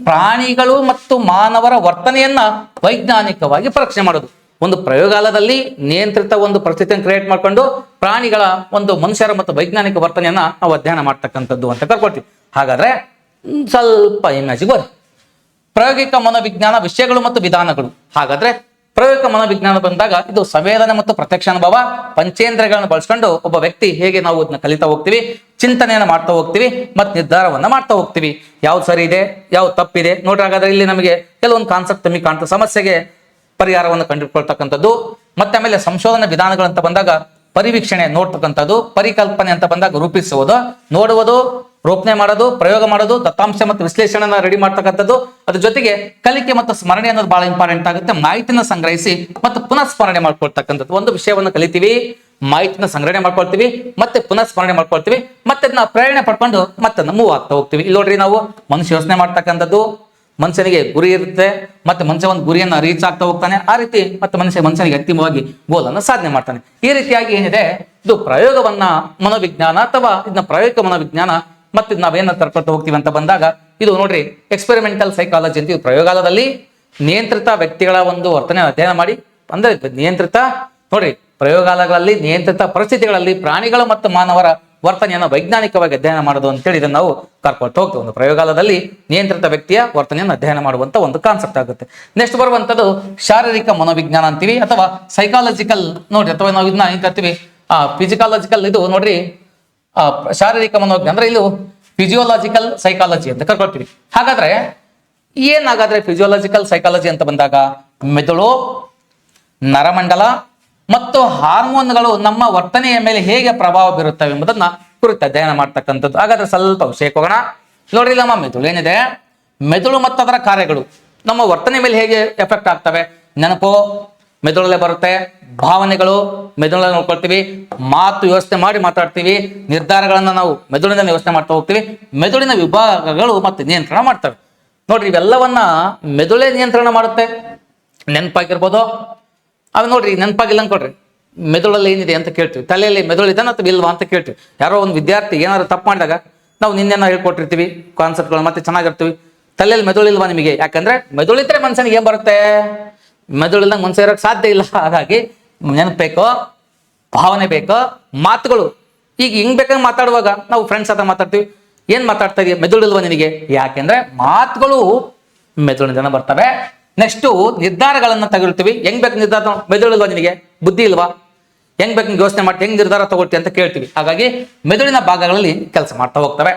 ಪ್ರಾಣಿಗಳು ಮತ್ತು ಮಾನವರ ವರ್ತನೆಯನ್ನ ವೈಜ್ಞಾನಿಕವಾಗಿ ಪರೀಕ್ಷೆ ಮಾಡೋದು. ಒಂದು ಪ್ರಯೋಗಾಲಯದಲ್ಲಿ ನಿಯಂತ್ರಿತ ಒಂದು ಪರಿಸ್ಥಿತಿಯನ್ನು ಕ್ರಿಯೇಟ್ ಮಾಡ್ಕೊಂಡು ಪ್ರಾಣಿಗಳ ಒಂದು ಮನುಷ್ಯರ ಮತ್ತು ವೈಜ್ಞಾನಿಕ ವರ್ತನೆಯನ್ನ ನಾವು ಅಧ್ಯಯನ ಮಾಡ್ತಕ್ಕಂಥದ್ದು ಅಂತ ಕರ್ಕೊಳ್ತೀವಿ. ಹಾಗಾದ್ರೆ ಸ್ವಲ್ಪ ಇಮೇಜಿಗೆ ಬರ್ರಿ. ಪ್ರಾಯೋಗಿಕ ಮನೋವಿಜ್ಞಾನ ವಿಷಯಗಳು ಮತ್ತು ವಿಧಾನಗಳು. ಹಾಗಾದ್ರೆ ಪ್ರಾಯೋಗಿಕ ಮನೋವಿಜ್ಞಾನ ಬಂದಾಗ ಇದು ಸಂವೇದನೆ ಮತ್ತು ಪ್ರತ್ಯಕ್ಷ ಅನುಭವ ಪಂಚೇಂದ್ರಿಯಗಳನ್ನು ಬಳಸ್ಕೊಂಡು ಒಬ್ಬ ವ್ಯಕ್ತಿ ಹೇಗೆ ನಾವು ಅದನ್ನ ಕಲಿತಾ ಹೋಗ್ತೀವಿ, ಚಿಂತನೆಯನ್ನು ಮಾಡ್ತಾ ಹೋಗ್ತೀವಿ ಮತ್ತು ನಿರ್ಧಾರವನ್ನ ಮಾಡ್ತಾ ಹೋಗ್ತೀವಿ. ಯಾವ್ದು ಸರಿ ಇದೆ, ಯಾವ್ದು ತಪ್ಪಿದೆ ನೋಡ್ರಿ. ಹಾಗಾದ್ರೆ ಇಲ್ಲಿ ನಮಗೆ ಕೆಲವೊಂದು ಕಾನ್ಸೆಪ್ಟ್ ನಮಗೆ ಕಾಣ್ತದೆ. ಸಮಸ್ಯೆಗೆ ಪರಿಹಾರವನ್ನು ಕಂಡುಕೊಳ್ತಕ್ಕಂಥದ್ದು. ಮತ್ತೆ ಆಮೇಲೆ ಸಂಶೋಧನಾ ವಿಧಾನಗಳಂತ ಬಂದಾಗ ಪರಿವೀಕ್ಷಣೆ ನೋಡ್ತಕ್ಕಂಥದ್ದು, ಪರಿಕಲ್ಪನೆ ಅಂತ ಬಂದಾಗ ರೂಪಿಸುವುದು, ನೋಡುವುದು, ರೂಪಣೆ ಮಾಡೋದು, ಪ್ರಯೋಗ ಮಾಡೋದು, ದತ್ತಾಂಶ ಮತ್ತು ವಿಶ್ಲೇಷಣೆನ ರೆಡಿ ಮಾಡ್ತಕ್ಕಂಥದ್ದು. ಅದ್ರ ಜೊತೆಗೆ ಕಲಿಕೆ ಮತ್ತು ಸ್ಮರಣೆ ಅನ್ನೋದು ಬಹಳ ಇಂಪಾರ್ಟೆಂಟ್ ಆಗುತ್ತೆ. ಮಾಹಿತಿನ ಸಂಗ್ರಹಿಸಿ ಮತ್ತು ಪುನಃ ಸ್ಮರಣೆ ಮಾಡ್ಕೊಳ್ತಕ್ಕಂಥದ್ದು. ಒಂದು ವಿಷಯವನ್ನು ಕಲಿತೀವಿ, ಮಾಹಿತಿನ ಸಂಗ್ರಹಣೆ ಮಾಡ್ಕೊಳ್ತೀವಿ, ಮತ್ತೆ ಪುನಃ ಸ್ಮರಣೆ ಮಾಡ್ಕೊಳ್ತೀವಿ, ಮತ್ತೆ ಅದನ್ನ ಪ್ರೇರಣೆ ಪಡ್ಕೊಂಡು ಮತ್ತೆ ಮೂವ್ ಆಗ್ತಾ ಹೋಗ್ತೀವಿ. ಇಲ್ಲಿ ನೋಡ್ರಿ, ನಾವು ಮನುಷ್ಯ ಯೋಚನೆ ಮಾಡ್ತಕ್ಕಂಥದ್ದು, ಮನುಷ್ಯನಿಗೆ ಗುರಿ ಇರುತ್ತೆ, ಮತ್ತೆ ಮನುಷ್ಯ ಒಂದು ಗುರಿಯನ್ನ ರೀಚ್ ಆಗ್ತಾ ಹೋಗ್ತಾನೆ. ಆ ರೀತಿ ಮತ್ತೆ ಮನುಷ್ಯನಿಗೆ ಅಂತಿಮವಾಗಿ ಗೋಲನ್ನು ಸಾಧನೆ ಮಾಡ್ತಾನೆ. ಈ ರೀತಿಯಾಗಿ ಏನಿದೆ, ಇದು ಪ್ರಯೋಗವನ್ನ ಮನೋವಿಜ್ಞಾನ ಅಥವಾ ಇದನ್ನ ಪ್ರಾಯೋಗಿಕ ಮನೋವಿಜ್ಞಾನ. ಮತ್ತೆ ನಾವೇನ ತರ್ಕೊಳ್ತಾ ಹೋಗ್ತೀವಿ ಅಂತ ಬಂದಾಗ ಇದು ನೋಡ್ರಿ ಎಕ್ಸ್ಪೆರಿಮೆಂಟಲ್ ಸೈಕಾಲಜಿ ಅಂತ. ಪ್ರಯೋಗಾಲಯದಲ್ಲಿ ನಿಯಂತ್ರಿತ ವ್ಯಕ್ತಿಗಳ ಒಂದು ವರ್ತನೆ ಅಧ್ಯಯನ ಮಾಡಿ, ಅಂದ್ರೆ ನಿಯಂತ್ರಿತ ನೋಡ್ರಿ ಪ್ರಯೋಗಾಲಯಗಳಲ್ಲಿ ನಿಯಂತ್ರಿತ ಪರಿಸ್ಥಿತಿಗಳಲ್ಲಿ ಪ್ರಾಣಿಗಳ ಮತ್ತು ಮಾನವರ ವರ್ತನೆಯನ್ನು ವೈಜ್ಞಾನಿಕವಾಗಿ ಅಧ್ಯಯನ ಮಾಡೋದು ಅಂತೇಳಿ ಇದನ್ನು ನಾವು ಕರ್ಕೊಳ್ತಾ ಹೋಗ್ತೀವಿ. ಒಂದು ಪ್ರಯೋಗಾಲಯದಲ್ಲಿ ನಿಯಂತ್ರಿತ ವ್ಯಕ್ತಿಯ ವರ್ತನೆಯನ್ನು ಅಧ್ಯಯನ ಮಾಡುವಂತ ಒಂದು ಕಾನ್ಸೆಪ್ಟ್ ಆಗುತ್ತೆ. ನೆಕ್ಸ್ಟ್ ಬರುವಂತದ್ದು ಶಾರೀರಿಕ ಮನೋವಿಜ್ಞಾನ ಅಂತೀವಿ ಅಥವಾ ಸೈಕಾಲಜಿಕಲ್ ನೋಡ್ರಿ, ಅಥವಾ ನಾವು ಇದನ್ನ ಏನ್ ಕರ್ತೀವಿ ಫಿಸಿಕಾಲಜಿಕಲ್. ಇದು ನೋಡ್ರಿ ಶಾರೀರಿಕ ಮನೋವಿಜ್ಞಾನ ಅಂದ್ರೆ ಇದು ಫಿಸಿಯೋಲಾಜಿಕಲ್ ಸೈಕಾಲಜಿ ಅಂತ ಕರ್ಕೊಳ್ತೀವಿ. ಹಾಗಾದ್ರೆ ಏನಾಗಾದ್ರೆ ಫಿಸಿಯೋಲಾಜಿಕಲ್ ಸೈಕಾಲಜಿ ಅಂತ ಬಂದಾಗ ಮೆದುಳು, ನರಮಂಡಲ ಮತ್ತು ಹಾರ್ಮೋನ್ಗಳು ನಮ್ಮ ವರ್ತನೆಯ ಮೇಲೆ ಹೇಗೆ ಪ್ರಭಾವ ಬೀರುತ್ತವೆ ಎಂಬುದನ್ನ ಕುರಿತು ಅಧ್ಯಯನ ಮಾಡ್ತಕ್ಕಂಥದ್ದು. ಹಾಗಾದ್ರೆ ಸ್ವಲ್ಪ ವಿಷಯಕ್ಕೆ ಹೋಗೋಣ. ನೋಡ್ರಿ, ನಮ್ಮ ಮೆದುಳು ಏನಿದೆ, ಮೆದುಳು ಮತ್ತು ಅದರ ಕಾರ್ಯಗಳು ನಮ್ಮ ವರ್ತನೆ ಮೇಲೆ ಹೇಗೆ ಎಫೆಕ್ಟ್ ಆಗ್ತವೆ. ನೆನಪು ಮೆದುಳಲ್ಲೇ ಬರುತ್ತೆ, ಭಾವನೆಗಳು ಮೆದುಳಲ್ಲಿ ನೋಡ್ಕೊಳ್ತೀವಿ, ಮಾತು ಯೋಚನೆ ಮಾಡಿ ಮಾತಾಡ್ತೀವಿ, ನಿರ್ಧಾರಗಳನ್ನ ನಾವು ಮೆದುಳಿನ ಯೋಚನೆ ಮಾಡ್ತಾ ಹೋಗ್ತೀವಿ, ಮೆದುಳಿನ ವಿಭಾಗಗಳು ಮತ್ತೆ ನಿಯಂತ್ರಣ ಮಾಡ್ತವೆ. ನೋಡ್ರಿ, ಇವೆಲ್ಲವನ್ನ ಮೆದುಳೇ ನಿಯಂತ್ರಣ ಮಾಡುತ್ತೆ. ನೆನಪಾಗಿರ್ಬೋದು, ಅವ್ ನೋಡ್ರಿ ನೆನಪಾಗಿಲ್ಲ ಅನ್ಕೊಡ್ರಿ, ಮೆದುಳಲ್ಲಿ ಏನಿದೆ ಅಂತ ಕೇಳ್ತೀವಿ, ತಲೆಯಲ್ಲಿ ಮೆದುಳು ಇದನ್ನ ಅಥವಾ ಇಲ್ವಾ ಅಂತ ಕೇಳ್ತೀವಿ. ಯಾರೋ ಒಂದು ವಿದ್ಯಾರ್ಥಿ ಏನಾದ್ರು ತಪ್ಪು ಮಾಡಿದಾಗ ನಾವು ನಿನ್ನೆನ ಹೇಳ್ಕೊಟ್ಟಿರ್ತೀವಿ ಕಾನ್ಸೆಪ್ಟ್ಗಳು, ಮತ್ತೆ ಚೆನ್ನಾಗಿರ್ತೀವಿ. ತಲೆಯಲ್ಲಿ ಮೆದುಳಿಲ್ವಾ ನಿಮಗೆ? ಯಾಕಂದ್ರೆ ಮೆದುಳಿದ್ರೆ ಮನುಷ್ಯನಿಗೆ ಏನ್ ಬರುತ್ತೆ, ಮೆದುಳಿಲ್ಲ ಮನುಷ್ಯ ಇರೋಕೆ ಸಾಧ್ಯ ಇಲ್ಲ. ಹಾಗಾಗಿ ನೆನಪು ಬೇಕೋ, ಭಾವನೆ ಬೇಕೋ, ಮಾತುಗಳು ಈಗ ಹಿಂಗ್ ಬೇಕಾದ್ರೆ ಮಾತಾಡುವಾಗ ನಾವು ಫ್ರೆಂಡ್ಸ್ ಹತ್ರ ಮಾತಾಡ್ತೀವಿ, ಏನ್ ಮಾತಾಡ್ತಾ ಇದೀಯ, ಮೆದುಳಿಲ್ವಾ ನಿನಗೆ? ಯಾಕೆಂದ್ರೆ ಮಾತುಗಳು ಮೆದುಳಿನ ಬರ್ತವೆ. ನೆಕ್ಸ್ಟ್ ನಿರ್ಧಾರಗಳನ್ನ ತಗೊಳ್ತೀವಿ, ಹೆಂಗ್ ಬೇಕು ನಿರ್ಧಾರ, ಮೆದುಳಿಲ್ವಾ ನಿನಗೆ, ಬುದ್ಧಿ ಇಲ್ವಾ, ಹೆಂಗ್ ಬೇಕು ಯೋಚನೆ ಮಾಡ್ತೀವಿ, ಹೆಂಗ್ ನಿರ್ಧಾರ ತಗೊಳ್ತೀವಿ ಅಂತ ಕೇಳ್ತೀವಿ. ಹಾಗಾಗಿ ಮೆದುಳಿನ ಭಾಗಗಳಲ್ಲಿ ಕೆಲಸ ಮಾಡ್ತಾ ಹೋಗ್ತವೆ.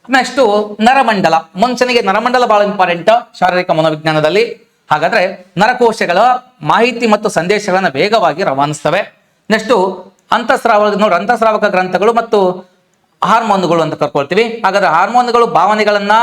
ನೆಕ್ಸ್ಟ್ ನರಮಂಡಲ, ಮನುಷ್ಯನಿಗೆ ನರಮಂಡಲ ಬಹಳ ಇಂಪಾರ್ಟೆಂಟ್ ಶಾರೀರಿಕ ಮನೋವಿಜ್ಞಾನದಲ್ಲಿ. ಹಾಗಾದ್ರೆ ನರಕೋಶಗಳ ಮಾಹಿತಿ ಮತ್ತು ಸಂದೇಶಗಳನ್ನ ವೇಗವಾಗಿ ರವಾನಿಸ್ತವೆ. ನೆಕ್ಸ್ಟ್ ಅಂತಃಸ್ರಾವಕ ಗ್ರಂಥಗಳು ಮತ್ತು ಹಾರ್ಮೋನ್ಗಳು ಅಂತ ಕರ್ಕೊಳ್ತೀವಿ. ಹಾಗಾದ್ರೆ ಹಾರ್ಮೋನ್ಗಳು ಭಾವನೆಗಳನ್ನ,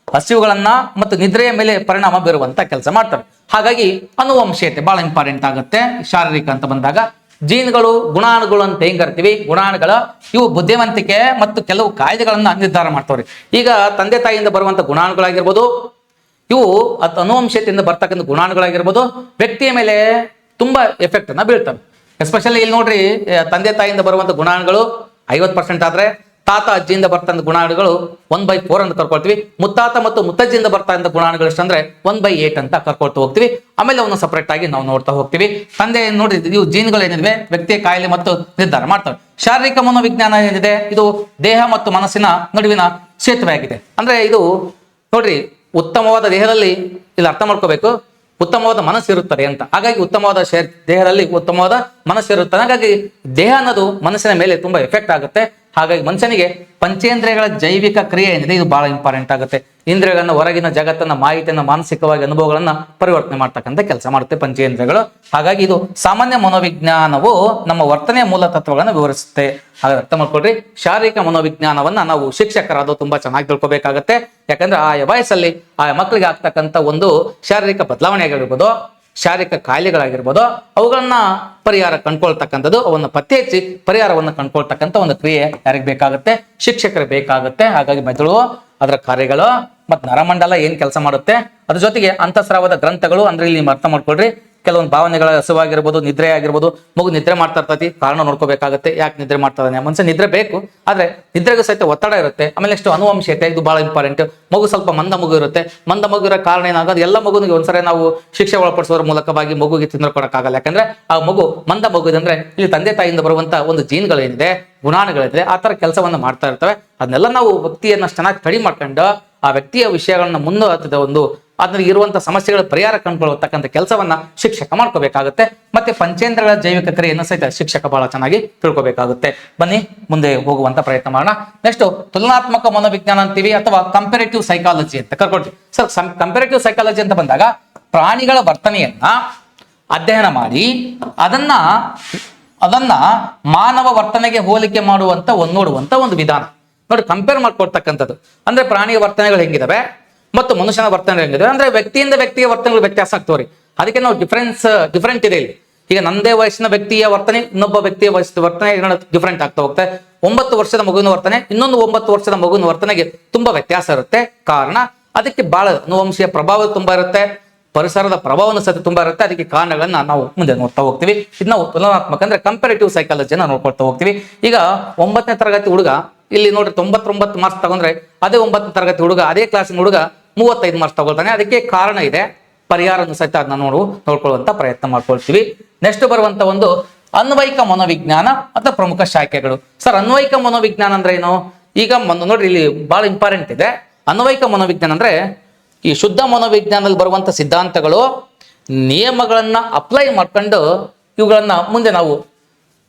ಹಸಿವುಗಳನ್ನ ಮತ್ತು ನಿದ್ರೆಯ ಮೇಲೆ ಪರಿಣಾಮ ಬೀರುವಂತ ಕೆಲಸ ಮಾಡ್ತವೆ. ಹಾಗಾಗಿ ಅನುವಂಶೀಯತೆ ಬಹಳ ಇಂಪಾರ್ಟೆಂಟ್ ಆಗುತ್ತೆ ಶಾರೀರಿಕ ಅಂತ ಬಂದಾಗ. ಜೀನ್ಗಳು, ಗುಣಾಣುಗಳು ಅಂತ ಹೆಂಗ್ ಕರಿತೀವಿ, ಗುಣಾಣುಗಳ ಇವು ಬುದ್ಧಿವಂತಿಕೆ ಮತ್ತು ಕೆಲವು ಕಾಯ್ದೆಗಳನ್ನ ನಿರ್ಧಾರ ಮಾಡ್ತವ್ರಿ. ಈಗ ತಂದೆ ತಾಯಿಯಿಂದ ಬರುವಂತ ಗುಣಾಣುಗಳಾಗಿರ್ಬೋದು, ಇವು ಅನುವಂಶತೆಯಿಂದ ಬರ್ತಕ್ಕಂಥ ಗುಣಾಣುಗಳಾಗಿರ್ಬೋದು, ವ್ಯಕ್ತಿಯ ಮೇಲೆ ತುಂಬಾ ಎಫೆಕ್ಟ್ ಅನ್ನ ಬೀಳ್ತವೆ. ಎಸ್ಪೆಷಲಿ ಇಲ್ಲಿ ನೋಡ್ರಿ, ತಂದೆ ತಾಯಿಯಿಂದ ಬರುವಂತ ಗುಣಾಣುಗಳು 50% ಆದ್ರೆ, ತಾತ ಅಜ್ಜಿಯಿಂದ ಬರ್ತಂತ ಗುಣಾಣುಗಳು 1/4 ಅಂತ ಕರ್ಕೊಳ್ತೀವಿ. ಮುತ್ತಾತ ಮತ್ತು ಮುತ್ತಜ್ಜಿಯಿಂದ ಬರ್ತಕ್ಕಂಥ ಗುಣಾಣುಗಳು ಎಷ್ಟಂದ್ರೆ 1/8 ಅಂತ ಕರ್ಕೊಳ್ತಾ ಹೋಗ್ತೀವಿ. ಆಮೇಲೆ ಅವನ್ನ ಸಪರೇಟ್ ಆಗಿ ನಾವು ನೋಡ್ತಾ ಹೋಗ್ತೀವಿ. ತಂದೆ ನೋಡ್ರಿ, ಇವು ಜೀನ್ಗಳು ಏನಿದೆ ವ್ಯಕ್ತಿಯ ಕಾಯಿಲೆ ಮತ್ತು ನಿರ್ಧಾರ ಮಾಡ್ತವೆ. ಶಾರೀರಿಕ ಮನೋವಿಜ್ಞಾನ ಏನಿದೆ, ಇದು ದೇಹ ಮತ್ತು ಮನಸ್ಸಿನ ನಡುವಿನ ಸೇತುವೆ ಆಗಿದೆ. ಅಂದ್ರೆ ಇದು ನೋಡ್ರಿ, ಉತ್ತಮವಾದ ದೇಹದಲ್ಲಿ ಇಲ್ಲಿ ಅರ್ಥ ಮಾಡ್ಕೋಬೇಕು, ಉತ್ತಮವಾದ ಮನಸ್ಸು ಇರುತ್ತದೆ ಅಂತ. ಹಾಗಾಗಿ ಉತ್ತಮವಾದ ದೇಹದಲ್ಲಿ ಉತ್ತಮವಾದ ಮನಸ್ಸು ಇರುತ್ತದೆ. ಹಾಗಾಗಿ ದೇಹ ಅನ್ನೋದು ಮನಸ್ಸಿನ ಮೇಲೆ ತುಂಬಾ ಎಫೆಕ್ಟ್ ಆಗುತ್ತೆ. ಹಾಗಾಗಿ ಮನುಷ್ಯನಿಗೆ ಪಂಚೇಂದ್ರಿಯಗಳ ಜೈವಿಕ ಕ್ರಿಯೆ ಏನಿದೆ ಇದು ಬಹಳ ಇಂಪಾರ್ಟೆಂಟ್ ಆಗುತ್ತೆ. ಇಂದ್ರಿಯಗಳನ್ನ ಹೊರಗಿನ ಜಗತ್ತನ್ನ, ಮಾಹಿತಿಯನ್ನ, ಮಾನಸಿಕವಾಗಿ ಅನುಭವಗಳನ್ನ ಪರಿವರ್ತನೆ ಮಾಡ್ತಕ್ಕಂಥ ಕೆಲಸ ಮಾಡುತ್ತೆ ಪಂಚೇಂದ್ರಿಯಗಳು. ಹಾಗಾಗಿ ಇದು ಸಾಮಾನ್ಯ ಮನೋವಿಜ್ಞಾನವು ನಮ್ಮ ವರ್ತನೆಯ ಮೂಲ ತತ್ವಗಳನ್ನ ವಿವರಿಸುತ್ತೆ. ಹಾಗಾಗಿ ಅರ್ಥ ಮಾಡ್ಕೊಳ್ರಿ, ಶಾರೀರಿಕ ಮನೋವಿಜ್ಞಾನವನ್ನ ನಾವು ಶಿಕ್ಷಕರಾದ ತುಂಬಾ ಚೆನ್ನಾಗಿ ತಿಳ್ಕೊಬೇಕಾಗತ್ತೆ. ಯಾಕಂದ್ರೆ ಆಯಾ ವಯಸ್ಸಲ್ಲಿ ಆಯಾ ಮಕ್ಕಳಿಗೆ ಆಗ್ತಕ್ಕಂಥ ಒಂದು ಶಾರೀರಿಕ ಬದಲಾವಣೆ ಆಗಿರ್ಬೋದು, ಶಾರೀರಿಕ ಕಾಯಿಲೆಗಳಾಗಿರ್ಬೋದು, ಅವುಗಳನ್ನ ಪರಿಹಾರ ಕಂಡ್ಕೊಳ್ತಕ್ಕಂಥದ್ದು, ಅವನ್ನ ಪತ್ತೆ ಹಚ್ಚಿ ಪರಿಹಾರವನ್ನು ಕಂಡ್ಕೊಳ್ತಕ್ಕಂಥ ಒಂದು ಕ್ರಿಯೆ ಯಾರಿಗೆ ಬೇಕಾಗುತ್ತೆ, ಶಿಕ್ಷಕರಿಗೆ ಬೇಕಾಗುತ್ತೆ. ಹಾಗಾಗಿ ಮೆದುಳು, ಅದರ ಕಾರ್ಯಗಳು ಮತ್ತು ನರಮಂಡಲ ಏನ್ ಕೆಲಸ ಮಾಡುತ್ತೆ, ಅದ್ರ ಜೊತೆಗೆ ಅಂತಃಸ್ರಾವದ ಗ್ರಂಥಗಳು ಅಂದ್ರೆ ಇಲ್ಲಿ ನೀವು ಅರ್ಥ ಮಾಡ್ಕೊಳ್ರಿ, ಕೆಲವೊಂದು ಭಾವನೆಗಳ ಹಸುವಾಗಿರ್ಬೋದು, ನಿದ್ರೆ ಆಗಿರ್ಬೋದು. ಮಗು ನಿದ್ರೆ ಮಾಡ್ತಾ ಇರ್ತೈತಿ, ಕಾರಣ ನೋಡ್ಕೋಬೇಕಾಗುತ್ತೆ. ಯಾಕೆ ನಿದ್ರೆ ಮಾಡ್ತಾ ಇದ್ದಾನೆ? ಮನುಷ್ಯ ನಿದ್ರೆ ಬೇಕು, ಆದ್ರೆ ನಿದ್ರೆಗೂ ಸಹಿತ ಒತ್ತಡ ಇರುತ್ತೆ. ಆಮೇಲೆ ನೆಕ್ಸ್ಟ್ ಅನುವಂಶೀಯತೆ, ಇದು ಬಹಳ ಇಂಪಾರ್ಟೆಂಟ್. ಮಗು ಸ್ವಲ್ಪ ಮಂದ ಮಗು ಇರುತ್ತೆ. ಮಂದ ಮಗು ಇರೋ ಕಾರಣ ಏನಾಗೋದು, ಎಲ್ಲ ಮಗುನಿಗೆ ಒಂದ್ಸರಿ ನಾವು ಶಿಕ್ಷೆ ಒಳಪಡಿಸೋದ್ರ ಮೂಲಕವಾಗಿ ಮಗುಗೆ ತಿಂದ್ಕೊಡಕ್ಕಾಗಲ್ಲ. ಯಾಕಂದ್ರೆ ಆ ಮಗು ಮಂದ ಮಗು ಇದೆ ಅಂದ್ರೆ ಇಲ್ಲಿ ತಂದೆ ತಾಯಿಯಿಂದ ಬರುವಂತ ಒಂದು ಜೀನ್ಗಳೇನಿದೆ, ಗುಣಾಣುಗಳಿದೆ, ಆ ತರ ಕೆಲಸವನ್ನ ಮಾಡ್ತಾ ಇರ್ತವೆ. ಅದನ್ನೆಲ್ಲ ನಾವು ವ್ಯಕ್ತಿಯನ್ನ ಚೆನ್ನಾಗಿ ಕಡಿಮೆ ಮಾಡ್ಕೊಂಡು ಆ ವ್ಯಕ್ತಿಯ ವಿಷಯಗಳನ್ನ ಮುಂದುವರೆದ ಒಂದು ಅದ್ರಲ್ಲಿ ಇರುವಂತಹ ಸಮಸ್ಯೆಗಳ ಪರಿಹಾರ ಕಂಡುಕೊಳ್ಳತಕ್ಕಂಥ ಕೆಲಸವನ್ನ ಶಿಕ್ಷಕ ಮಾಡ್ಕೋಬೇಕಾಗುತ್ತೆ. ಮತ್ತೆ ಪಂಚೇಂದ್ರಗಳ ಜೈವಿಕ ಕ್ರಿಯೆಯನ್ನು ಸಹಿತ ಶಿಕ್ಷಕ ಬಹಳ ಚೆನ್ನಾಗಿ ತಿಳ್ಕೊಬೇಕಾಗುತ್ತೆ. ಬನ್ನಿ ಮುಂದೆ ಹೋಗುವಂತ ಪ್ರಯತ್ನ ಮಾಡೋಣ. ನೆಕ್ಸ್ಟ್ ತುಲನಾತ್ಮಕ ಮನೋವಿಜ್ಞಾನ ಅಂತೀವಿ ಅಥವಾ ಕಂಪೇರೇಟಿವ್ ಸೈಕಾಲಜಿ ಅಂತ ಕರ್ಕೊಳ್ತೀವಿ. ಸರ್, ಕಂಪೇರೇಟಿವ್ ಸೈಕಾಲಜಿ ಅಂತ ಬಂದಾಗ ಪ್ರಾಣಿಗಳ ವರ್ತನೆಯನ್ನ ಅಧ್ಯಯನ ಮಾಡಿ ಅದನ್ನ ಮಾನವ ವರ್ತನೆಗೆ ಹೋಲಿಕೆ ಮಾಡುವಂತ ನೋಡುವಂತ ಒಂದು ವಿಧಾನ. ನೋಡಿ, ಕಂಪೇರ್ ಮಾಡ್ಕೊಡ್ತಕ್ಕಂಥದ್ದು ಅಂದ್ರೆ ಪ್ರಾಣಿಯ ವರ್ತನೆಗಳು ಹೆಂಗಿದಾವೆ ಮತ್ತು ಮನುಷ್ಯನ ವರ್ತನೆ ಹೆಂಗಿದೆ ಅಂದ್ರೆ ವ್ಯಕ್ತಿಯಿಂದ ವ್ಯಕ್ತಿಯ ವರ್ತನೆಗಳು ವ್ಯತ್ಯಾಸ ಆಗ್ತವ್ರಿ. ಅದಕ್ಕೆ ನಾವು ಡಿಫರೆಂಟ್ ಇದೆ ಇಲ್ಲಿ. ಈಗ ನಂದೇ ವಯಸ್ಸಿನ ವ್ಯಕ್ತಿಯ ವರ್ತನೆ ಇನ್ನೊಬ್ಬ ವ್ಯಕ್ತಿಯ ವಯಸ್ಸಿನ ವರ್ತನೆ ಡಿಫರೆಂಟ್ ಆಗ್ತಾ ಹೋಗುತ್ತೆ. 9 ವರ್ಷದ ಮಗುವಿನ ವರ್ತನೆ ಇನ್ನೊಂದು 9 ವರ್ಷದ ಮಗುವಿನ ವರ್ತನೆಗೆ ತುಂಬಾ ವ್ಯತ್ಯಾಸ ಇರುತ್ತೆ. ಕಾರಣ ಅದಕ್ಕೆ ಬಹಳ ಅನುವಂಶೀಯ ಪ್ರಭಾವ ತುಂಬಾ ಇರುತ್ತೆ, ಪರಿಸರದ ಪ್ರಭಾವವನ್ನು ಸಹ ತುಂಬಾ ಇರುತ್ತೆ. ಅದಕ್ಕೆ ಕಾರಣಗಳನ್ನ ನಾವು ಮುಂದೆ ನೋಡ್ತಾ ಹೋಗ್ತೀವಿ. ಇದು ನಾವು ತುಲನಾತ್ಮಕ ಅಂದ್ರೆ ಕಂಪೇರೇಟಿವ್ ಸೈಕಾಲಜಿನ ನೋಡ್ಕೊಳ್ತಾ ಹೋಗ್ತೀವಿ. ಈಗ 9ನೇ ತರಗತಿ ಹುಡುಗ ಇಲ್ಲಿ ನೋಡ್ರಿ 99 ಮಾರ್ಕ್ಸ್ ತಗೊಂಡ್ರೆ ಅದೇ 9ನೇ ತರಗತಿ ಹುಡುಗ ಅದೇ ಕ್ಲಾಸಿನ ಹುಡುಗ 35 ಮಾರ್ಕ್ಸ್ ತಗೊಳ್ತಾನೆ. ಅದಕ್ಕೆ ಕಾರಣ ಇದೆ, ಪರಿಹಾರವನ್ನು ಸಹಿತ ಅದನ್ನ ನೋಡ್ಕೊಳ್ಳುವಂತ ಪ್ರಯತ್ನ ಮಾಡ್ಕೊಳ್ತೀವಿ. ನೆಕ್ಸ್ಟ್ ಬರುವಂತ ಒಂದು ಅನ್ವಯಿಕ ಮನೋವಿಜ್ಞಾನ ಅಥವಾ ಪ್ರಮುಖ ಶಾಖೆಗಳು. ಸರ್, ಅನ್ವಯಿಕ ಮನೋವಿಜ್ಞಾನ ಅಂದ್ರೆ ಏನು? ಈಗ ನೋಡ್ರಿ ಇಲ್ಲಿ ಬಹಳ ಇಂಪಾರ್ಟೆಂಟ್ ಇದೆ. ಅನ್ವಯಿಕ ಮನೋವಿಜ್ಞಾನ ಅಂದ್ರೆ ಈ ಶುದ್ಧ ಮನೋವಿಜ್ಞಾನದಲ್ಲಿ ಬರುವಂತ ಸಿದ್ಧಾಂತಗಳು, ನಿಯಮಗಳನ್ನ ಅಪ್ಲೈ ಮಾಡ್ಕೊಂಡು ಇವುಗಳನ್ನ ಮುಂದೆ ನಾವು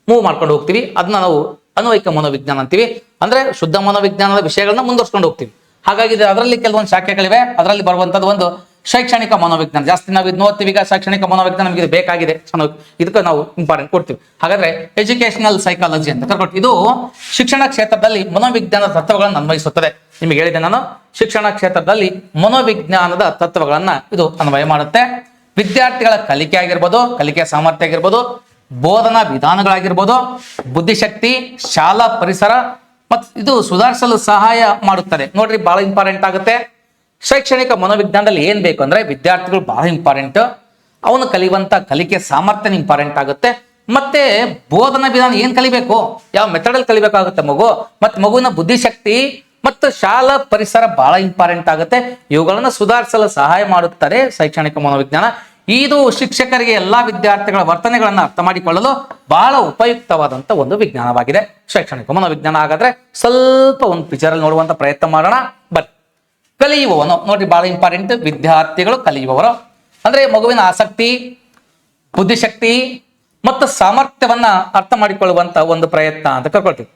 ಮೂವ್ ಮಾಡ್ಕೊಂಡು ಹೋಗ್ತೀವಿ. ಅದನ್ನ ನಾವು ಅನ್ವಯಿಕ ಮನೋವಿಜ್ಞಾನ ಅಂತೀವಿ. ಅಂದ್ರೆ ಶುದ್ಧ ಮನೋವಿಜ್ಞಾನದ ವಿಷಯಗಳನ್ನ ಮುಂದುವರ್ಸ್ಕೊಂಡು ಹೋಗ್ತೀವಿ. ಹಾಗಾಗಿ ಅದರಲ್ಲಿ ಕೆಲವೊಂದು ಶಾಖೆಗಳಿವೆ. ಅದರಲ್ಲಿ ಬರುವಂತದ್ದು ಒಂದು ಶೈಕ್ಷಣಿಕ ಮನೋವಿಜ್ಞಾನ. ಜಾಸ್ತಿ ನಾವು ಇದು ನೋಡ್ತೀವಿ. ಈಗ ಶೈಕ್ಷಣಿಕ ಮನೋವಿಜ್ಞಾನ ನಮಗೆ ಇದು ಬೇಕಾಗಿದೆ, ಇದಕ್ಕೆ ನಾವು ಇಂಪಾರ್ಟೆಂಟ್ ಕೊಡ್ತೀವಿ. ಹಾಗಾದ್ರೆ ಎಜುಕೇಶನಲ್ ಸೈಕಾಲಜಿ ಅಂತ ಕರ್ಕೊಟ್ಟು ಇದು ಶಿಕ್ಷಣ ಕ್ಷೇತ್ರದಲ್ಲಿ ಮನೋವಿಜ್ಞಾನದ ತತ್ವಗಳನ್ನು ಅನ್ವಯಿಸುತ್ತದೆ. ನಿಮಗೆ ಹೇಳಿದೆ ನಾನು, ಶಿಕ್ಷಣ ಕ್ಷೇತ್ರದಲ್ಲಿ ಮನೋವಿಜ್ಞಾನದ ತತ್ವಗಳನ್ನ ಇದು ಅನ್ವಯ ಮಾಡುತ್ತೆ. ವಿದ್ಯಾರ್ಥಿಗಳ ಕಲಿಕೆ ಆಗಿರ್ಬೋದು, ಕಲಿಕೆಯ ಸಾಮರ್ಥ್ಯ ಆಗಿರ್ಬೋದು, ಬೋಧನಾ ವಿಧಾನಗಳಾಗಿರ್ಬೋದು, ಬುದ್ಧಿಶಕ್ತಿ, ಶಾಲಾ ಪರಿಸರ ಮತ್ತು ಇದು ಸುಧಾರಿಸಲು ಸಹಾಯ ಮಾಡುತ್ತದೆ. ನೋಡ್ರಿ, ಬಹಳ ಇಂಪಾರ್ಟೆಂಟ್ ಆಗುತ್ತೆ. ಶೈಕ್ಷಣಿಕ ಮನೋವಿಜ್ಞಾನದಲ್ಲಿ ಏನ್ ಬೇಕು ಅಂದ್ರೆ ವಿದ್ಯಾರ್ಥಿಗಳು ಬಹಳ ಇಂಪಾರ್ಟೆಂಟ್. ಅವನು ಕಲಿಯುವಂತ ಕಲಿಕೆ ಸಾಮರ್ಥ್ಯ ಇಂಪಾರ್ಟೆಂಟ್ ಆಗುತ್ತೆ. ಮತ್ತೆ ಬೋಧನಾ ವಿಧಾನ ಏನ್ ಕಲಿಬೇಕು, ಯಾವ ಮೆಥಡ್ ಅಲ್ಲಿ ಕಲಿಬೇಕಾಗುತ್ತೆ ಮಗು, ಮತ್ತೆ ಮಗುವಿನ ಬುದ್ಧಿಶಕ್ತಿ ಮತ್ತು ಶಾಲಾ ಪರಿಸರ ಬಹಳ ಇಂಪಾರ್ಟೆಂಟ್ ಆಗುತ್ತೆ. ಇವುಗಳನ್ನು ಸುಧಾರಿಸಲು ಸಹಾಯ ಮಾಡುತ್ತಾರೆ ಶೈಕ್ಷಣಿಕ ಮನೋವಿಜ್ಞಾನ. ಇದು ಶಿಕ್ಷಕರಿಗೆ ಎಲ್ಲಾ ವಿದ್ಯಾರ್ಥಿಗಳ ವರ್ತನೆಗಳನ್ನ ಅರ್ಥ ಮಾಡಿಕೊಳ್ಳಲು ಬಹಳ ಉಪಯುಕ್ತವಾದಂತ ಒಂದು ವಿಜ್ಞಾನವಾಗಿದೆ ಶೈಕ್ಷಣಿಕ ಮನೋವಿಜ್ಞಾನ. ಹಾಗಾದ್ರೆ ಸ್ವಲ್ಪ ಒಂದು ಪಿಕ್ಚರ್ ಅಲ್ಲಿ ನೋಡುವಂತ ಪ್ರಯತ್ನ ಮಾಡೋಣ. ಕಲಿಯುವವನು ನೋಡ್ರಿ, ಬಹಳ ಇಂಪಾರ್ಟೆಂಟ್. ವಿದ್ಯಾರ್ಥಿಗಳು ಕಲಿಯುವವರು ಅಂದ್ರೆ ಮಗುವಿನ ಆಸಕ್ತಿ, ಬುದ್ಧಿಶಕ್ತಿ ಮತ್ತು ಸಾಮರ್ಥ್ಯವನ್ನ ಅರ್ಥ ಮಾಡಿಕೊಳ್ಳುವಂತ ಒಂದು ಪ್ರಯತ್ನ ಅಂತ ಕರ್ಕೊಳ್ತೀವಿ.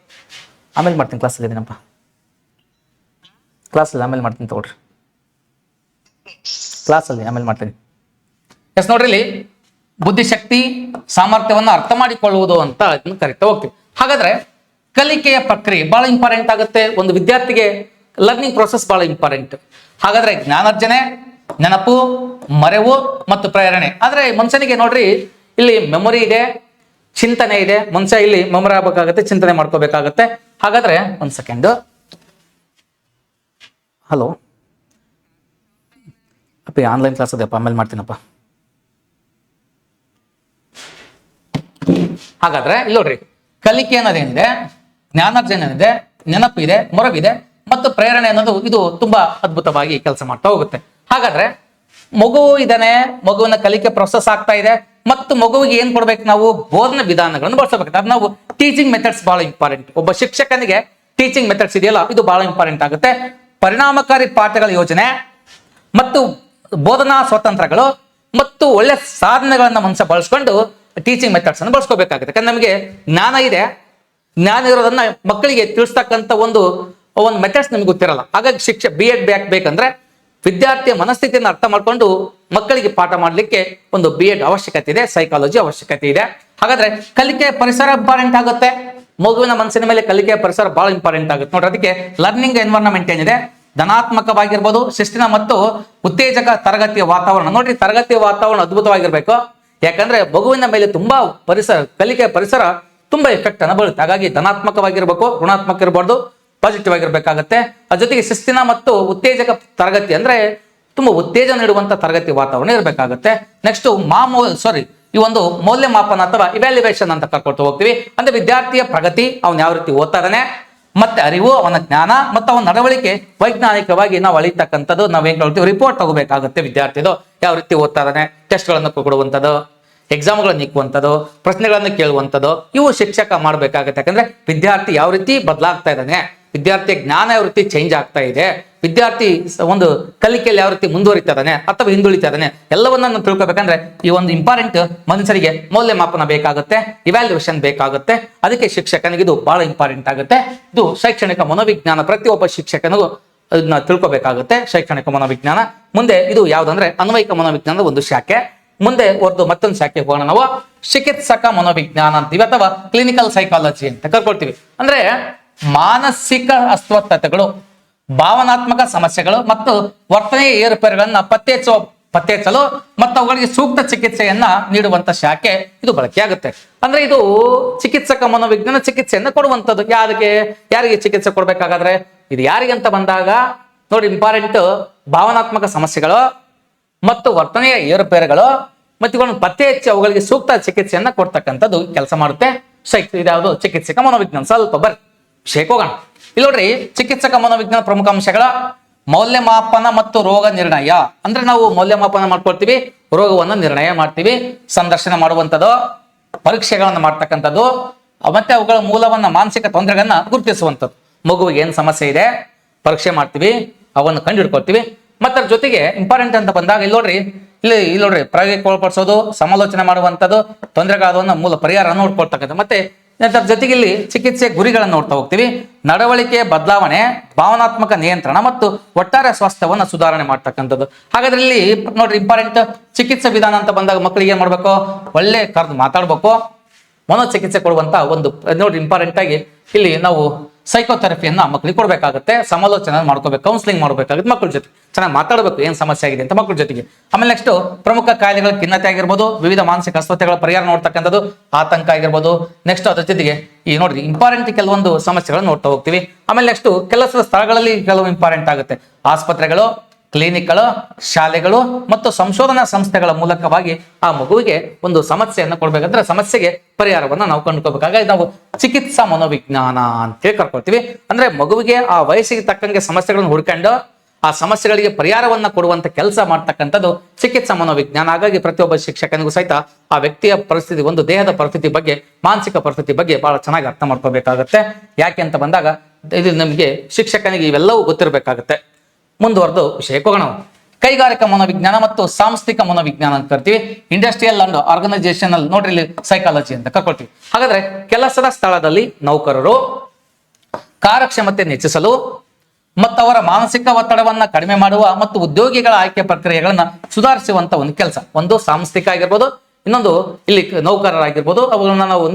ಆಮೇಲೆ ಮಾಡ್ತೀನಿ, ಕ್ಲಾಸಲ್ಲಿ ಇದೀನಪ್ಪ, ಕ್ಲಾಸಲ್ಲಿ ಆಮೇಲೆ ಮಾಡ್ತೀನಿ ತಗೊಳ್ರಿ, ಕ್ಲಾಸಲ್ಲಿ ಆಮೇಲೆ ಮಾಡ್ತೀನಿ. ಎಸ್, ನೋಡ್ರಿ ಇಲ್ಲಿ ಬುದ್ಧಿಶಕ್ತಿ, ಸಾಮರ್ಥ್ಯವನ್ನ ಅರ್ಥ ಮಾಡಿಕೊಳ್ಳುವುದು ಅಂತ ಇದನ್ನ ಕರಿತಾ ಹೋಗ್ತೀವಿ. ಹಾಗಾದ್ರೆ ಕಲಿಕೆಯ ಪ್ರಕ್ರಿಯೆ ಬಹಳ ಇಂಪಾರ್ಟೆಂಟ್ ಆಗುತ್ತೆ. ಒಂದು ವಿದ್ಯಾರ್ಥಿಗೆ ಲರ್ನಿಂಗ್ ಪ್ರೊಸೆಸ್ ಬಹಳ ಇಂಪಾರ್ಟೆಂಟ್. ಹಾಗಾದ್ರೆ ಜ್ಞಾನಾರ್ಜನೆ, ನೆನಪು, ಮರೆವು ಮತ್ತು ಪ್ರೇರಣೆ. ಆದ್ರೆ ಮನುಷ್ಯನಿಗೆ ನೋಡ್ರಿ ಇಲ್ಲಿ ಮೆಮೊರಿ ಇದೆ, ಚಿಂತನೆ ಇದೆ. ಮನುಷ್ಯ ಇಲ್ಲಿ ಮೆಮೊರಿ ಆಗ್ಬೇಕಾಗತ್ತೆ, ಚಿಂತನೆ ಮಾಡ್ಕೋಬೇಕಾಗತ್ತೆ. ಹಾಗಾದ್ರೆ ಒಂದ್ ಸೆಕೆಂಡ್, ಹಲೋ ಅಪ್ಪ, ಆನ್ಲೈನ್ ಕ್ಲಾಸ್ ಅದೆಪ್ಪ, ಆಮೇಲೆ ಮಾಡ್ತೀನಪ್ಪ. ಹಾಗಾದ್ರೆ ಇಲ್ಲಿ ನೋಡ್ರಿ, ಕಲಿಕೆ ಅನ್ನೋದೇನಿದೆ, ಜ್ಞಾನಾರ್ಜನೆ ಏನಿದೆ, ನೆನಪಿದೆ, ಮೊರವಿದೆ ಮತ್ತು ಪ್ರೇರಣೆ ಅನ್ನೋದು ಇದು ತುಂಬಾ ಅದ್ಭುತವಾಗಿ ಕೆಲಸ ಮಾಡ್ತಾ ಹೋಗುತ್ತೆ. ಹಾಗಾದ್ರೆ ಮಗು ಇದಾನೆ, ಮಗುವಿನ ಕಲಿಕೆ ಪ್ರೊಸೆಸ್ ಆಗ್ತಾ ಇದೆ ಮತ್ತು ಮಗುವಿಗೆ ಏನ್ ಕೊಡ್ಬೇಕು ನಾವು, ಬೋಧನಾ ವಿಧಾನಗಳನ್ನು ಬಳಸಬೇಕು. ಅದು ನಾವು ಟೀಚಿಂಗ್ ಮೆಥಡ್ಸ್ ಬಹಳ ಇಂಪಾರ್ಟೆಂಟ್. ಒಬ್ಬ ಶಿಕ್ಷಕನಿಗೆ ಟೀಚಿಂಗ್ ಮೆಥಡ್ಸ್ ಇದೆಯಲ್ಲ, ಇದು ಬಹಳ ಇಂಪಾರ್ಟೆಂಟ್ ಆಗುತ್ತೆ. ಪರಿಣಾಮಕಾರಿ ಪಾಠಗಳ ಯೋಜನೆ ಮತ್ತು ಬೋಧನಾ ಸ್ವತಂತ್ರಗಳು ಮತ್ತು ಒಳ್ಳೆ ಸಾಧನೆಗಳನ್ನ ಮನುಷ್ಯ ಬಳಸ್ಕೊಂಡು ಟೀಚಿಂಗ್ ಮೆಥಡ್ಸ್ ಅನ್ನು ಬಳಸ್ಕೋಬೇಕಾಗುತ್ತೆ. ಯಾಕಂದ್ರೆ ನಮಗೆ ಜ್ಞಾನ ಇದೆ, ಜ್ಞಾನ ಇರೋದನ್ನ ಮಕ್ಕಳಿಗೆ ತಿಳಿಸ್ತಕ್ಕಂಥ ಒಂದು ಮೆಥಡ್ಸ್ ನಿಮ್ಗೆ ಗೊತ್ತಿರಲ್ಲ. ಹಾಗಾಗಿ B.Ed ಬೇಕಂದ್ರೆ ವಿದ್ಯಾರ್ಥಿಯ ಮನಸ್ಥಿತಿಯನ್ನು ಅರ್ಥ ಮಾಡ್ಕೊಂಡು ಮಕ್ಕಳಿಗೆ ಪಾಠ ಮಾಡ್ಲಿಕ್ಕೆ ಒಂದು B.Ed ಅವಶ್ಯಕತೆ ಇದೆ, ಸೈಕಾಲಜಿ ಅವಶ್ಯಕತೆ ಇದೆ. ಹಾಗಾದ್ರೆ ಕಲಿಕೆಯ ಪರಿಸರ ಇಂಪಾರ್ಟೆಂಟ್ ಆಗುತ್ತೆ. ಮಗುವಿನ ಮನಸ್ಸಿನ ಮೇಲೆ ಕಲಿಕೆಯ ಪರಿಸರ ಬಹಳ ಇಂಪಾರ್ಟೆಂಟ್ ಆಗುತ್ತೆ ನೋಡ್ರಿ. ಅದಕ್ಕೆ ಲರ್ನಿಂಗ್ ಎನ್ವೈರನ್ಮೆಂಟ್ ಏನಿದೆ, ಧನಾತ್ಮಕವಾಗಿರ್ಬೋದು, ಶಿಸ್ತಿನ ಮತ್ತು ಉತ್ತೇಜಕ ತರಗತಿಯ ವಾತಾವರಣ. ನೋಡ್ರಿ, ತರಗತಿಯ ವಾತಾವರಣ ಅದ್ಭುತವಾಗಿರ್ಬೇಕು. ಯಾಕಂದ್ರೆ ಮಗುವಿನ ಮೇಲೆ ತುಂಬಾ ಕಲಿಕೆಯ ಪರಿಸರ ತುಂಬಾ ಎಫೆಕ್ಟ್ ಅನ್ನ ಬೀಳುತ್ತೆ. ಹಾಗಾಗಿ ಧನಾತ್ಮಕವಾಗಿರ್ಬೇಕು, ಋಣಾತ್ಮಕ ಇರಬಾರ್ದು, ಪಾಸಿಟಿವ್ ಆಗಿರ್ಬೇಕಾಗತ್ತೆ. ಅದ್ರ ಜೊತೆಗೆ ಶಿಸ್ತಿನ ಮತ್ತು ಉತ್ತೇಜಕ ತರಗತಿ ಅಂದ್ರೆ ತುಂಬಾ ಉತ್ತೇಜನ ನೀಡುವಂತ ತರಗತಿ ವಾತಾವರಣ ಇರಬೇಕಾಗುತ್ತೆ. ನೆಕ್ಸ್ಟ್ ಈ ಒಂದು ಮೌಲ್ಯಮಾಪನ ಅಥವಾ ಇವ್ಯಾಲ್ಯುವೇಷನ್ ಅಂತ ಕರ್ಕೊಳ್ತಾ ಹೋಗ್ತೀವಿ. ಅಂದ್ರೆ ವಿದ್ಯಾರ್ಥಿಯ ಪ್ರಗತಿ, ಅವನು ಯಾವ ರೀತಿ ಓದ್ತಾ ಇದ್ದಾನೆ, ಮತ್ತೆ ಅರಿವು, ಅವನ ಜ್ಞಾನ ಮತ್ತು ಅವನ ನಡವಳಿಕೆ ವೈಜ್ಞಾನಿಕವಾಗಿ ನಾವು ಅಳಿತಕ್ಕಂಥದ್ದು ನಾವೇನ್ ಹೇಳ್ತೀವಿ ರಿಪೋರ್ಟ್ ತಗೋಬೇಕಾಗುತ್ತೆ. ವಿದ್ಯಾರ್ಥಿದು ಯಾವ ರೀತಿ ಓದ್ತಾ ಇದ್ದಾನೆ, ಟೆಸ್ಟ್ಗಳನ್ನು ಕೊಡುವಂಥದ್ದು, ಎಕ್ಸಾಮ್ಗಳನ್ನು ಇಕ್ಕುವಂಥದ್ದು, ಪ್ರಶ್ನೆಗಳನ್ನು ಕೇಳುವಂಥದ್ದು, ಇವು ಶಿಕ್ಷಕ ಮಾಡಬೇಕಾಗುತ್ತೆ. ಯಾಕಂದ್ರೆ ವಿದ್ಯಾರ್ಥಿ ಯಾವ ರೀತಿ ಬದಲಾಗ್ತಾ ಇದ್ದಾನೆ, ವಿದ್ಯಾರ್ಥಿಯ ಜ್ಞಾನ ಯಾವ ರೀತಿ ಚೇಂಜ್ ಆಗ್ತಾ ಇದೆ, ವಿದ್ಯಾರ್ಥಿ ಒಂದು ಕಲಿಕೆಯಲ್ಲಿ ಯಾವ ರೀತಿ ಮುಂದುವರಿತಾ ಇದ್ದಾನೆ ಅಥವಾ ಹಿಂದುಳಿತಾ ಇದ್ದಾನೆ, ಎಲ್ಲವನ್ನ ನಾವು ತಿಳ್ಕೊಬೇಕಂದ್ರೆ ಈ ಒಂದು ಇಂಪಾರ್ಟೆಂಟ್ ಮನುಷ್ಯರಿಗೆ ಮೌಲ್ಯಮಾಪನ ಬೇಕಾಗುತ್ತೆ, ಇವ್ಯಾಲ್ಯೂಯೇಷನ್ ಬೇಕಾಗುತ್ತೆ. ಅದಕ್ಕೆ ಶಿಕ್ಷಕನಿಗೆ ಇದು ಬಹಳ ಇಂಪಾರ್ಟೆಂಟ್ ಆಗುತ್ತೆ. ಇದು ಶೈಕ್ಷಣಿಕ ಮನೋವಿಜ್ಞಾನ, ಪ್ರತಿಯೊಬ್ಬ ಶಿಕ್ಷಕನಿಗೂ ಅದನ್ನ ತಿಳ್ಕೊಬೇಕಾಗುತ್ತೆ. ಶೈಕ್ಷಣಿಕ ಮನೋವಿಜ್ಞಾನ ಮುಂದೆ ಇದು ಯಾವ್ದಂದ್ರೆ ಅನ್ವಯಿಕ ಮನೋವಿಜ್ಞಾನದ ಒಂದು ಶಾಖೆ. ಮುಂದೆ ಹೊರತು ಮತ್ತೊಂದು ಶಾಖೆ ಹೋಗೋಣ ನಾವು, ಚಿಕಿತ್ಸಕ ಮನೋವಿಜ್ಞಾನ ಅಂತೀವಿ ಅಥವಾ ಕ್ಲಿನಿಕಲ್ ಸೈಕಾಲಜಿ ಅಂತ ಕರ್ಕೊಳ್ತೀವಿ. ಅಂದ್ರೆ ಮಾನಸಿಕ ಅಸ್ವಸ್ಥತೆಗಳು, ಭಾವನಾತ್ಮಕ ಸಮಸ್ಯೆಗಳು ಮತ್ತು ವರ್ತನೆಯ ಏರುಪೇರುಗಳನ್ನ ಪತ್ತೆಹಚ್ಚಲು ಮತ್ತು ಅವುಗಳಿಗೆ ಸೂಕ್ತ ಚಿಕಿತ್ಸೆಯನ್ನ ನೀಡುವಂತ ಶಾಖೆ ಇದು ಬಳಕೆಯಾಗುತ್ತೆ. ಅಂದ್ರೆ ಇದು ಚಿಕಿತ್ಸಕ ಮನೋವಿಜ್ಞಾನ ಚಿಕಿತ್ಸೆಯನ್ನ ಕೊಡುವಂಥದ್ದು. ಯಾರಿಗೆ ಚಿಕಿತ್ಸೆ ಕೊಡ್ಬೇಕಾಗಾದ್ರೆ ಇದು ಯಾರಿಗೆ ಅಂತ ಬಂದಾಗ ನೋಡಿ, ಇಂಪಾರ್ಟೆಂಟ್ ಭಾವನಾತ್ಮಕ ಸಮಸ್ಯೆಗಳು ಮತ್ತು ವರ್ತನೆಯ ಏರುಪೇರುಗಳು ಮತ್ತು ಇವುಗಳನ್ನು ಪತ್ತೆ ಹಚ್ಚಿ ಅವುಗಳಿಗೆ ಸೂಕ್ತ ಚಿಕಿತ್ಸೆಯನ್ನ ಕೊಡ್ತಕ್ಕಂಥದ್ದು ಕೆಲಸ ಮಾಡುತ್ತೆ. ಇದ್ಯಾವುದು ಚಿಕಿತ್ಸಕ ಮನೋವಿಜ್ಞಾನ. ಸ್ವಲ್ಪ ಬರ್ರಿ ವಿಷಯಕ್ಕೆ ಹೋಗೋಣ. ಇಲ್ಲಿ ನೋಡ್ರಿ, ಚಿಕಿತ್ಸಕ ಮನೋವಿಜ್ಞಾನ ಪ್ರಮುಖ ಅಂಶಗಳ ಮೌಲ್ಯಮಾಪನ ಮತ್ತು ರೋಗ ನಿರ್ಣಯ. ಅಂದ್ರೆ ನಾವು ಮೌಲ್ಯಮಾಪನ ಮಾಡ್ಕೊಳ್ತೀವಿ, ರೋಗವನ್ನು ನಿರ್ಣಯ ಮಾಡ್ತೀವಿ, ಸಂದರ್ಶನ ಮಾಡುವಂಥದ್ದು, ಪರೀಕ್ಷೆಗಳನ್ನು ಮಾಡ್ತಕ್ಕಂಥದ್ದು, ಮತ್ತೆ ಅವುಗಳ ಮೂಲವನ್ನ ಮಾನಸಿಕ ತೊಂದರೆಗಳನ್ನ ಗುರುತಿಸುವಂಥದ್ದು. ಮಗುವಿಗೆ ಏನು ಸಮಸ್ಯೆ ಇದೆ ಪರೀಕ್ಷೆ ಮಾಡ್ತೀವಿ, ಅವನ್ನು ಕಂಡು ಹಿಡ್ಕೊಳ್ತೀವಿ. ಮತ್ತೆ ಅದ್ರ ಜೊತೆಗೆ ಇಂಪಾರ್ಟೆಂಟ್ ಅಂತ ಬಂದಾಗ ಇಲ್ಲಿ ನೋಡ್ರಿ ಪ್ರಯೋಗಕ್ಕೆ ಒಳಪಡಿಸೋದು, ಸಮಾಲೋಚನೆ ಮಾಡುವಂಥದ್ದು, ತೊಂದರೆಗಾದವನ್ನ ಮೂಲ ಪರಿಹಾರ ನೋಡ್ಕೊಳ್ತಕ್ಕಂಥ, ಮತ್ತೆ ಅದ್ರ ಜೊತೆಗೆ ಇಲ್ಲಿ ಚಿಕಿತ್ಸೆ ಗುರಿಗಳನ್ನು ನೋಡ್ತಾ ಹೋಗ್ತೀವಿ. ನಡವಳಿಕೆ ಬದಲಾವಣೆ, ಭಾವನಾತ್ಮಕ ನಿಯಂತ್ರಣ ಮತ್ತು ಒಟ್ಟಾರೆ ಸ್ವಾಸ್ಥ್ಯವನ್ನು ಸುಧಾರಣೆ ಮಾಡ್ತಕ್ಕಂಥದ್ದು. ಹಾಗಾದ್ರೆ ಇಲ್ಲಿ ನೋಡ್ರಿ ಇಂಪಾರ್ಟೆಂಟ್ ಚಿಕಿತ್ಸಾ ವಿಧಾನ ಅಂತ ಬಂದಾಗ ಮಕ್ಕಳಿಗೆ ಏನ್ ಮಾಡ್ಬೇಕು, ಒಳ್ಳೆ ಕರೆದು ಮಾತಾಡ್ಬೇಕು, ಮನೋಚಿಕಿತ್ಸೆ ಕೊಡುವಂತ ಒಂದು ನೋಡ್ರಿ ಇಂಪಾರ್ಟೆಂಟ್ ಆಗಿ ಇಲ್ಲಿ ನಾವು ಸೈಕೋಥೆರಪಿಯನ್ನ ಮಕ್ಕಳಿಗೆ ಕೊಡ್ಬೇಕಾಗುತ್ತೆ, ಸಮಾಲೋಚನೆ ಮಾಡ್ಕೋಬೇಕು, ಕೌನ್ಸಿಲಿಂಗ್ ಮಾಡ್ಬೇಕಾಗುತ್ತೆ, ಮಕ್ಕಳ ಜೊತೆ ಚೆನ್ನಾಗಿ ಮಾತಾಡಬೇಕು ಏನು ಸಮಸ್ಯೆ ಆಗಿದೆ ಅಂತ ಮಕ್ಕಳ ಜೊತೆಗೆ. ಆಮೇಲೆ ನೆಕ್ಸ್ಟ್ ಪ್ರಮುಖ ಕಾಯಿಲೆಗಳ ಖಿನ್ನತೆ ಆಗಿರ್ಬೋದು, ವಿವಿಧ ಮಾನಸಿಕ ಅಸ್ವಸ್ಥತೆಗಳ ಪರಿಹಾರ ನೋಡ್ತಕ್ಕಂಥದ್ದು, ಆತಂಕ ಆಗಿರ್ಬೋದು. ನೆಕ್ಸ್ಟ್ ಅದ್ರ ಜೊತೆಗೆ ಈ ನೋಡ್ರಿ ಇಂಪಾರ್ಟೆಂಟ್ ಕೆಲವೊಂದು ಸಮಸ್ಯೆಗಳನ್ನು ನೋಡ್ತಾ ಹೋಗ್ತೀವಿ. ಆಮೇಲೆ ನೆಕ್ಸ್ಟ್ ಕೆಲಸದ ಸ್ಥಳಗಳಲ್ಲಿ ಕೆಲವು ಇಂಪಾರ್ಟೆಂಟ್ ಆಗುತ್ತೆ, ಆಸ್ಪತ್ರೆಗಳು, ಕ್ಲಿನಿಕ್ಗಳು, ಶಾಲೆಗಳು ಮತ್ತು ಸಂಶೋಧನಾ ಸಂಸ್ಥೆಗಳ ಮೂಲಕವಾಗಿ ಆ ಮಗುವಿಗೆ ಒಂದು ಸಮಸ್ಯೆಯನ್ನು ಕೊಡ್ಬೇಕಂದ್ರೆ ಸಮಸ್ಯೆಗೆ ಪರಿಹಾರವನ್ನ ನಾವು ಕಂಡುಕೋಬೇಕಾಗಿ ನಾವು ಚಿಕಿತ್ಸಾ ಮನೋವಿಜ್ಞಾನ ಅಂತೇಳಿ ಕರ್ಕೊಳ್ತೀವಿ. ಅಂದ್ರೆ ಮಗುವಿಗೆ ಆ ವಯಸ್ಸಿಗೆ ತಕ್ಕಂಗೆ ಸಮಸ್ಯೆಗಳನ್ನು ಹುಡ್ಕೊಂಡು ಆ ಸಮಸ್ಯೆಗಳಿಗೆ ಪರಿಹಾರವನ್ನ ಕೊಡುವಂತ ಕೆಲಸ ಮಾಡ್ತಕ್ಕಂಥದ್ದು ಚಿಕಿತ್ಸಾ ಮನೋವಿಜ್ಞಾನ. ಹಾಗಾಗಿ ಪ್ರತಿಯೊಬ್ಬ ಶಿಕ್ಷಕನಿಗೂ ಸಹಿತ ಆ ವ್ಯಕ್ತಿಯ ಪರಿಸ್ಥಿತಿ, ಒಂದು ದೇಹದ ಪರಿಸ್ಥಿತಿ ಬಗ್ಗೆ, ಮಾನಸಿಕ ಪರಿಸ್ಥಿತಿ ಬಗ್ಗೆ ಬಹಳ ಚೆನ್ನಾಗಿ ಅರ್ಥ ಮಾಡ್ಕೋಬೇಕಾಗತ್ತೆ. ಯಾಕೆ ಅಂತ ಬಂದಾಗ ಇದು ನಮಗೆ ಶಿಕ್ಷಕನಿಗೆ ಇವೆಲ್ಲವೂ ಗೊತ್ತಿರಬೇಕಾಗತ್ತೆ. ಮುಂದುವರೆದು ವಿಷಯಕ್ಕೆ ಹೋಗೋಣ. ಕೈಗಾರಿಕಾ ಮನೋವಿಜ್ಞಾನ ಮತ್ತು ಸಾಂಸ್ಥಿಕ ಮನೋವಿಜ್ಞಾನ ಅಂತ ಕರಿತೀವಿ. ಇಂಡಸ್ಟ್ರಿಯಲ್ ಅಂಡ್ ಆರ್ಗನೈಸೇಷನಲ್ ನೋಡ್ರಿ ಇಲ್ಲಿ ಸೈಕಾಲಜಿ ಅಂತ ಕರ್ಕೊಳ್ತೀವಿ. ಹಾಗಾದ್ರೆ ಕೆಲಸದ ಸ್ಥಳದಲ್ಲಿ ನೌಕರರು ಕಾರ್ಯಕ್ಷಮತೆಯನ್ನು ಹೆಚ್ಚಿಸಲು ಮತ್ತು ಅವರ ಮಾನಸಿಕ ಒತ್ತಡವನ್ನ ಕಡಿಮೆ ಮಾಡುವ ಮತ್ತು ಉದ್ಯೋಗಿಗಳ ಆಯ್ಕೆ ಪ್ರಕ್ರಿಯೆಗಳನ್ನ ಸುಧಾರಿಸುವಂತ ಒಂದು ಕೆಲಸ, ಒಂದು ಸಾಂಸ್ಥಿಕ ಆಗಿರ್ಬೋದು, ಇನ್ನೊಂದು ಇಲ್ಲಿ ನೌಕರರಾಗಿರ್ಬೋದು. ಅವುಗಳನ್ನ ನಾವು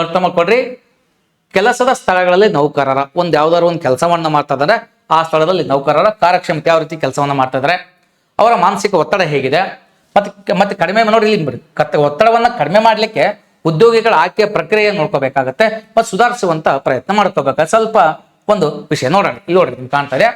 ಅರ್ಥ ಮಾಡ್ಕೊಡ್ರಿ. ಕೆಲಸದ ಸ್ಥಳಗಳಲ್ಲಿ ನೌಕರರ ಯಾವ್ದಾದ್ರು ಒಂದು ಕೆಲಸವನ್ನ ಮಾಡ್ತಾ ಇದ್ದಾರೆ, ಆ ಸ್ಥಳದಲ್ಲಿ ನೌಕರರ ಕಾರ್ಯಕ್ಷಮತೆ ಯಾವ ರೀತಿ ಕೆಲಸವನ್ನ ಮಾಡ್ತಾ ಇದ್ದಾರೆ, ಅವರ ಮಾನಸಿಕ ಒತ್ತಡ ಹೇಗಿದೆ, ಮತ್ತೆ ಕಡಿಮೆ ನೋಡಿ ಇಲ್ಲಿ ಒತ್ತಡವನ್ನ ಕಡಿಮೆ ಮಾಡ್ಲಿಕ್ಕೆ ಉದ್ಯೋಗಿಗಳ ಆಯ್ಕೆ ಪ್ರಕ್ರಿಯೆ ನೋಡ್ಕೋಬೇಕಾಗತ್ತೆ ಮತ್ತು ಸುಧಾರಿಸುವಂತ ಪ್ರಯತ್ನ ಮಾಡ್ಕೋಬೇಕಾಗತ್ತೆ. ಸ್ವಲ್ಪ ಒಂದು ವಿಷಯ ನೋಡೋಣ. ಇಲ್ಲಿ ನೋಡ್ರಿ ನಿಮ್ಗೆ ಕಾಣ್ತಾ ಇದೆ,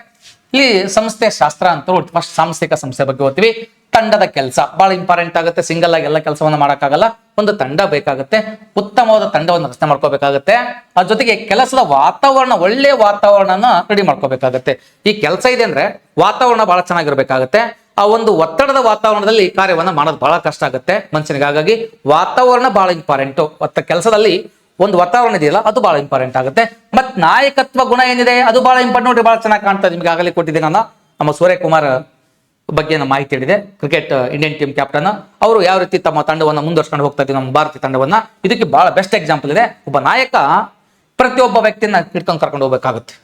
ಇಲ್ಲಿ ಸಂಸ್ಥೆ ಶಾಸ್ತ್ರ ಅಂತ ನೋಡಿ ಫಸ್ಟ್ ಸಾಂಸ್ಥಿಕ ಸಂಸ್ಥೆ ಬಗ್ಗೆ ಓದ್ತೀವಿ. ತಂಡದ ಕೆಲಸ ಬಹಳ ಇಂಪಾರ್ಟೆಂಟ್ ಆಗುತ್ತೆ. ಸಿಂಗಲ್ ಆಗಿ ಎಲ್ಲ ಕೆಲಸವನ್ನ ಮಾಡೋಕ್ಕಾಗಲ್ಲ, ಒಂದು ತಂಡ ಬೇಕಾಗುತ್ತೆ, ಉತ್ತಮವಾದ ತಂಡವನ್ನು ರಚನೆ ಮಾಡ್ಕೋಬೇಕಾಗತ್ತೆ. ಅದ್ರ ಜೊತೆಗೆ ಕೆಲಸದ ವಾತಾವರಣ, ಒಳ್ಳೆಯ ವಾತಾವರಣನ ರೆಡಿ ಮಾಡ್ಕೋಬೇಕಾಗತ್ತೆ. ಈ ಕೆಲಸ ಇದೆ ಅಂದ್ರೆ ವಾತಾವರಣ ಬಹಳ ಚೆನ್ನಾಗಿರ್ಬೇಕಾಗತ್ತೆ. ಆ ಒಂದು ಒತ್ತಡದ ವಾತಾವರಣದಲ್ಲಿ ಕಾರ್ಯವನ್ನ ಮಾಡೋದು ಬಹಳ ಕಷ್ಟ ಆಗುತ್ತೆ ಮನುಷ್ಯನಿಗೆ. ಹಾಗಾಗಿ ವಾತಾವರಣ ಬಹಳ ಇಂಪಾರ್ಟೆಂಟು. ಕೆಲಸದಲ್ಲಿ ಒಂದು ವಾತಾವರಣ ಇದೆಯಲ್ಲ ಅದು ಬಹಳ ಇಂಪಾರ್ಟೆಂಟ್ ಆಗುತ್ತೆ. ಮತ್ ನಾಯಕತ್ವ ಗುಣ ಏನಿದೆ ಅದು ಬಹಳ ಇಂಪಾರ್ಟೆಂಟ್. ನೋಡ್ರಿ ಬಹಳ ಚೆನ್ನಾಗಿ ಕಾಣ್ತದೆ, ನಿಮ್ಗೆ ಆಗಲೇ ಕೊಟ್ಟಿದ್ದೀನಿ ನಾನು ನಮ್ಮ ಸೂರ್ಯಕುಮಾರ್ ಬಗ್ಗೆ ಮಾಹಿತಿ ಹೇಳಿದೆ. ಕ್ರಿಕೆಟ್ ಇಂಡಿಯನ್ ಟೀಮ್ ಕ್ಯಾಪ್ಟನ್ ಅವರು ಯಾವ ರೀತಿ ತಮ್ಮ ತಂಡವನ್ನು ಮುಂದುವರ್ಸ್ಕೊಂಡು ಹೋಗ್ತಾ ಇದ್ದೀವಿ, ನಮ್ಮ ಭಾರತೀಯ ತಂಡವನ್ನ. ಇದಕ್ಕೆ ಬಹಳ ಬೆಸ್ಟ್ ಎಕ್ಸಾಂಪಲ್ ಇದೆ. ಒಬ್ಬ ನಾಯಕ ಪ್ರತಿಯೊಬ್ಬ ವ್ಯಕ್ತಿಯನ್ನ ಇಟ್ಕೊಂಡು ಕರ್ಕೊಂಡು ಹೋಗ್ಬೇಕಾಗುತ್ತೆ,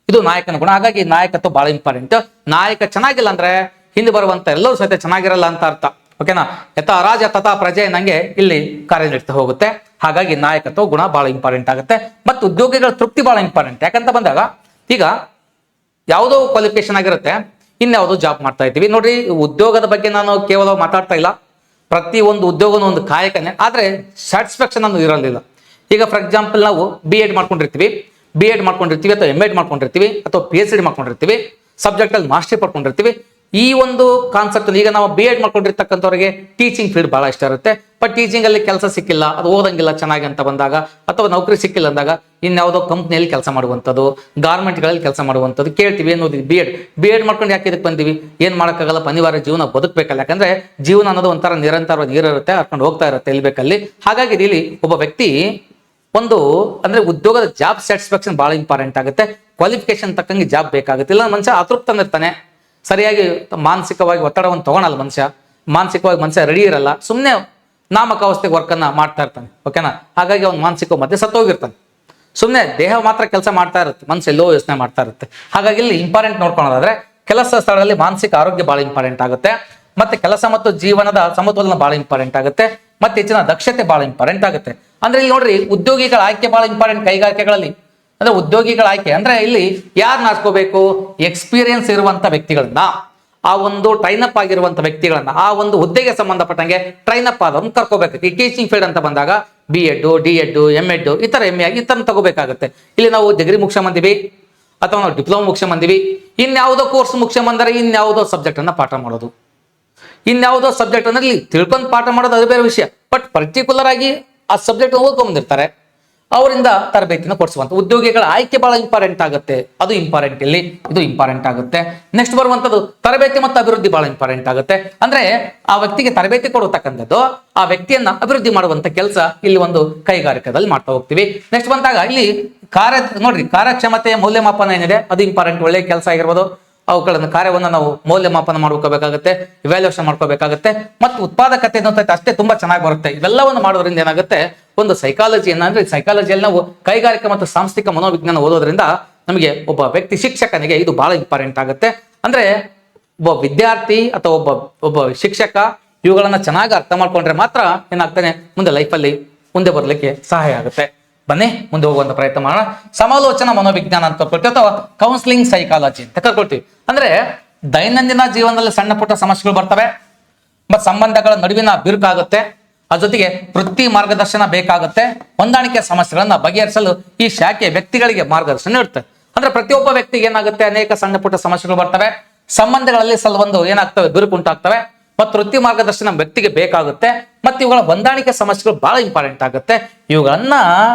ಇದು ನಾಯಕನ ಗುಣ. ಹಾಗಾಗಿ ನಾಯಕತ್ವ ಬಹಳ ಇಂಪಾರ್ಟೆಂಟ್. ನಾಯಕ ಚೆನ್ನಾಗಿಲ್ಲ ಅಂದ್ರೆ ಹಿಂದೆ ಬರುವಂತ ಎಲ್ಲರೂ ಸಹಿತ ಚೆನ್ನಾಗಿರಲ್ಲ ಅಂತ ಅರ್ಥ. ಓಕೆನಾ? ಯಥಾ ರಾಜ ತಥಾ ಪ್ರಜೆ ನಂಗೆ ಇಲ್ಲಿ ಕಾರ್ಯನಿರ್ವಹಿಸ್ತಾ ಹೋಗುತ್ತೆ. ಹಾಗಾಗಿ ನಾಯಕತ್ವ ಗುಣ ಬಹಳ ಇಂಪಾರ್ಟೆಂಟ್ ಆಗುತ್ತೆ. ಮತ್ತು ಉದ್ಯೋಗಿಗಳ ತೃಪ್ತಿ ಬಹಳ ಇಂಪಾರ್ಟೆಂಟ್. ಯಾಕಂತ ಬಂದಾಗ ಈಗ ಯಾವುದೋ ಕ್ವಾಲಿಫಿಕೇಶನ್ ಆಗಿರುತ್ತೆ, ಇನ್ಯಾವುದೋ ಜಾಬ್ ಮಾಡ್ತಾ ಇದ್ದೀವಿ. ನೋಡ್ರಿ, ಉದ್ಯೋಗದ ಬಗ್ಗೆ ನಾನು ಕೇವಲ ಮಾತಾಡ್ತಾ ಇಲ್ಲ, ಪ್ರತಿ ಒಂದು ಉದ್ಯೋಗನೂ ಒಂದು ಕಾಯಕನೇ, ಆದ್ರೆ ಸ್ಯಾಟಿಸ್ಫ್ಯಾಕ್ಷನ್ ಅನ್ನೋದು ಇರಲಿಲ್ಲ. ಈಗ ಫಾರ್ ಎಕ್ಸಾಂಪಲ್ ನಾವು BEd ಮಾಡ್ಕೊಂಡಿರ್ತೀವಿ ಅಥವಾ MEd ಮಾಡ್ಕೊಂಡಿರ್ತೀವಿ ಅಥವಾ PhD ಮಾಡ್ಕೊಂಡಿರ್ತೀವಿ, ಸಬ್ಜೆಕ್ಟ್ ಅಲ್ಲಿ ಮಾಸ್ಟರಿ ಪಡ್ಕೊಂಡಿರ್ತೀವಿ. ಈ ಒಂದು ಕಾನ್ಸೆಪ್ಟ್ ಈಗ ನಾವು ಬಿ ಎಡ್ ಮಾಡ್ಕೊಂಡಿರ್ತಕ್ಕಂಥವ್ರಿಗೆ ಟೀಚಿಂಗ್ ಫೀಲ್ಡ್ ಬಹಳ ಇಷ್ಟ ಇರುತ್ತೆ. ಬಟ್ ಟೀಚಿಂಗ್ ಅಲ್ಲಿ ಕೆಲಸ ಸಿಕ್ಕಿಲ್ಲ, ಅದು ಓದಂಗಿಲ್ಲ ಚೆನ್ನಾಗಿ ಅಂತ ಬಂದಾಗ, ಅಥವಾ ನೌಕರಿ ಸಿಕ್ಕಿಲ್ಲ ಅಂದಾಗ ಇನ್ಯಾವುದೋ ಕಂಪ್ನಿಯಲ್ಲಿ ಕೆಲಸ ಮಾಡುವಂಥದ್ದು, ಗಾರ್ಮೆಂಟ್ಗಳಲ್ಲಿ ಕೆಲಸ ಮಾಡುವಂಥದ್ದು ಕೇಳ್ತೀವಿ. ಏನು ಓದಿದ್ವಿ? ಬಿ ಎಡ್ ಮಾಡ್ಕೊಂಡು ಯಾಕೆ ಇದಕ್ಕೆ ಬಂದಿವಿ? ಏನ್ ಮಾಡೋಕ್ಕಾಗಲ್ಲ, ಅನಿವಾರ್ಯ ಜೀವನ ಬದುಕಬೇಕಲ್ಲ. ಯಾಕಂದ್ರೆ ಜೀವನ ಅನ್ನೋದು ಒಂಥರ ನಿರಂತರವಾಗಿ ನೀರಿರುತ್ತೆ, ಹರ್ಕೊಂಡು ಹೋಗ್ತಾ ಇರುತ್ತೆ ಎಲ್ಲಿ ಬೇಕಲ್ಲಿ. ಹಾಗಾಗಿ ಇಲ್ಲಿ ಒಬ್ಬ ವ್ಯಕ್ತಿ ಒಂದು ಅಂದ್ರೆ ಉದ್ಯೋಗದ ಜಾಬ್ ಸ್ಯಾಟಿಸ್ಫ್ಯಾಕ್ಷನ್ ಬಹಳ ಇಂಪಾರ್ಟೆಂಟ್ ಆಗುತ್ತೆ. ಕ್ವಾಲಿಫಿಕೇಶನ್ ತಕ್ಕಂಗೆ ಜಾಬ್ ಬೇಕಾಗುತ್ತೆ. ಇಲ್ಲ ಮನುಷ್ಯ ಅತೃಪ್ತನಿರ್ತಾನೆ, ಸರಿಯಾಗಿ ಮಾನಸಿಕವಾಗಿ ಒತ್ತಡವನ್ನು ತಗೊಳಲ್ಲ ಮನುಷ್ಯ, ಮಾನಸಿಕವಾಗಿ ಮನುಷ್ಯ ರೆಡಿ ಇರಲ್ಲ, ಸುಮ್ಮನೆ ನಾಮಕಾವಸ್ಥೆಗೆ ವರ್ಕನ್ನು ಮಾಡ್ತಾ ಇರ್ತಾನೆ. ಓಕೆನಾ? ಹಾಗಾಗಿ ಅವ್ನು ಮಾನಸಿಕ ಮತ್ತೆ ಸತ್ತೋಗಿರ್ತಾನೆ. ಸುಮ್ಮನೆ ದೇಹ ಮಾತ್ರ ಕೆಲಸ ಮಾಡ್ತಾ ಇರುತ್ತೆ, ಮನಸ್ಸು ಎಲ್ಲೋ ಯೋಚನೆ ಮಾಡ್ತಾ ಇರುತ್ತೆ. ಹಾಗಾಗಿ ಇಲ್ಲಿ ಇಂಪಾರ್ಟೆಂಟ್ ನೋಡ್ಕೊಳ್ಳೋದಾದ್ರೆ ಕೆಲಸ ಸ್ಥಳದಲ್ಲಿ ಮಾನಸಿಕ ಆರೋಗ್ಯ ಬಹಳ ಇಂಪಾರ್ಟೆಂಟ್ ಆಗುತ್ತೆ. ಮತ್ತೆ ಕೆಲಸ ಮತ್ತು ಜೀವನದ ಸಮತೋಲನ ಬಹಳ ಇಂಪಾರ್ಟೆಂಟ್ ಆಗುತ್ತೆ. ಮತ್ತೆ ಹೆಚ್ಚಿನ ದಕ್ಷತೆ ಬಹಳ ಇಂಪಾರ್ಟೆಂಟ್ ಆಗುತ್ತೆ. ಅಂದ್ರೆ ಇಲ್ಲಿ ನೋಡ್ರಿ, ಉದ್ಯೋಗಿಗಳ ಆಯ್ಕೆ ಬಹಳ ಇಂಪಾರ್ಟೆಂಟ್ ಕೈಗಾರಿಕೆಗಳಲ್ಲಿ. ಅಂದ್ರೆ ಉದ್ಯೋಗಿಗಳ ಆಯ್ಕೆ ಅಂದ್ರೆ ಇಲ್ಲಿ ಯಾರನ್ನ ಆರಿಸ್ಕೋಬೇಕು? ಎಕ್ಸ್ಪೀರಿಯನ್ಸ್ ಇರುವಂತ ವ್ಯಕ್ತಿಗಳನ್ನ, ಆ ಒಂದು ಟ್ರೈನ್ ಅಪ್ ಆಗಿರುವಂತ ವ್ಯಕ್ತಿಗಳನ್ನ, ಆ ಒಂದು ಹುದ್ದೆಗೆ ಸಂಬಂಧಪಟ್ಟಂಗೆ ಟ್ರೈನ್ ಅಪ್ ಆದವ್ರನ್ನ ಕರ್ಕೋಬೇಕು. ಈ ಟೀಚಿಂಗ್ ಫೀಲ್ಡ್ ಅಂತ ಬಂದಾಗ B Ed, D Ed, M Ed ಈ ತರ MA ಈ ತರ ತಗೋಬೇಕಾಗುತ್ತೆ. ಇಲ್ಲಿ ನಾವು ಡಿಗ್ರಿ ಮುಗಿಸ್ಕೊಂಬಂದಿವಿ ಅಥವಾ ನಾವು ಡಿಪ್ಲೊಮಾ ಮುಗಿಸ್ಕೊಂಬಂದಿವಿ, ಇನ್ಯಾವುದೋ ಕೋರ್ಸ್ ಮುಗಿಸ್ಕೊಂಬಂದರೆ ಇನ್ಯಾವುದೋ ಸಬ್ಜೆಕ್ಟ್ ಅನ್ನ ಪಾಠ ಮಾಡೋದು, ಇನ್ಯಾವುದೋ ಸಬ್ಜೆಕ್ಟ್ ಅಂದ್ರೆ ಇಲ್ಲಿ ತಿಳ್ಕೊಂಡು ಪಾಠ ಮಾಡೋದು ಅದು ಬೇರೆ ವಿಷಯ. ಬಟ್ ಪರ್ಟಿಕ್ಯುಲರ್ ಆಗಿ ಆ ಸಬ್ಜೆಕ್ಟ್ ಓದ್ಕೊಂಡ್ಬಂದಿರ್ತಾರೆ, ಅವರಿಂದ ತರಬೇತಿನ ಕೊಡಿಸುವಂತ ಉದ್ಯೋಗಿಗಳ ಆಯ್ಕೆ ಬಹಳ ಇಂಪಾರ್ಟೆಂಟ್ ಆಗುತ್ತೆ. ಅದು ಇಂಪಾರ್ಟೆಂಟ್, ಇಲ್ಲಿ ಇದು ಇಂಪಾರ್ಟೆಂಟ್ ಆಗುತ್ತೆ. ನೆಕ್ಸ್ಟ್ ಬರುವಂತದ್ದು ತರಬೇತಿ ಮತ್ತು ಅಭಿವೃದ್ಧಿ ಬಹಳ ಇಂಪಾರ್ಟೆಂಟ್ ಆಗುತ್ತೆ. ಅಂದ್ರೆ ಆ ವ್ಯಕ್ತಿಗೆ ತರಬೇತಿ ಕೊಡತಕ್ಕಂಥದ್ದು, ಆ ವ್ಯಕ್ತಿಯನ್ನ ಅಭಿವೃದ್ಧಿ ಮಾಡುವಂತ ಕೆಲಸ ಇಲ್ಲಿ ಒಂದು ಕೈಗಾರಿಕೆದಲ್ಲಿ ಮಾಡ್ತಾ ಹೋಗ್ತೀವಿ. ನೆಕ್ಸ್ಟ್ ಬಂದಾಗ ಇಲ್ಲಿ ನೋಡ್ರಿ, ಕಾರ್ಯಕ್ಷಮತೆಯ ಮೌಲ್ಯಮಾಪನ ಏನಿದೆ ಅದು ಇಂಪಾರ್ಟೆಂಟ್. ಒಳ್ಳೆ ಕೆಲಸ ಆಗಿರ್ಬೋದು, ಅವುಗಳನ್ನು ಕಾರ್ಯವನ್ನು ನಾವು ಮೌಲ್ಯಮಾಪನ ಮಾಡ್ಕೋಬೇಕಾಗುತ್ತೆ, ಇವ್ಯಾಲ್ಯೂಯೇಷನ್ ಮಾಡ್ಕೋಬೇಕಾಗುತ್ತೆ. ಮತ್ತು ಉತ್ಪಾದಕತೆ ಅನ್ನೋದೈತೆ ಅಷ್ಟೇ ತುಂಬಾ ಚೆನ್ನಾಗಿ ಬರುತ್ತೆ. ಇವೆಲ್ಲವನ್ನು ಮಾಡೋದ್ರಿಂದ ಏನಾಗುತ್ತೆ, ಒಂದು ಸೈಕಾಲಜಿಯನ್ನ ಅಂದ್ರೆ ಸೈಕಾಲಜಿಯಲ್ಲಿ ನಾವು ಕೈಗಾರಿಕೆ ಮತ್ತು ಸಾಂಸ್ಥಿಕ ಮನೋವಿಜ್ಞಾನ ಓದೋದ್ರಿಂದ ನಮಗೆ ಒಬ್ಬ ವ್ಯಕ್ತಿ ಶಿಕ್ಷಕನಿಗೆ ಇದು ಬಹಳ ಇಂಪಾರ್ಟೆಂಟ್ ಆಗುತ್ತೆ. ಅಂದ್ರೆ ಒಬ್ಬ ವಿದ್ಯಾರ್ಥಿ ಅಥವಾ ಒಬ್ಬ ಶಿಕ್ಷಕ ಇವುಗಳನ್ನ ಚೆನ್ನಾಗಿ ಅರ್ಥ ಮಾಡ್ಕೊಂಡ್ರೆ ಮಾತ್ರ ಏನಾಗ್ತಾನೆ, ಮುಂದೆ ಲೈಫಲ್ಲಿ ಮುಂದೆ ಬರಲಿಕ್ಕೆ ಸಹಾಯ ಆಗುತ್ತೆ. ಬನ್ನಿ ಮುಂದೆ ಹೋಗುವಂತ ಪ್ರಯತ್ನ ಮಾಡೋಣ. ಸಮಾಲೋಚನಾ ಮನೋವಿಜ್ಞಾನ ಅಂತ ಕರ್ಕೊಳ್ತೀವಿ, ಅಥವಾ ಕೌನ್ಸಿಲಿಂಗ್ ಸೈಕಾಲಜಿ ಅಂತ ಕರ್ಕೊಳ್ತೀವಿ. ಅಂದ್ರೆ ದೈನಂದಿನ ಜೀವನದಲ್ಲಿ ಸಣ್ಣ ಪುಟ್ಟ ಸಮಸ್ಯೆಗಳು ಬರ್ತವೆ, ಮತ್ತು ಸಂಬಂಧಗಳ ನಡುವಿನ ಬಿರುಕಾಗುತ್ತೆ, ಅದ್ರ ಜೊತೆಗೆ ವೃತ್ತಿ ಮಾರ್ಗದರ್ಶನ ಬೇಕಾಗುತ್ತೆ. ಹೊಂದಾಣಿಕೆ ಸಮಸ್ಯೆಗಳನ್ನ ಬಗೆಹರಿಸಲು ಈ ಶಾಖೆ ವ್ಯಕ್ತಿಗಳಿಗೆ ಮಾರ್ಗದರ್ಶನ ನೀಡುತ್ತೆ. ಅಂದ್ರೆ ಪ್ರತಿಯೊಬ್ಬ ವ್ಯಕ್ತಿಗೆ ಏನಾಗುತ್ತೆ, ಅನೇಕ ಸಣ್ಣ ಪುಟ್ಟ ಸಮಸ್ಯೆಗಳು ಬರ್ತವೆ, ಸಂಬಂಧಗಳಲ್ಲಿ ಒಂದು ಏನಾಗ್ತವೆ, ಬಿರುಕು ಉಂಟಾಗ್ತವೆ, ಮತ್ತು ವೃತ್ತಿ ಮಾರ್ಗದರ್ಶನ ವ್ಯಕ್ತಿಗೆ ಬೇಕಾಗುತ್ತೆ. ಮತ್ತು ಇವುಗಳ ಹೊಂದಾಣಿಕೆ ಸಮಸ್ಯೆಗಳು ಬಹಳ ಇಂಪಾರ್ಟೆಂಟ್ ಆಗುತ್ತೆ. ಇವುಗಳನ್ನ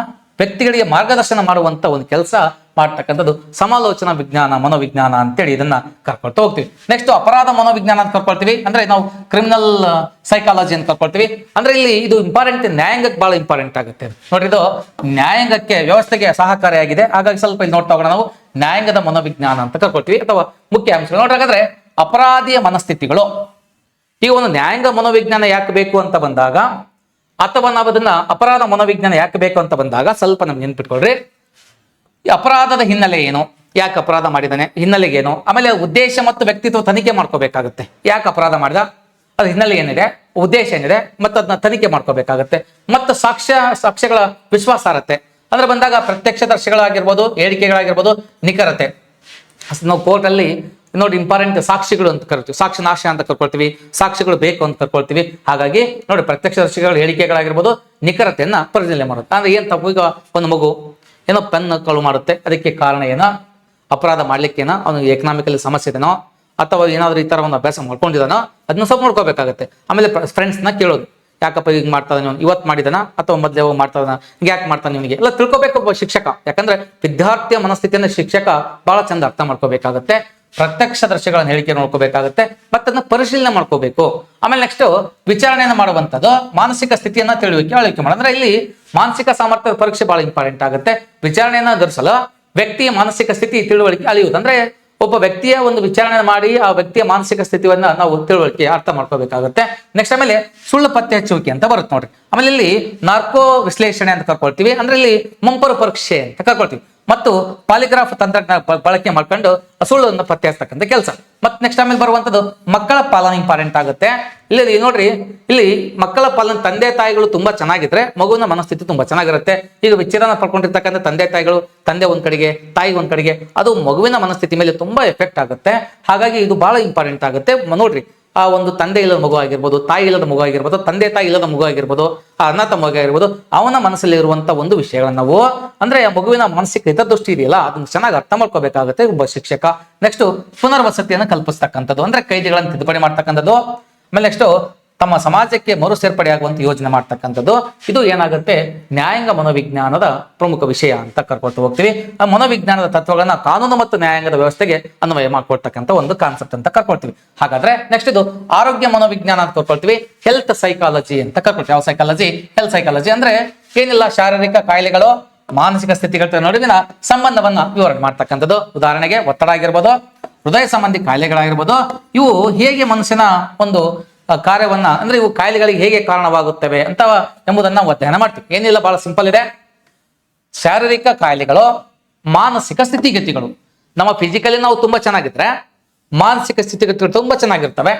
ವ್ಯಕ್ತಿಗಳಿಗೆ ಮಾರ್ಗದರ್ಶನ ಮಾಡುವಂತ ಒಂದು ಕೆಲಸ ಮಾಡ್ತಕ್ಕಂಥದ್ದು ಸಮಾಲೋಚನಾ ವಿಜ್ಞಾನ, ಮನೋವಿಜ್ಞಾನ ಅಂತೇಳಿ ಇದನ್ನ ಕರ್ಕೊಳ್ತಾ ಹೋಗ್ತೀವಿ. ನೆಕ್ಸ್ಟ್ ಅಪರಾಧ ಮನೋವಿಜ್ಞಾನ ಅಂತ ಕರ್ಕೊಳ್ತೀವಿ. ಅಂದ್ರೆ ನಾವು ಕ್ರಿಮಿನಲ್ ಸೈಕಾಲಜಿ ಅಂತ ಕರ್ಕೊಳ್ತೀವಿ. ಅಂದ್ರೆ ಇಲ್ಲಿ ಇದು ಇಂಪಾರ್ಟೆಂಟ್, ನ್ಯಾಯಾಂಗಕ್ಕೆ ಬಹಳ ಇಂಪಾರ್ಟೆಂಟ್ ಆಗುತ್ತೆ. ನೋಡ್ರಿ, ಇದು ನ್ಯಾಯಾಂಗಕ್ಕೆ ವ್ಯವಸ್ಥೆಗೆ ಸಹಕಾರಿಯಾಗಿದೆ. ಹಾಗಾಗಿ ಸ್ವಲ್ಪ ಇಲ್ಲಿ ನೋಡ್ತಾ ಹೋಗೋಣ. ನಾವು ನ್ಯಾಯಾಂಗದ ಮನೋವಿಜ್ಞಾನ ಅಂತ ಕರ್ಕೊಳ್ತೀವಿ, ಅಥವಾ ಮುಖ್ಯ ಅಂಶಗಳು ನೋಡ್ರಿ. ಹಾಗಾದ್ರೆ ಅಪರಾಧಿಯ ಮನಸ್ಥಿತಿಗಳು, ಈ ಒಂದು ನ್ಯಾಯಾಂಗ ಮನೋವಿಜ್ಞಾನ ಯಾಕೆ ಬೇಕು ಅಂತ ಬಂದಾಗ, ಅಥವಾ ನಾವು ಅದನ್ನ ಅಪರಾಧ ಮನೋವಿಜ್ಞಾನ ಯಾಕೆ ಬೇಕು ಅಂತ ಬಂದಾಗ ಸ್ವಲ್ಪ ನಮ್ಗೆ ನೆನ್ಪಿಟ್ಕೊಳ್ರಿ. ಈ ಅಪರಾಧದ ಹಿನ್ನೆಲೆ ಏನು, ಯಾಕೆ ಅಪರಾಧ ಮಾಡಿದಾನೆ, ಹಿನ್ನೆಲೆಗೇನು, ಆಮೇಲೆ ಉದ್ದೇಶ ಮತ್ತು ವ್ಯಕ್ತಿತ್ವ ತನಿಖೆ ಮಾಡ್ಕೋಬೇಕಾಗುತ್ತೆ. ಯಾಕೆ ಅಪರಾಧ ಮಾಡಿದ, ಅದ್ರ ಹಿನ್ನೆಲೆ ಏನಿದೆ, ಉದ್ದೇಶ ಏನಿದೆ, ಮತ್ತು ಅದನ್ನ ತನಿಖೆ ಮಾಡ್ಕೋಬೇಕಾಗುತ್ತೆ. ಮತ್ತು ಸಾಕ್ಷ್ಯಗಳ ವಿಶ್ವಾಸಾರ್ಹತೆ ಅಂದ್ರೆ ಬಂದಾಗ ಪ್ರತ್ಯಕ್ಷದರ್ಶಿಗಳಾಗಿರ್ಬೋದು, ಹೇಳಿಕೆಗಳಾಗಿರ್ಬೋದು, ನಿಖರತೆ. ನಾವು ಕೋರ್ಟಲ್ಲಿ ನೋಡಿ ಇಂಪಾರ್ಟೆಂಟ್ ಸಾಕ್ಷಿಗಳು ಅಂತ ಕರಿತೀವಿ, ಸಾಕ್ಷಿ ನಾಶ ಅಂತ ಕರ್ಕೊಳ್ತೀವಿ, ಸಾಕ್ಷಿಗಳು ಬೇಕು ಅಂತ ಕರ್ಕೊಳ್ತೀವಿ. ಹಾಗಾಗಿ ನೋಡಿ, ಪ್ರತ್ಯಕ್ಷದರ್ಶಿಗಳ ಹೇಳಿಕೆಗಳಾಗಿರ್ಬೋದು, ನಿಖರತೆಯನ್ನ ಪರಿಶೀಲನೆ ಮಾಡೋದು. ಅಂದ್ರೆ ಏನ್ ತಪ್ಪು, ಈಗ ಒಂದು ಮಗು ಏನೋ ಪೆನ್ ಕಳು ಮಾಡುತ್ತೆ, ಅದಕ್ಕೆ ಕಾರಣ ಏನೋ, ಅಪರಾಧ ಮಾಡ್ಲಿಕ್ಕೇನೋ, ಅವನಿಗೆ ಎಕನಾಮಿಕಲಿ ಸಮಸ್ಯೆ ಇದೆನೋ, ಅಥವಾ ಏನಾದ್ರೂ ಈ ತರ ಒಂದು ಅಭ್ಯಾಸ ಮಾಡ್ಕೊಂಡಿದಾನೋ, ಅದನ್ನ ಸ್ವಲ್ಪ ನೋಡ್ಕೋಬೇಕಾಗುತ್ತೆ. ಆಮೇಲೆ ಫ್ರೆಂಡ್ಸ್ನ ಕೇಳೋದು, ಯಾಕಪ್ಪ ಈಗ ಮಾಡ್ತಾ ಇದ್ದಾನೆ, ಇವತ್ತು ಮಾಡಿದಾನ ಅಥವಾ ಮೊದಲೇ ಹೋಗಿ ಮಾಡ್ತಾ ಇದ್ದಾನ, ಯಾಕೆ ಮಾಡ್ತಾನೆ, ಇವನಿಗೆ ಎಲ್ಲ ತಿಳ್ಕೊಬೇಕು ಒಬ್ಬ ಶಿಕ್ಷಕ. ಯಾಕಂದ್ರೆ ವಿದ್ಯಾರ್ಥಿಯ ಮನಸ್ಥಿತಿಯನ್ನು ಶಿಕ್ಷಕ ಬಹಳ ಚಂದ ಅರ್ಥ ಮಾಡ್ಕೋಬೇಕಾಗುತ್ತೆ. ಪ್ರತ್ಯಕ್ಷದರ್ಶಿಗಳನ್ನ ಹೇಳಿಕೆ ನೋಡ್ಕೋಬೇಕಾಗುತ್ತೆ, ಮತ್ತೆ ಅದನ್ನ ಪರಿಶೀಲನೆ ಮಾಡ್ಕೋಬೇಕು. ಆಮೇಲೆ ನೆಕ್ಸ್ಟ್ ವಿಚಾರಣೆಯನ್ನು ಮಾಡುವಂಥದ್ದು, ಮಾನಸಿಕ ಸ್ಥಿತಿಯನ್ನ ತಿಳುವಿಕೆ ಆಳ್ವಿಕೆ ಮಾಡೋದು. ಅಂದ್ರೆ ಇಲ್ಲಿ ಮಾನಸಿಕ ಸಾಮರ್ಥ್ಯದ ಪರೀಕ್ಷೆ ಬಹಳ ಇಂಪಾರ್ಟೆಂಟ್ ಆಗುತ್ತೆ. ವಿಚಾರಣೆಯನ್ನ ಎದುರಿಸಲು ವ್ಯಕ್ತಿಯ ಮಾನಸಿಕ ಸ್ಥಿತಿ ತಿಳುವಳಿಕೆ ಅಳಿಯುವುದು. ಅಂದ್ರೆ ಒಬ್ಬ ವ್ಯಕ್ತಿಯ ಒಂದು ವಿಚಾರಣೆ ಮಾಡಿ ಆ ವ್ಯಕ್ತಿಯ ಮಾನಸಿಕ ಸ್ಥಿತಿಯನ್ನ ನಾವು ತಿಳುವಳಿಕೆ ಅರ್ಥ ಮಾಡ್ಕೋಬೇಕಾಗುತ್ತೆ. ನೆಕ್ಸ್ಟ್ ಆಮೇಲೆ ಸುಳ್ಳು ಪತ್ತೆ ಹಚ್ಚುವಿಕೆ ಅಂತ ಬರುತ್ತೆ ನೋಡ್ರಿ. ಆಮೇಲೆ ಇಲ್ಲಿ ನಾರ್ಕೋ ವಿಶ್ಲೇಷಣೆ ಅಂತ ಕರ್ಕೊಳ್ತೀವಿ. ಅಂದ್ರೆ ಇಲ್ಲಿ ಮುಂಪರು ಪರೀಕ್ಷೆ ಅಂತ ಕರ್ಕೊಳ್ತೀವಿ. ಮತ್ತು ಪಾಲಿಗ್ರಾಫ್ ತಂತ್ರಜ್ಞಾನ ಬಳಕೆ ಮಾಡ್ಕೊಂಡು ಸುಳ್ಳನ್ನು ಪತ್ತೆ ಹಚ್ಚತಕ್ಕಂಥ ಕೆಲಸ. ಮತ್ತೆ ನೆಕ್ಸ್ಟ್ ಆಮೇಲೆ ಬರುವಂತದ್ದು ಮಕ್ಕಳ ಪಾಲನೆ ಇಂಪಾರ್ಟೆಂಟ್ ಆಗುತ್ತೆ. ಇಲ್ಲಿ ನೋಡ್ರಿ, ಇಲ್ಲಿ ಮಕ್ಕಳ ಪಾಲನೆ ತಂದೆ ತಾಯಿಗಳು ತುಂಬಾ ಚೆನ್ನಾಗಿದ್ರೆ ಮಗುವಿನ ಮನಸ್ಥಿತಿ ತುಂಬಾ ಚೆನ್ನಾಗಿರುತ್ತೆ. ಈಗ ವಿಚ್ಛೇದನ ಪಡ್ಕೊಂಡಿರ್ತಕ್ಕಂಥ ತಂದೆ ತಾಯಿಗಳು, ತಂದೆ ಒಂದ್ ಕಡೆಗೆ ತಾಯಿ ಒಂದ್ ಕಡೆಗೆ, ಅದು ಮಗುವಿನ ಮನಸ್ಥಿತಿ ಮೇಲೆ ತುಂಬಾ ಎಫೆಕ್ಟ್ ಆಗುತ್ತೆ. ಹಾಗಾಗಿ ಇದು ಬಹಳ ಇಂಪಾರ್ಟೆಂಟ್ ಆಗುತ್ತೆ. ನೋಡ್ರಿ, ಆ ಒಂದು ತಂದೆ ಇಲ್ಲದ ಮಗು ಆಗಿರ್ಬೋದು, ತಾಯಿ ಇಲ್ಲದ ಮಗು ಆಗಿರ್ಬೋದು, ತಂದೆ ತಾಯಿ ಇಲ್ಲದ ಮಗು ಆಗಿರ್ಬೋದು, ಆ ಅಣ್ಣ ತಮ್ಮ ಮಗು ಆಗಿರ್ಬೋದು, ಅವನ ಮನಸ್ಸಲ್ಲಿ ಇರುವಂತ ಒಂದು ವಿಷಯಗಳನ್ನ ನಾವು ಅಂದ್ರೆ ಆ ಮಗುವಿನ ಮಾನಸಿಕ ಹಿತದೃಷ್ಟಿ ಇದೆಯಲ್ಲ ಅದನ್ನ ಚೆನ್ನಾಗಿ ಅರ್ಥ ಮಾಡ್ಕೋಬೇಕಾಗುತ್ತೆ ಒಬ್ಬ ಶಿಕ್ಷಕ. ನೆಕ್ಸ್ಟ್ ಪುನರ್ವಸತಿಯನ್ನು ಕಲ್ಪಿಸ್ತಕ್ಕಂಥದ್ದು, ಅಂದ್ರೆ ಕೈದಿಗಳನ್ನು ತಿದ್ದುಪಡಿ ಮಾಡ್ತಕ್ಕಂಥದ್ದು. ಆಮೇಲೆ ನೆಕ್ಸ್ಟ್ ತಮ್ಮ ಸಮಾಜಕ್ಕೆ ಮರು ಸೇರ್ಪಡೆಯಾಗುವಂತ ಯೋಜನೆ ಮಾಡ್ತಕ್ಕಂಥದ್ದು. ಇದು ಏನಾಗುತ್ತೆ, ನ್ಯಾಯಾಂಗ ಮನೋವಿಜ್ಞಾನದ ಪ್ರಮುಖ ವಿಷಯ ಅಂತ ಕರ್ಕೊಳ್ತಾ ಹೋಗ್ತೀವಿ. ಆ ಮನೋವಿಜ್ಞಾನದ ತತ್ವಗಳನ್ನ ಕಾನೂನು ಮತ್ತು ನ್ಯಾಯಾಂಗದ ವ್ಯವಸ್ಥೆಗೆ ಅನ್ವಯ ಮಾಡ್ಕೊಳ್ತಕ್ಕಂಥ ಒಂದು ಕಾನ್ಸೆಪ್ಟ್ ಅಂತ ಕರ್ಕೊಳ್ತೀವಿ. ಹಾಗಾದ್ರೆ ನೆಕ್ಸ್ಟ್ ಇದು ಆರೋಗ್ಯ ಮನೋವಿಜ್ಞಾನ ಅಂತ ಕರ್ಕೊಳ್ತೀವಿ. ಹೆಲ್ತ್ ಸೈಕಾಲಜಿ ಅಂತ ಕರ್ಕೊಳ್ತೀವಿ. ಯಾವ ಸೈಕಾಲಜಿ? ಹೆಲ್ತ್ ಸೈಕಾಲಜಿ ಅಂದ್ರೆ ಏನಿಲ್ಲ, ಶಾರೀರಿಕ ಕಾಯಿಲೆಗಳು ಮಾನಸಿಕ ಸ್ಥಿತಿಗಳ ನಡುವಿನ ಸಂಬಂಧವನ್ನ ವಿವರಣೆ ಮಾಡ್ತಕ್ಕಂಥದ್ದು. ಉದಾಹರಣೆಗೆ ಒತ್ತಡ ಆಗಿರ್ಬೋದು, ಹೃದಯ ಸಂಬಂಧಿ ಕಾಯಿಲೆಗಳಾಗಿರ್ಬೋದು, ಇವು ಹೇಗೆ ಮನುಷ್ಯನ ಒಂದು ಕಾರ್ಯವನ್ನ ಅಂದ್ರೆ ಇವು ಕಾಯಿಲೆಗಳಿಗೆ ಹೇಗೆ ಕಾರಣವಾಗುತ್ತವೆ ಅಂತ ಎಂಬುದನ್ನ ಅಧ್ಯಯನ ಮಾಡ್ತೀವಿ. ಏನಿಲ್ಲ, ಬಹಳ ಸಿಂಪಲ್ ಇದೆ. ಶಾರೀರಿಕ ಕಾಯಿಲೆಗಳು, ಮಾನಸಿಕ ಸ್ಥಿತಿಗತಿಗಳು. ನಮ್ಮ ಫಿಸಿಕಲಿ ನಾವು ತುಂಬಾ ಚೆನ್ನಾಗಿದ್ರೆ ಮಾನಸಿಕ ಸ್ಥಿತಿಗತಿಗಳು ತುಂಬಾ ಚೆನ್ನಾಗಿರ್ತವೆ.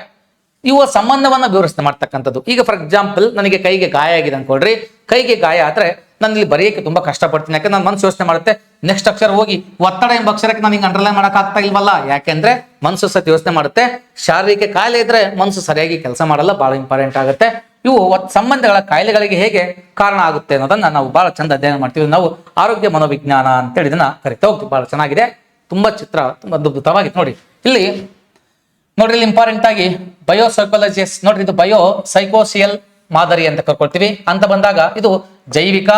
ಇವು ಸಂಬಂಧವನ್ನ ವಿವರಿಸ್ತಾ ಮಾಡ್ತಕ್ಕಂಥದ್ದು. ಈಗ ಫಾರ್ ಎಕ್ಸಾಂಪಲ್ ನನಗೆ ಕೈಗೆ ಗಾಯ ಆಗಿದೆ ಅನ್ಕೊಳ್ರಿ. ಕೈಗೆ ಗಾಯ ಆದ್ರೆ ನಾನು ಇಲ್ಲಿ ಬರೆಯಕ್ಕೆ ತುಂಬಾ ಕಷ್ಟಪಡ್ತೀನಿ. ಯಾಕಂದ್ರೆ ನನ್ನ ಮನಸ್ಸು ಯೋಚನೆ ಮಾಡುತ್ತೆ ನೆಕ್ಸ್ಟ್ ಅಕ್ಷರ ಹೋಗಿ ಒತ್ತಡ ಎಂಬ ಅಕ್ಷರಕ್ಕೆ ನಾನು ಹಿಂಗೆ ಅಂಡರ್ಲೈನ್ ಮಾಡಕ್ ಆಗ್ತಾ ಇಲ್ವಲ್ಲ. ಯಾಕೆಂದ್ರೆ ಮನಸ್ಸು ಸತಿ ಯೋಚನೆ ಮಾಡುತ್ತೆ. ಶಾರೀರಿಕ ಕಾಯಿಲೆ ಇದ್ರೆ ಮನಸ್ಸು ಸರಿಯಾಗಿ ಕೆಲಸ ಮಾಡಲ್ಲ, ಬಹಳ ಇಂಪಾರ್ಟೆಂಟ್ ಆಗುತ್ತೆ. ಇವು ಸಂಬಂಧಗಳ ಕಾಯಿಲೆಗಳಿಗೆ ಹೇಗೆ ಕಾರಣ ಆಗುತ್ತೆ ಅನ್ನೋದನ್ನ ನಾವು ಬಹಳ ಚಂದ ಅಧ್ಯಯನ ಮಾಡ್ತೀವಿ. ನಾವು ಆರೋಗ್ಯ ಮನೋವಿಜ್ಞಾನ ಅಂತೇಳಿ ಇದನ್ನ ಕರಿತಾ ಹೋಗ್ತೀವಿ. ಬಹಳ ಚೆನ್ನಾಗಿದೆ, ತುಂಬಾ ಚಿತ್ರ ತುಂಬಾ ಅದ್ಭುತವಾಗಿತ್ತು. ನೋಡಿ ಇಲ್ಲಿ ಇಂಪಾರ್ಟೆಂಟ್ ಆಗಿ ಬಯೋಸೈಕಾಲಜಿಸ್ಟ್ ನೋಡ್ರಿ, ಇದು ಬಯೋ ಸೈಕೋಸಿಯಲ್ ಮಾದರಿ ಅಂತ ಕರ್ಕೊಳ್ತೀವಿ. ಅಂತ ಬಂದಾಗ ಇದು ಜೈವಿಕ,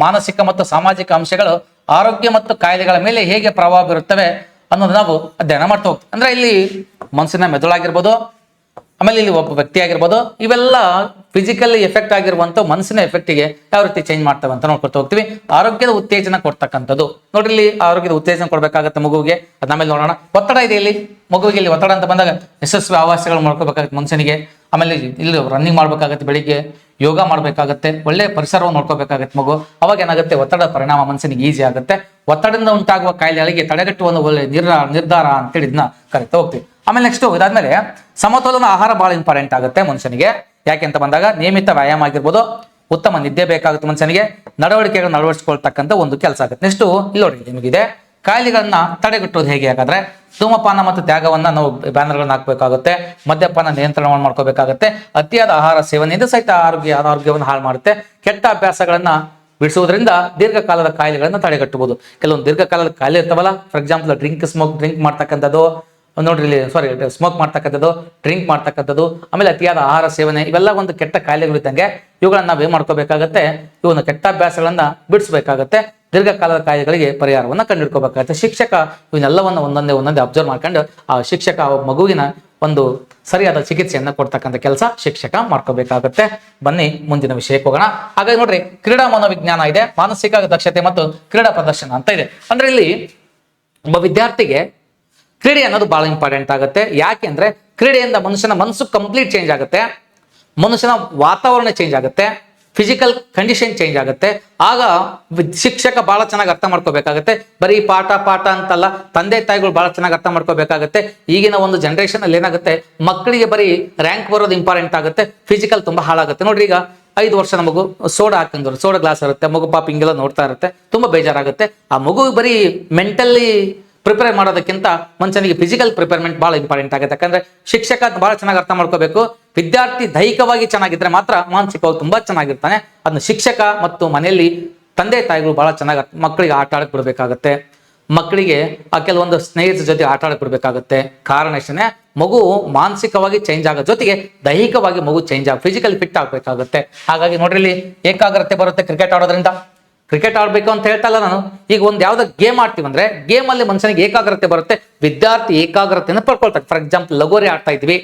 ಮಾನಸಿಕ ಮತ್ತು ಸಾಮಾಜಿಕ ಅಂಶಗಳು ಆರೋಗ್ಯ ಮತ್ತು ಕಾಯಿಲೆಗಳ ಮೇಲೆ ಹೇಗೆ ಪ್ರಭಾವ ಬೀರುತ್ತವೆ ಅನ್ನೋದು ನಾವು ಅಧ್ಯಯನ ಮಾಡ್ತಾ ಹೋಗ್ತೀವಿ. ಅಂದ್ರೆ ಇಲ್ಲಿ ಮನಸ್ಸಿನ ಮೆದುಳಾಗಿರ್ಬೋದು, ಆಮೇಲೆ ಇಲ್ಲಿ ಒಬ್ಬ ವ್ಯಕ್ತಿ ಆಗಿರ್ಬೋದು, ಇವೆಲ್ಲ ಫಿಸಿಕಲಿ ಎಫೆಕ್ಟ್ ಆಗಿರುವಂತ ಮನಸ್ಸಿನ ಎಫೆಕ್ಟಿಗೆ ಯಾವ ರೀತಿ ಚೇಂಜ್ ಮಾಡ್ತವೆ ಅಂತ ನೋಡ್ಕೊಳ್ತಾ ಹೋಗ್ತೀವಿ. ಆರೋಗ್ಯದ ಉತ್ತೇಜನ ಕೊಡ್ತಕ್ಕಂಥದ್ದು ನೋಡ್ರಿ, ಇಲ್ಲಿ ಆರೋಗ್ಯದ ಉತ್ತೇಜನ ಕೊಡ್ಬೇಕಾಗತ್ತೆ ಮಗುವಿಗೆ. ಅದಾದ್ಮೇಲೆ ನೋಡೋಣ, ಒತ್ತಡ ಇದೆ ಇಲ್ಲಿ ಮಗುವಿಗೆ. ಇಲ್ಲಿ ಒತ್ತಡ ಅಂತ ಬಂದಾಗ ಯಶಸ್ವಿ ಆವಾಸಗಳು ಮಾಡ್ಕೋಬೇಕಾಗತ್ತೆ ಮನುಷ್ಯನಿಗೆ. ಆಮೇಲೆ ಇಲ್ಲಿ ರನ್ನಿಂಗ್ ಮಾಡ್ಬೇಕಾಗತ್ತೆ, ಬೆಳಿಗ್ಗೆ ಯೋಗ ಮಾಡ್ಬೇಕಾಗತ್ತೆ, ಒಳ್ಳೆ ಪರಿಸರವನ್ನು ನೋಡ್ಕೋಬೇಕಾಗತ್ತೆ ಮಗು. ಅವಾಗ ಏನಾಗುತ್ತೆ, ಒತ್ತಡದ ಪರಿಣಾಮ ಮನುಷ್ಯನಿಗೆ ಈಸಿ ಆಗುತ್ತೆ. ಒತ್ತಡದಿಂದ ಉಂಟಾಗುವ ಕಾಯಿಲೆಗಳಿಗೆ ತಡೆಗಟ್ಟುವ ಒಂದು ಒಳ್ಳೆ ನಿರ್ಧಾರ ಅಂತೇಳಿ ಇದನ್ನ ಕರಿತಾ ಹೋಗ್ತೀವಿ. ಆಮೇಲೆ ನೆಕ್ಸ್ಟ್ ಇದಾದ್ಮೇಲೆ ಸಮತೋಲನ ಆಹಾರ ಬಹಳ ಇಂಪಾರ್ಟೆಂಟ್ ಆಗುತ್ತೆ ಮನುಷ್ಯನಿಗೆ. ಯಾಕೆ ಅಂತ ಬಂದಾಗ ನಿಯಮಿತ ವ್ಯಾಯಾಮ ಆಗಿರ್ಬೋದು, ಉತ್ತಮ ನಿದ್ದೆ ಬೇಕಾಗುತ್ತೆ ಮನುಷ್ಯನಿಗೆ, ನಡವಳಿಕೆಗಳನ್ನು ಅಳವಡಿಸಿಕೊಳ್ತಕ್ಕಂಥ ಒಂದು ಕೆಲಸ ಆಗುತ್ತೆ. ನೆಕ್ಸ್ಟ್ ಇಲ್ಲಿ ನೋಡಿ ನಿಮಗಿದೆ, ಕಾಯಿಲೆಗಳನ್ನ ತಡೆಗಟ್ಟೋದು ಹೇಗೆ ಹಾಗಾದ್ರೆ, ಧೂಮಪಾನ ಮತ್ತು ತ್ಯಾಗವನ್ನ ನಾವು ಬ್ಯಾನರ್ಗಳನ್ನ ಹಾಕಬೇಕಾಗುತ್ತೆ, ಮದ್ಯಪಾನ ನಿಯಂತ್ರಣವನ್ನು ಮಾಡ್ಕೋಬೇಕಾಗುತ್ತೆ, ಅತಿಯಾದ ಆಹಾರ ಸೇವನೆಯಿಂದ ಸಹಿತ ಆರೋಗ್ಯವನ್ನು ಹಾಳು ಮಾಡುತ್ತೆ, ಕೆಟ್ಟ ಅಭ್ಯಾಸಗಳನ್ನ ಬಿಡಿಸುವುದರಿಂದ ದೀರ್ಘಕಾಲದ ಕಾಯಿಲೆಗಳನ್ನ ತಡೆಗಟ್ಟಬಹುದು. ಕೆಲವೊಂದು ದೀರ್ಘಕಾಲದ ಕಾಯಿಲೆ ಇರ್ತಾವಲ್ಲ, ಫಾರ್ ಎಕ್ಸಾಂಪಲ್ ಡ್ರಿಂಕ್ ಮಾಡ್ತಕ್ಕಂಥದ್ದು ನೋಡ್ರಿ, ಇಲ್ಲಿ ಸ್ಮೋಕ್ ಮಾಡ್ತಕ್ಕಂಥದ್ದು, ಡ್ರಿಂಕ್ ಮಾಡ್ತಕ್ಕಂಥದ್ದು, ಆಮೇಲೆ ಅತಿಯಾದ ಆಹಾರ ಸೇವನೆ, ಇವೆಲ್ಲ ಒಂದು ಕೆಟ್ಟ ಕಾಯಿಲೆಗಳು ಇದ್ದಂಗೆ. ಇವುಗಳನ್ನ ನಾವೇನ್ ಮಾಡ್ಕೋಬೇಕಾಗತ್ತೆ, ಇವನ್ನ ಕೆಟ್ಟ ಅಭ್ಯಾಸಗಳನ್ನ ಬಿಡಿಸ್ಬೇಕಾಗತ್ತೆ, ದೀರ್ಘಕಾಲದ ಕಾಯಿಲೆಗಳಿಗೆ ಪರಿಹಾರವನ್ನ ಕಂಡುಹಿಡ್ಕೋಬೇಕಾಗತ್ತೆ. ಶಿಕ್ಷಕ ಇವನ್ನೆಲ್ಲವನ್ನ ಒಂದೊಂದೇ ಅಬ್ಸರ್ವ್ ಮಾಡ್ಕೊಂಡು ಆ ಶಿಕ್ಷಕ ಮಗುವಿನ ಒಂದು ಸರಿಯಾದ ಚಿಕಿತ್ಸೆಯನ್ನ ಕೊಡ್ತಕ್ಕಂಥ ಕೆಲಸ ಶಿಕ್ಷಕ ಮಾಡ್ಕೋಬೇಕಾಗತ್ತೆ. ಬನ್ನಿ ಮುಂದಿನ ವಿಷಯಕ್ಕೆ ಹೋಗೋಣ. ಹಾಗಾಗಿ ನೋಡ್ರಿ, ಕ್ರೀಡಾ ಮನೋವಿಜ್ಞಾನ ಇದೆ, ಮಾನಸಿಕ ದಕ್ಷತೆ ಮತ್ತು ಕ್ರೀಡಾ ಪ್ರದರ್ಶನ ಅಂತ ಇದೆ. ಅಂದ್ರೆ ಇಲ್ಲಿ ಒಬ್ಬ ವಿದ್ಯಾರ್ಥಿಗೆ ಕ್ರೀಡೆ ಅನ್ನೋದು ಬಹಳ ಇಂಪಾರ್ಟೆಂಟ್ ಆಗುತ್ತೆ. ಯಾಕೆ ಅಂದ್ರೆ ಕ್ರೀಡೆಯಿಂದ ಮನುಷ್ಯನ ಮನಸ್ಸು ಕಂಪ್ಲೀಟ್ ಚೇಂಜ್ ಆಗುತ್ತೆ, ಮನುಷ್ಯನ ವಾತಾವರಣ ಚೇಂಜ್ ಆಗುತ್ತೆ, ಫಿಸಿಕಲ್ ಕಂಡೀಷನ್ ಚೇಂಜ್ ಆಗುತ್ತೆ. ಆಗ ಶಿಕ್ಷಕ ಬಹಳ ಚೆನ್ನಾಗಿ ಅರ್ಥ ಮಾಡ್ಕೋಬೇಕಾಗತ್ತೆ. ಬರೀ ಪಾಠ ಅಂತಲ್ಲ, ತಂದೆ ತಾಯಿಗಳು ಬಹಳ ಚೆನ್ನಾಗಿ ಅರ್ಥ ಮಾಡ್ಕೋಬೇಕಾಗತ್ತೆ. ಈಗಿನ ಒಂದು ಜನರೇಷನ್ ಅಲ್ಲಿ ಏನಾಗುತ್ತೆ, ಮಕ್ಕಳಿಗೆ ಬರೀ ರ್ಯಾಂಕ್ ಬರೋದು ಇಂಪಾರ್ಟೆಂಟ್ ಆಗುತ್ತೆ, ಫಿಸಿಕಲ್ ತುಂಬಾ ಹಾಳಾಗುತ್ತೆ. ನೋಡ್ರಿ, ಈಗ 5 ವರ್ಷದ ಮಗು ಸೋಡಾ ಹಾಕಂದ್ರು, ಸೋಡಾ ಗ್ಲಾಸ್ ಇರುತ್ತೆ, ಮಗು ಪಾಪ ಹಿಂಗೆಲ್ಲ ನೋಡ್ತಾ ಇರುತ್ತೆ, ತುಂಬಾ ಬೇಜಾರಾಗುತ್ತೆ. ಆ ಮಗು ಬರೀ ಮೆಂಟಲಿ ಪ್ರಿಪೇರ್ ಮಾಡೋದಕ್ಕಿಂತ ಮನುಷ್ಯನಿಗೆ ಫಿಸಿಕಲ್ ಪ್ರಿಪೇರ್ಮೆಂಟ್ ಬಹಳ ಇಂಪಾರ್ಟೆಂಟ್ ಆಗುತ್ತೆ. ಯಾಕಂದ್ರೆ ಶಿಕ್ಷಕ ಬಹಳ ಚೆನ್ನಾಗಿ ಅರ್ಥ ಮಾಡ್ಕೋಬೇಕು. ವಿದ್ಯಾರ್ಥಿ ದೈಹಿಕವಾಗಿ ಚೆನ್ನಾಗಿದ್ರೆ ಮಾತ್ರ ಮಾನಸಿಕವಾಗಿ ತುಂಬಾ ಚೆನ್ನಾಗಿರ್ತಾನೆ. ಅದನ್ನ ಶಿಕ್ಷಕ ಮತ್ತು ಮನೆಯಲ್ಲಿ ತಂದೆ ತಾಯಿಗಳು ಬಹಳ ಚೆನ್ನಾಗಿ ಮಕ್ಕಳಿಗೆ ಆಟ ಆಡಕ್ ಬಿಡ್ಬೇಕಾಗತ್ತೆ, ಮಕ್ಕಳಿಗೆ ಆ ಕೆಲವೊಂದು ಸ್ನೇಹಿತರ ಜೊತೆ ಆಟ ಆಡಕ್ ಬಿಡ್ಬೇಕಾಗತ್ತೆ. ಕಾರಣ ಎಷ್ಟೇ, ಮಗು ಮಾನಸಿಕವಾಗಿ ಚೇಂಜ್ ಆಗೋ ಜೊತೆಗೆ ದೈಹಿಕವಾಗಿ ಮಗು ಚೇಂಜ್ ಫಿಸಿಕಲ್ ಫಿಟ್ ಆಗ್ಬೇಕಾಗತ್ತೆ. ಹಾಗಾಗಿ ನೋಡ್ರಿ, ಇಲ್ಲಿ ಏಕಾಗ್ರತೆ ಬರುತ್ತೆ ಕ್ರಿಕೆಟ್ ಆಡೋದ್ರಿಂದ. ಕ್ರಿಕೆಟ್ ಆಡ್ಬೇಕು ಅಂತ ಹೇಳ್ತಾ ಇಲ್ಲ ನಾನು. ಈಗ ಒಂದ್ ಯಾವ್ದೋ ಗೇಮ್ ಆಡ್ತೀವಿ ಅಂದ್ರೆ ಗೇಮ್ ಅಲ್ಲಿ ಮನುಷ್ಯನಿಗೆ ಏಕಾಗ್ರತೆ ಬರುತ್ತೆ, ವಿದ್ಯಾರ್ಥಿ ಏಕಾಗ್ರತೆಯನ್ನು ಪಡ್ಕೊಳ್ತಾರೆ. ಫಾರ್ ಎಕ್ಸಾಂಪಲ್ ಲಗೋರಿ ಆಡ್ತಾ ಇದ್ವಿ,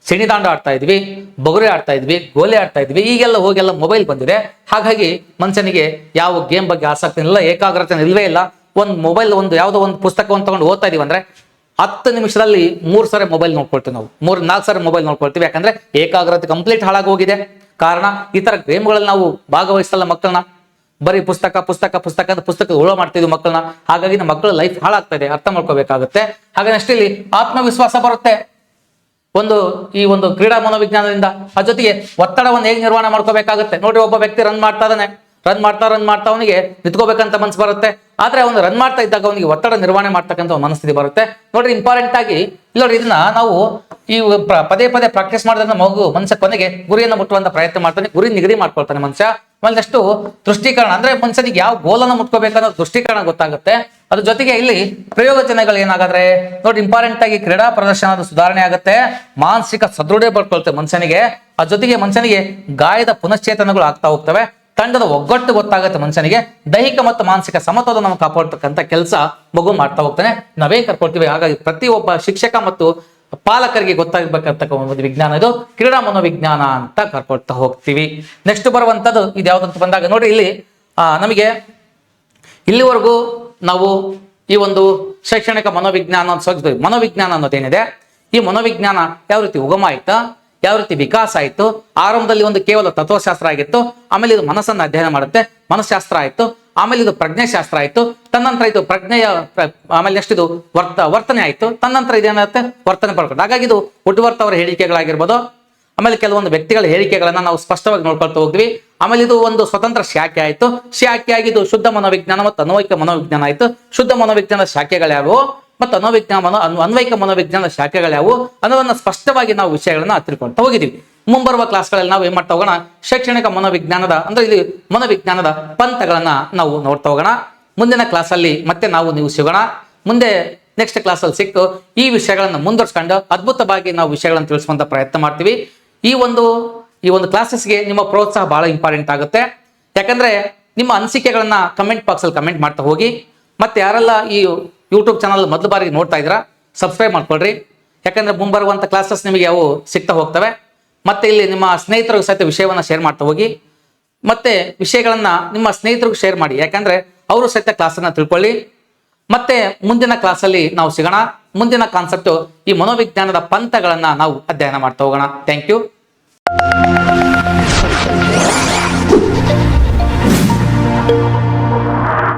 ಸಿಣಿದಾಂಡ ಆಡ್ತಾ ಇದ್ವಿ, ಬೊಗರೆ ಆಡ್ತಾ ಇದ್ವಿ, ಗೋಲೆ ಆಡ್ತಾ ಇದ್ವಿ. ಈಗೆಲ್ಲ ಹೋಗೆಲ್ಲ ಮೊಬೈಲ್ ಬಂದಿದೆ. ಹಾಗಾಗಿ ಮನುಷ್ಯನಿಗೆ ಯಾವ ಗೇಮ್ ಬಗ್ಗೆ ಆಸಕ್ತಿ ಇಲ್ಲ, ಏಕಾಗ್ರತೆ ಇಲ್ವೇ ಇಲ್ಲ. ಒಂದು ಮೊಬೈಲ್ ಯಾವುದೋ ಒಂದು ಪುಸ್ತಕವನ್ನು ತಗೊಂಡು ಓದ್ತಾ ಇದೀವಿ ಅಂದ್ರೆ 10 ನಿಮಿಷದಲ್ಲಿ 3 ಸರಿ ಮೊಬೈಲ್ ನೋಡ್ಕೊಳ್ತೀವಿ ನಾವು, 3-4 ಸರಿ ಮೊಬೈಲ್ ನೋಡ್ಕೊಳ್ತೀವಿ. ಯಾಕಂದ್ರೆ ಏಕಾಗ್ರತೆ ಕಂಪ್ಲೀಟ್ ಹಾಳಾಗಿ ಹೋಗಿದೆ. ಕಾರಣ ಈ ತರ ಗೇಮ್ಗಳಲ್ಲಿ ನಾವು ಭಾಗವಹಿಸಲ್ಲ ಮಕ್ಕಳನ್ನ, ಬರೀ ಪುಸ್ತಕ ಉಳ ಮಾಡ್ತಿದ್ವಿ ಮಕ್ಕಳನ್ನ. ಹಾಗಾಗಿ ನಮ್ಮ ಮಕ್ಕಳ ಲೈಫ್ ಹಾಳಾಗ್ತಾ ಇದೆ, ಅರ್ಥ ಮಾಡ್ಕೋಬೇಕಾಗುತ್ತೆ. ಹಾಗೆ ನೆಕ್ಸ್ಟ್ ಇಲ್ಲಿ ಆತ್ಮವಿಶ್ವಾಸ ಬರುತ್ತೆ ಈ ಒಂದು ಕ್ರೀಡಾ ಮನೋವಿಜ್ಞಾನದಿಂದ. ಆ ಜೊತೆಗೆ ಒತ್ತಡವನ್ನು ಹೇಗೆ ನಿರ್ವಹಣೆ ಮಾಡ್ಕೋಬೇಕಾಗುತ್ತೆ. ನೋಡ್ರಿ, ಒಬ್ಬ ವ್ಯಕ್ತಿ ರನ್ ಮಾಡ್ತಾ ಅವನಿಗೆ ನಿಂತ್ಕೋಬೇಕಂತ ಮನಸ್ಸು ಬರುತ್ತೆ. ಆದ್ರೆ ಅವನು ರನ್ ಮಾಡ್ತಾ ಇದ್ದಾಗ ಅವನಿಗೆ ಒತ್ತಡ ನಿರ್ವಹಣೆ ಮಾಡ್ತಕ್ಕಂಥ ಒಂದು ಮನಸ್ಥಿತಿ ಬರುತ್ತೆ. ನೋಡ್ರಿ, ಇಂಪಾರ್ಟೆಂಟ್ ಆಗಿ ಇಲ್ಲಿ ಇದನ್ನ ನಾವು ಈ ಪದೇ ಪದೇ ಪ್ರಾಕ್ಟೀಸ್ ಮಾಡಿದ್ರೆ ಮನುಷ್ಯ ಕೊನೆಗೆ ಗುರಿಯನ್ನು ಮುಟ್ಟುವಂತ ಪ್ರಯತ್ನ ಮಾಡ್ತಾನೆ, ಗುರಿ ನಿಗದಿ ಮಾಡ್ಕೊಳ್ತಾನೆ ಮನುಷ್ಯ. ಆಮೇಲೆ ನೆಕ್ಸ್ಟ್ ದೃಷ್ಟೀಕರಣ, ಅಂದ್ರೆ ಮನುಷ್ಯನಿಗೆ ಯಾವ ಗೋಲನ್ನು ಮುಟ್ಕೋಬೇಕನ್ನೋ ದೃಷ್ಟೀಕರಣ ಗೊತ್ತಾಗುತ್ತೆ. ಅದ್ರ ಜೊತೆಗೆ ಇಲ್ಲಿ ಪ್ರಯೋಜನಗಳು ಏನಾಗಾದ್ರೆ ನೋಡಿ, ಇಂಪಾರ್ಟೆಂಟ್ ಆಗಿ ಕ್ರೀಡಾ ಪ್ರದರ್ಶನದ ಸುಧಾರಣೆ ಆಗುತ್ತೆ, ಮಾನಸಿಕ ಸದೃಢ ಪಡ್ಕೊಳ್ತೇವೆ ಮನುಷ್ಯನಿಗೆ. ಅದ್ರ ಜೊತೆಗೆ ಮನುಷ್ಯನಿಗೆ ಗಾಯದ ಪುನಶ್ಚೇತನಗಳು ಆಗ್ತಾ ಹೋಗ್ತವೆ, ತಂಡದ ಒಗ್ಗಟ್ಟು ಗೊತ್ತಾಗುತ್ತೆ ಮನುಷ್ಯನಿಗೆ, ದೈಹಿಕ ಮತ್ತು ಮಾನಸಿಕ ಸಮತೋಲನ ಕಾಪಾಡ್ತಕ್ಕಂಥ ಕೆಲಸ ಮಗು ಮಾಡ್ತಾ ಹೋಗ್ತಾನೆ, ನಾವೇ ಕರ್ಕೊಳ್ತೀವಿ. ಹಾಗಾಗಿ ಪ್ರತಿಯೊಬ್ಬ ಶಿಕ್ಷಕ ಮತ್ತು ಪಾಲಕರಿಗೆ ಗೊತ್ತಾಗಬೇಕಂತ ಒಂದು ವಿಜ್ಞಾನ ಇದು ಕ್ರೀಡಾ ಮನೋವಿಜ್ಞಾನ ಅಂತ ಕರ್ಕೊಳ್ತಾ ಹೋಗ್ತೀವಿ. ನೆಕ್ಸ್ಟ್ ಬರುವಂತದ್ದು ಇದು ಯಾವ್ದಂತ ಬಂದಾಗ ನೋಡಿ, ಇಲ್ಲಿ ನಮಗೆ ಇಲ್ಲಿವರೆಗೂ ನಾವು ಈ ಒಂದು ಶೈಕ್ಷಣಿಕ ಮನೋವಿಜ್ಞಾನ ಮನೋವಿಜ್ಞಾನ ಅನ್ನೋದೇನಿದೆ, ಈ ಮನೋವಿಜ್ಞಾನ ಯಾವ ರೀತಿ ಉಗಮ ಆಯ್ತಾ, ಯಾವ ರೀತಿ ವಿಕಾಸ ಆಯ್ತು. ಆರಂಭದಲ್ಲಿ ಒಂದು ಕೇವಲ ತತ್ವಶಾಸ್ತ್ರ ಆಗಿತ್ತು, ಆಮೇಲೆ ಇದು ಮನಸ್ಸನ್ನು ಅಧ್ಯಯನ ಮಾಡುತ್ತೆ, ಮನಃಶಾಸ್ತ್ರ ಆಯ್ತು, ಆಮೇಲೆ ಇದು ಪ್ರಜ್ಞಾಶಾಸ್ತ್ರ ಆಯ್ತು, ತನ್ನಂತರ ಇದು ಪ್ರಜ್ಞೆಯ ಆಮೇಲೆ ನೆಕ್ಸ್ಟ್ ಇದು ವರ್ತನೆ ಆಯ್ತು, ತನ್ನಂತರ ಇದೇನಾಗುತ್ತೆ ವರ್ತನೆ ಪಡ್ಕೊಂಡು. ಹಾಗಾಗಿ ಇದು ವುಡ್ವರ್ತ್ ಅವರ ಹೇಳಿಕೆಗಳಾಗಿರ್ಬೋದು, ಆಮೇಲೆ ಕೆಲವೊಂದು ವ್ಯಕ್ತಿಗಳ ಹೇಳಿಕೆಗಳನ್ನ ನಾವು ಸ್ಪಷ್ಟವಾಗಿ ನೋಡ್ಕೊಳ್ತಾ ಹೋಗ್ತೀವಿ. ಆಮೇಲೆ ಇದು ಒಂದು ಸ್ವತಂತ್ರ ಶಾಖೆ ಆಯ್ತು, ಶಾಖೆಯಾಗಿ ಇದು ಶುದ್ಧ ಮನೋವಿಜ್ಞಾನ ಮತ್ತು ಅನ್ವಯಿಕ ಮನೋವಿಜ್ಞಾನ ಆಯ್ತು. ಶುದ್ಧ ಮನೋವಿಜ್ಞಾನದ ಶಾಖೆಗಳ್ಯಾವು ಮತ್ತು ಅನ್ವಯಿಕ ಮನೋವಿಜ್ಞಾನದ ಶಾಖೆಗಳ್ಯಾವು ಅನ್ನೋದನ್ನ ಸ್ಪಷ್ಟವಾಗಿ ನಾವು ವಿಷಯಗಳನ್ನ ತಿಳ್ಕೊಳ್ತಾ ಹೋಗಿದ್ದೀವಿ. ಮುಂಬರುವ ಕ್ಲಾಸ್ಗಳಲ್ಲಿ ನಾವು ಏನ್ ಮಾಡ್ತಾ ಹೋಗೋಣ, ಶೈಕ್ಷಣಿಕ ಮನೋವಿಜ್ಞಾನದ ಅಂದ್ರೆ ಇಲ್ಲಿ ಮನೋವಿಜ್ಞಾನದ ಪಂಥಗಳನ್ನ ನಾವು ನೋಡ್ತಾ ಹೋಗೋಣ. ಮುಂದಿನ ಕ್ಲಾಸಲ್ಲಿ ಮತ್ತೆ ನೀವು ಸಿಗೋಣ. ಮುಂದೆ ನೆಕ್ಸ್ಟ್ ಕ್ಲಾಸಲ್ಲಿ ಸಿಕ್ಕು ಈ ವಿಷಯಗಳನ್ನ ಮುಂದುವರ್ಸ್ಕೊಂಡು ಅದ್ಭುತವಾಗಿ ನಾವು ವಿಷಯಗಳನ್ನು ತಿಳಿಸುವಂತ ಪ್ರಯತ್ನ ಮಾಡ್ತೀವಿ. ಈ ಒಂದು ಕ್ಲಾಸಸ್ಗೆ ನಿಮ್ಮ ಪ್ರೋತ್ಸಾಹ ಬಹಳ ಇಂಪಾರ್ಟೆಂಟ್ ಆಗುತ್ತೆ. ಯಾಕಂದ್ರೆ ನಿಮ್ಮ ಅನಿಸಿಕೆಗಳನ್ನ ಕಮೆಂಟ್ ಬಾಕ್ಸಲ್ಲಿ ಕಮೆಂಟ್ ಮಾಡ್ತಾ ಹೋಗಿ. ಮತ್ತೆ ಯಾರೆಲ್ಲ ಈ ಯೂಟ್ಯೂಬ್ ಚಾನಲ್ ಮೊದಲು ಬಾರಿಗೆ ನೋಡ್ತಾ ಇದ್ದೀರಾ, ಸಬ್ಸ್ಕ್ರೈಬ್ ಮಾಡ್ಕೊಳ್ರಿ. ಯಾಕಂದ್ರೆ ಮುಂಬರುವಂಥ ಕ್ಲಾಸಸ್ ನಿಮಗೆ ಅವು ಸಿಗ್ತಾ ಹೋಗ್ತವೆ. ಮತ್ತೆ ಇಲ್ಲಿ ನಿಮ್ಮ ಸ್ನೇಹಿತರಿಗೂ ಸಹಿತ ವಿಷಯವನ್ನು ಶೇರ್ ಮಾಡ್ತಾ ಹೋಗಿ. ಮತ್ತೆ ವಿಷಯಗಳನ್ನ ನಿಮ್ಮ ಸ್ನೇಹಿತರಿಗೂ ಶೇರ್ ಮಾಡಿ, ಯಾಕಂದ್ರೆ ಅವರು ಸಹಿತ ಕ್ಲಾಸನ್ನ ತಿಳ್ಕೊಳ್ಳಿ. ಮತ್ತೆ ಮುಂದಿನ ಕ್ಲಾಸಲ್ಲಿ ನಾವು ಸಿಗೋಣ. ಮುಂದಿನ ಕಾನ್ಸೆಪ್ಟ್ ಈ ಮನೋವಿಜ್ಞಾನದ ಪಂಥಗಳನ್ನ ನಾವು ಅಧ್ಯಯನ ಮಾಡ್ತಾ ಹೋಗೋಣ. Thank you.